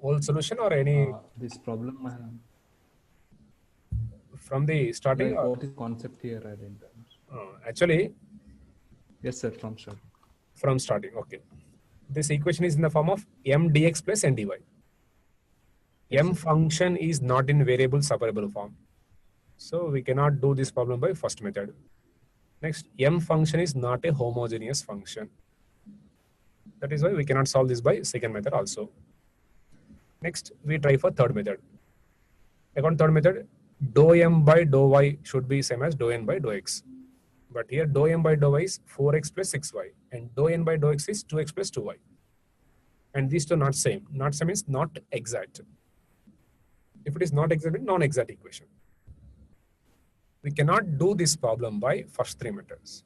Whole solution or any this problem? I have. from the starting? Like, Or, what is concept here? I didn't. actually, Yes, sir. From start. from starting. Okay. This equation is in the form of m dx plus n dy. M function is not in variable separable form. So we cannot do this problem by first method. Next, m function is not a homogeneous function. That is why we cannot solve this by second method also. Next, we try for third method. According to third method, dou m by dou y should be same as dou n by dou x. But here dou m by dou y is 4x plus 6y and dou n by dou x is 2x plus 2y. And these two are not same. Not same means not exact. If it is not exact, non-exact equation. We cannot do this problem by first three methods.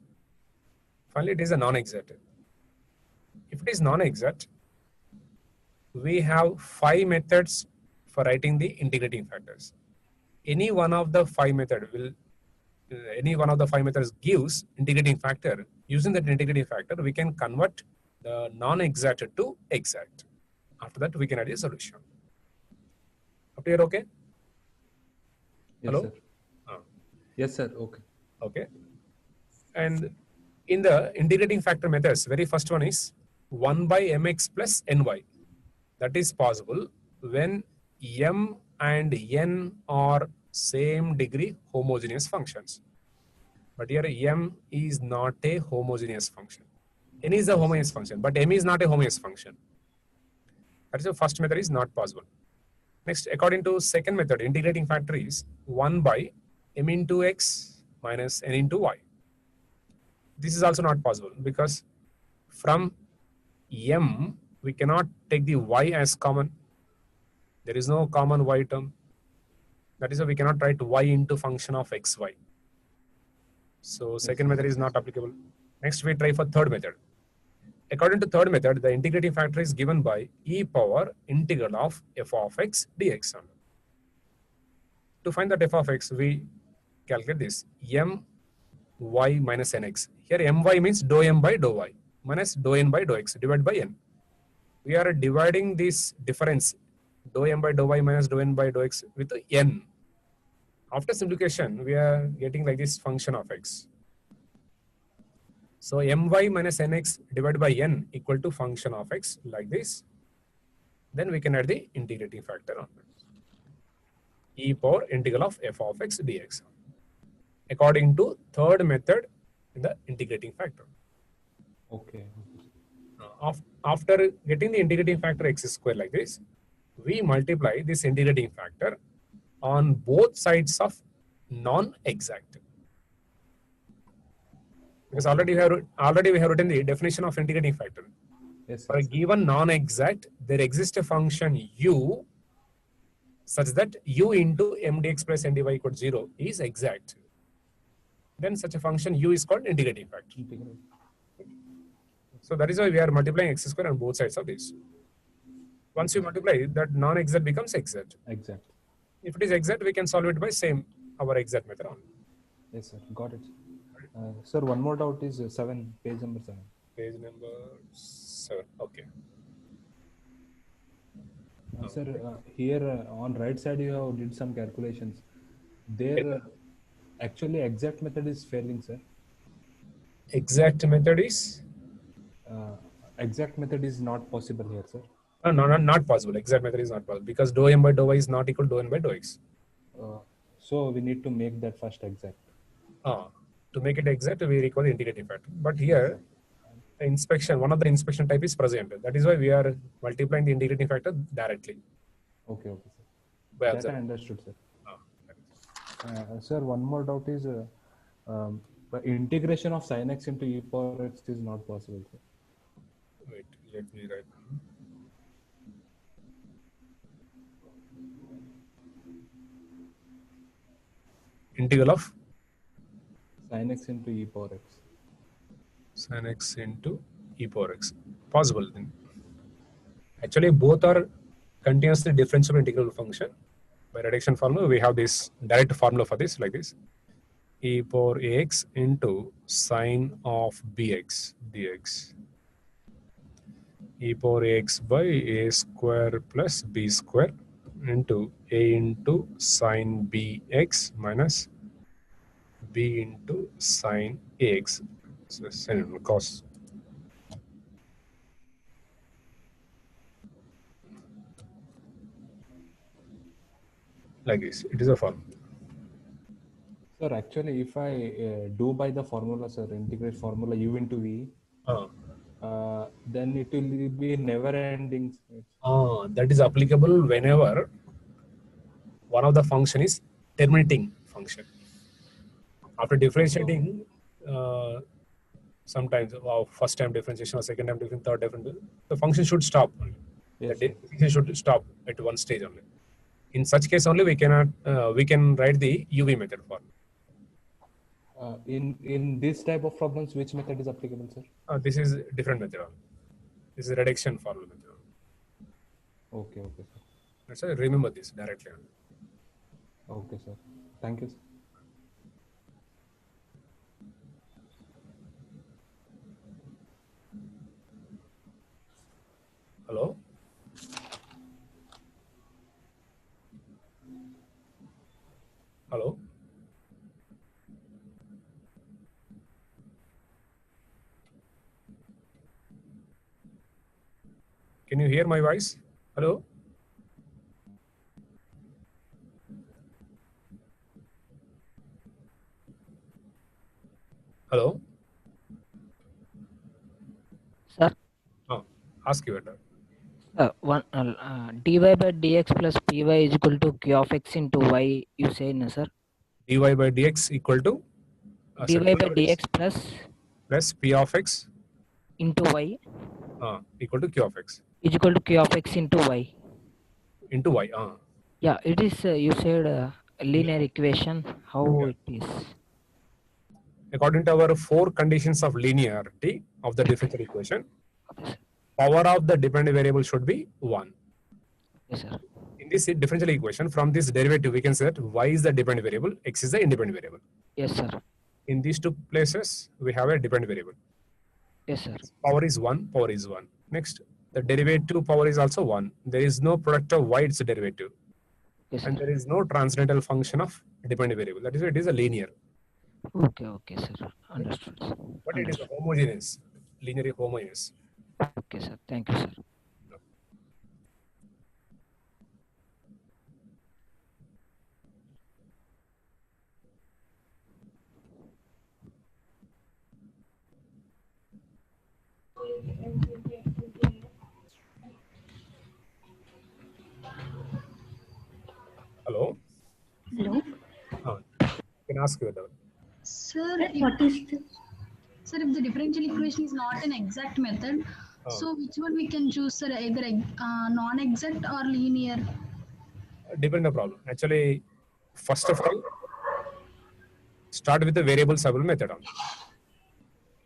Finally, it is a non-exact. If it is non-exact, we have 5 methods for writing the integrating factors. Any one of the 5 methods gives integrating factor. Using that integrating factor, we can convert the non-exact to exact. After that, we can add a solution. Up here, okay? Yes, Hello? sir. Yes, sir. Okay. Okay. And in the integrating factor methods, very first one is 1 by mx plus ny. That is possible when m and n are same degree homogeneous functions. But here m is not a homogeneous function. N is a homogeneous function, but m is not a homogeneous function. That is the first method is not possible. Next, according to second method, integrating factor is 1 by m into x minus n into y. This is also not possible because from m, we cannot take the y as common. There is no common y term. That is why we cannot write y into function of xy. So second method is not applicable. Next, we try for third method. According to third method, the integrating factor is given by e power integral of f of x dx. To find that f of x, we calculate this m y minus nx. Here my means dou m by dou y minus dou n by dou x divided by n. We are dividing this difference dou m by dou y minus dou n by dou x with n. After simplification, we are getting like this function of x. So my minus nx divided by n equal to function of x like this. Then we can add the integrating factor on it. E power integral of f of x dx. According to third method in the integrating factor. Okay. After getting the integrating factor x square like this, we multiply this integrating factor on both sides of non-exact. Because already we have written the definition of integrating factor. Yes, For a sir. given non-exact, there exists a function u such that u into m dx plus n dy equals 0 is exact. Then such a function u is called integrating factor. Integrate. So that is why we are multiplying x square on both sides of this. Once you multiply, that non-exact becomes exact. Exact. If it is exact, we can solve it by our exact method only. Yes, sir. Got it. Sir, one more doubt is 7, page number 7. Page number 7. Okay. Sir, here on right side you have did some calculations. There actually exact method is failing, sir. Exact method is? Exact method is not possible here, sir. No, not possible. Exact method is not possible because dou m by dou y is not equal to dou n by dou x. So we need to make that first exact. To make it exact, we require the integrating factor. But here, the inspection, one of the inspection type is present. That is why we are multiplying the integrating factor directly. Okay, okay, sir. By That I observing. understood, sir. Sir, one more doubt is the integration of sin x into e power x is not possible, sir. Wait, let me write. Integral of Sin x into e power x. sin x into e power x. Possible then. Actually, both are continuously differentiable integral function. By reduction formula, we have this direct formula for this like this. E power ax into sine of bx dx. E power ax by a square plus b square into a into sine bx minus b into sine ax. So sine cos. Like this, it is a formula. Sir, actually, if I do by the formula, sir, integrate formula u into v, then it will be never ending. That is applicable whenever one of the function is terminating function. After differentiating, sometimes first time differentiation or second time differentiation, third differentiation, the function should stop. Yes, The differentiation should stop at one stage only. In such case only we cannot we can write the UV method for. In this type of problems, which method is applicable, sir? This is different method. This is reduction formula method. Okay, okay, sir. That's why remember this directly. Okay, sir. Thank you, sir. Hello? Hello? Can you hear my voice? Hello? Hello? Sir, Ask you better. dy by dx plus py is equal to q of x into y, you say, no, sir? Dy by dx equal to dy by dx plus p of x into y equal to q of x is equal to q of x into y. into y. Yeah, it is, you said, linear equation. How it is? According to our 4 conditions of linearity of the differential equation, Okay, sir. power of the dependent variable should be 1. Yes, sir. In this differential equation, from this derivative, we can say that y is the dependent variable, x is the independent variable. Yes, sir. In these 2 places, we have a dependent variable. Yes, sir. Power is 1, power is 1. Next, the derivative power is also 1. There is no product of y its derivative. Yes, And sir. there is no transcendental function of dependent variable. That is why it is a linear. Okay, okay, sir. Understood, sir. But it is Understood. homogeneous, linearly homogeneous. Okay, sir. Thank you, sir. Hello? Hello. You can ask you that. Sir, What is the sir, if the differential equation is not an exact method, so which one we can choose, sir? Either non-exact or linear? Depend on the problem. Actually, first of all, start with the variable separable method.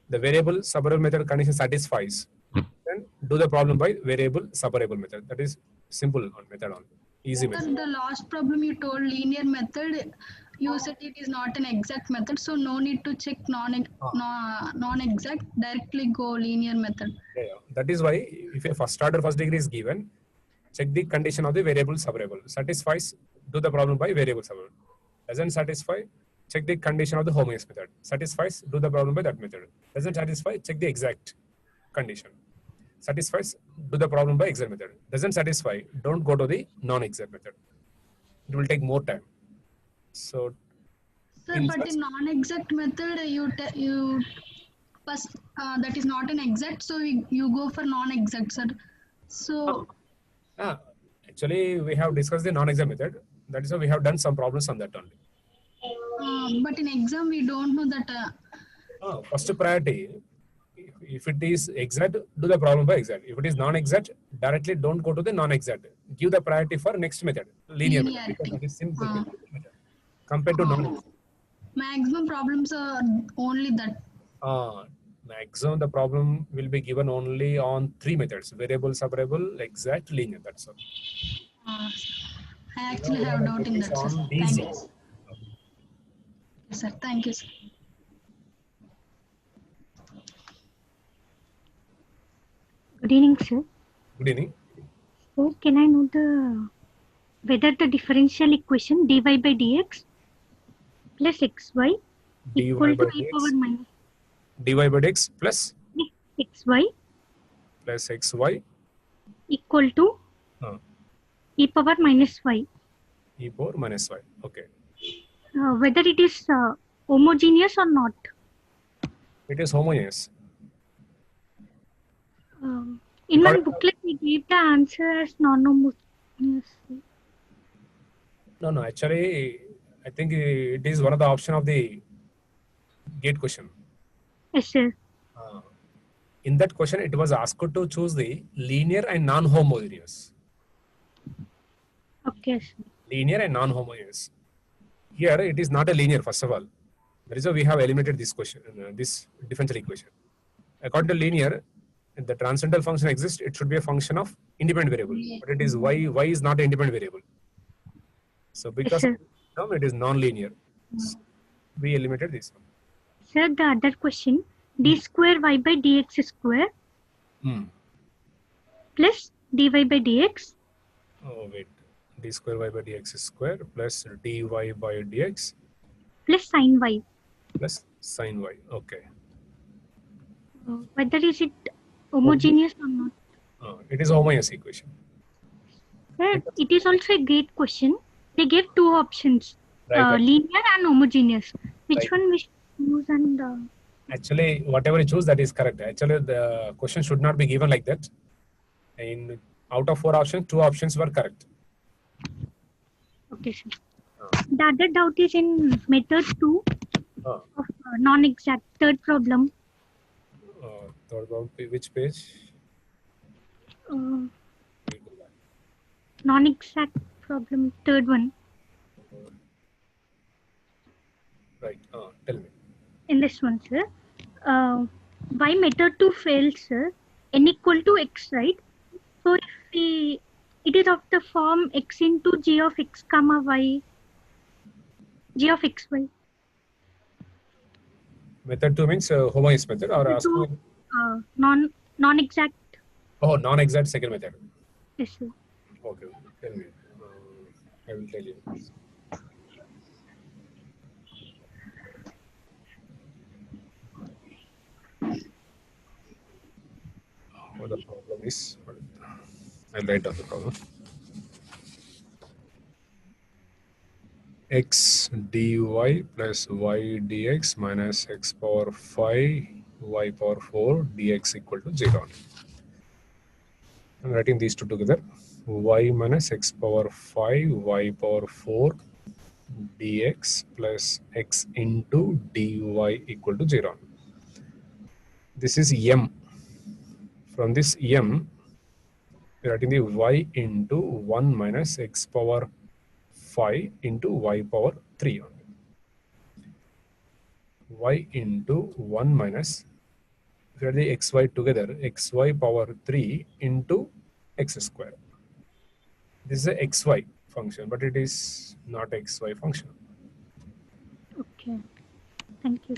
The variable separable method condition satisfies. Then do the problem by variable separable method. That is simple method on easy Sir, method. the last problem you told linear method, you said it is not an exact method, so no need to check non-exact, directly go linear method. Yeah. That is why if a first order first degree is given, check the condition of the variable separable. Satisfies, do the problem by variable separable. Doesn't satisfy, check the condition of the homogeneous method. Satisfies, do the problem by that method. Doesn't satisfy, check the exact condition. Satisfies, do the problem by exact method. Doesn't satisfy, don't go to the non-exact method. It will take more time. So, Sir, but in non-exact method, you first that is not an exact, so you go for non-exact, sir. So actually, we have discussed the non-exact method. That is why we have done some problems on that only. but in exam we don't know that. First priority, if it is exact, do the problem by exact. If it is non-exact, directly don't go to the non-exact. Give the priority for next method, linear method, because that is simple method compared to non-exact. Maximum problems are only that. Maximum the problem will be given only on 3 methods: variable, separable, exact, linear. That's all. I actually have doubt in that, sir. Thank you. Yes, sir. Thank you, sir. Good evening, sir. Good evening. So, can I know whether the differential equation dy by dx plus xy equal to e power minus dy by dx plus xy plus xy equal to e power minus y. E power minus y. Okay. Whether it is homogeneous or not. It is homogeneous. In one booklet, we gave the answer as non-homogeneous. No, actually, I think it is one of the option of the gate question. Yes, sir. In that question, it was asked to choose the linear and non-homogeneous. Okay, sir. linear and non-homogeneous. Here it is not a linear, first of all. That is why we have eliminated this question, this differential equation. According to linear, if the transcendental function exists, it should be a function of independent variable. But it is y is not an independent variable. So because Yes, sir. of it is non-linear. So we eliminated this one. Sir, the other question, d square y by dx square plus dy by dx Oh wait, d square y by dx square plus dy by dx plus sin y. plus sin y. Okay. Whether is it homogeneous or not? It is a homogeneous equation. Sir, it is also a great question. They gave two options, Right. linear and homogeneous. Which Right. one we should use? And Actually, whatever you choose, that is correct. Actually, the question should not be given like that. In out of 4 options, 2 options were correct. okay, sir. The other doubt is in method 2 Uh, of non-exact third problem. Third about which page? Non-exact problem, third one. Right. Tell me. In this one, sir. Why method 2 fails, sir? N equal to x, right? So if it is of the form x into g of x comma y, g of x y. Method 2 means homogeneous method or Method two, non-exact. Oh, non-exact second method. Yes, sir. Okay. Tell me. I will tell you. What the problem is? I'll write down the problem. X dy plus y dx minus x power 5 y power 4 dx equal to 0. I'm writing these two together. Y minus x power 5 y power 4 dx plus x into dy equal to 0. This is m. From this m, we are writing the y into 1 minus x power 5 into y power 3 only. Y into 1 minus, if you add the xy together, xy power 3 into x square. This is a xy function, but it is not xy function. Okay. Thank you.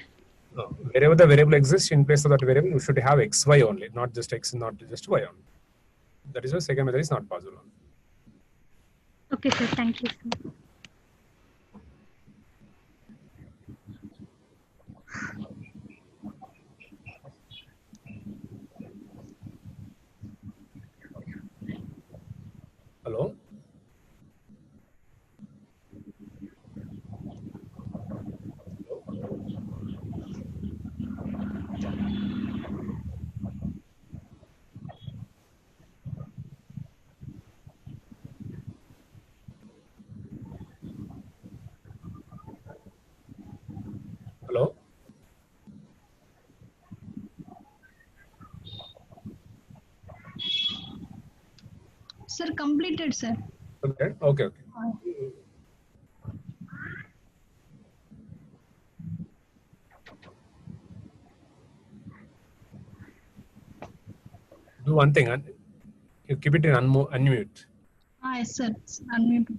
Wherever the variable exists, in place of that variable, you should have xy only, not just x, not just y only. That is why second method is not possible. Okay, sir. Thank you, sir. Hello? Hello? Sir, completed, sir. Okay, okay. Do one thing, you keep it in unmute. Yes, sir. Unmute.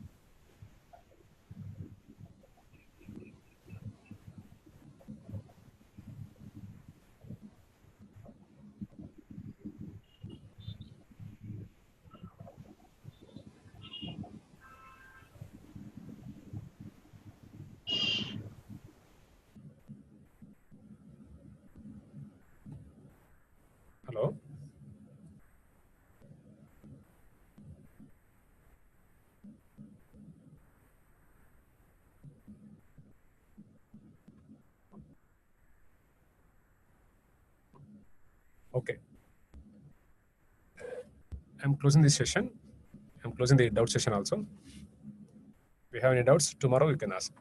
Hello? Okay. I'm closing this session. I'm closing the doubt session also. If you have any doubts, tomorrow you can ask.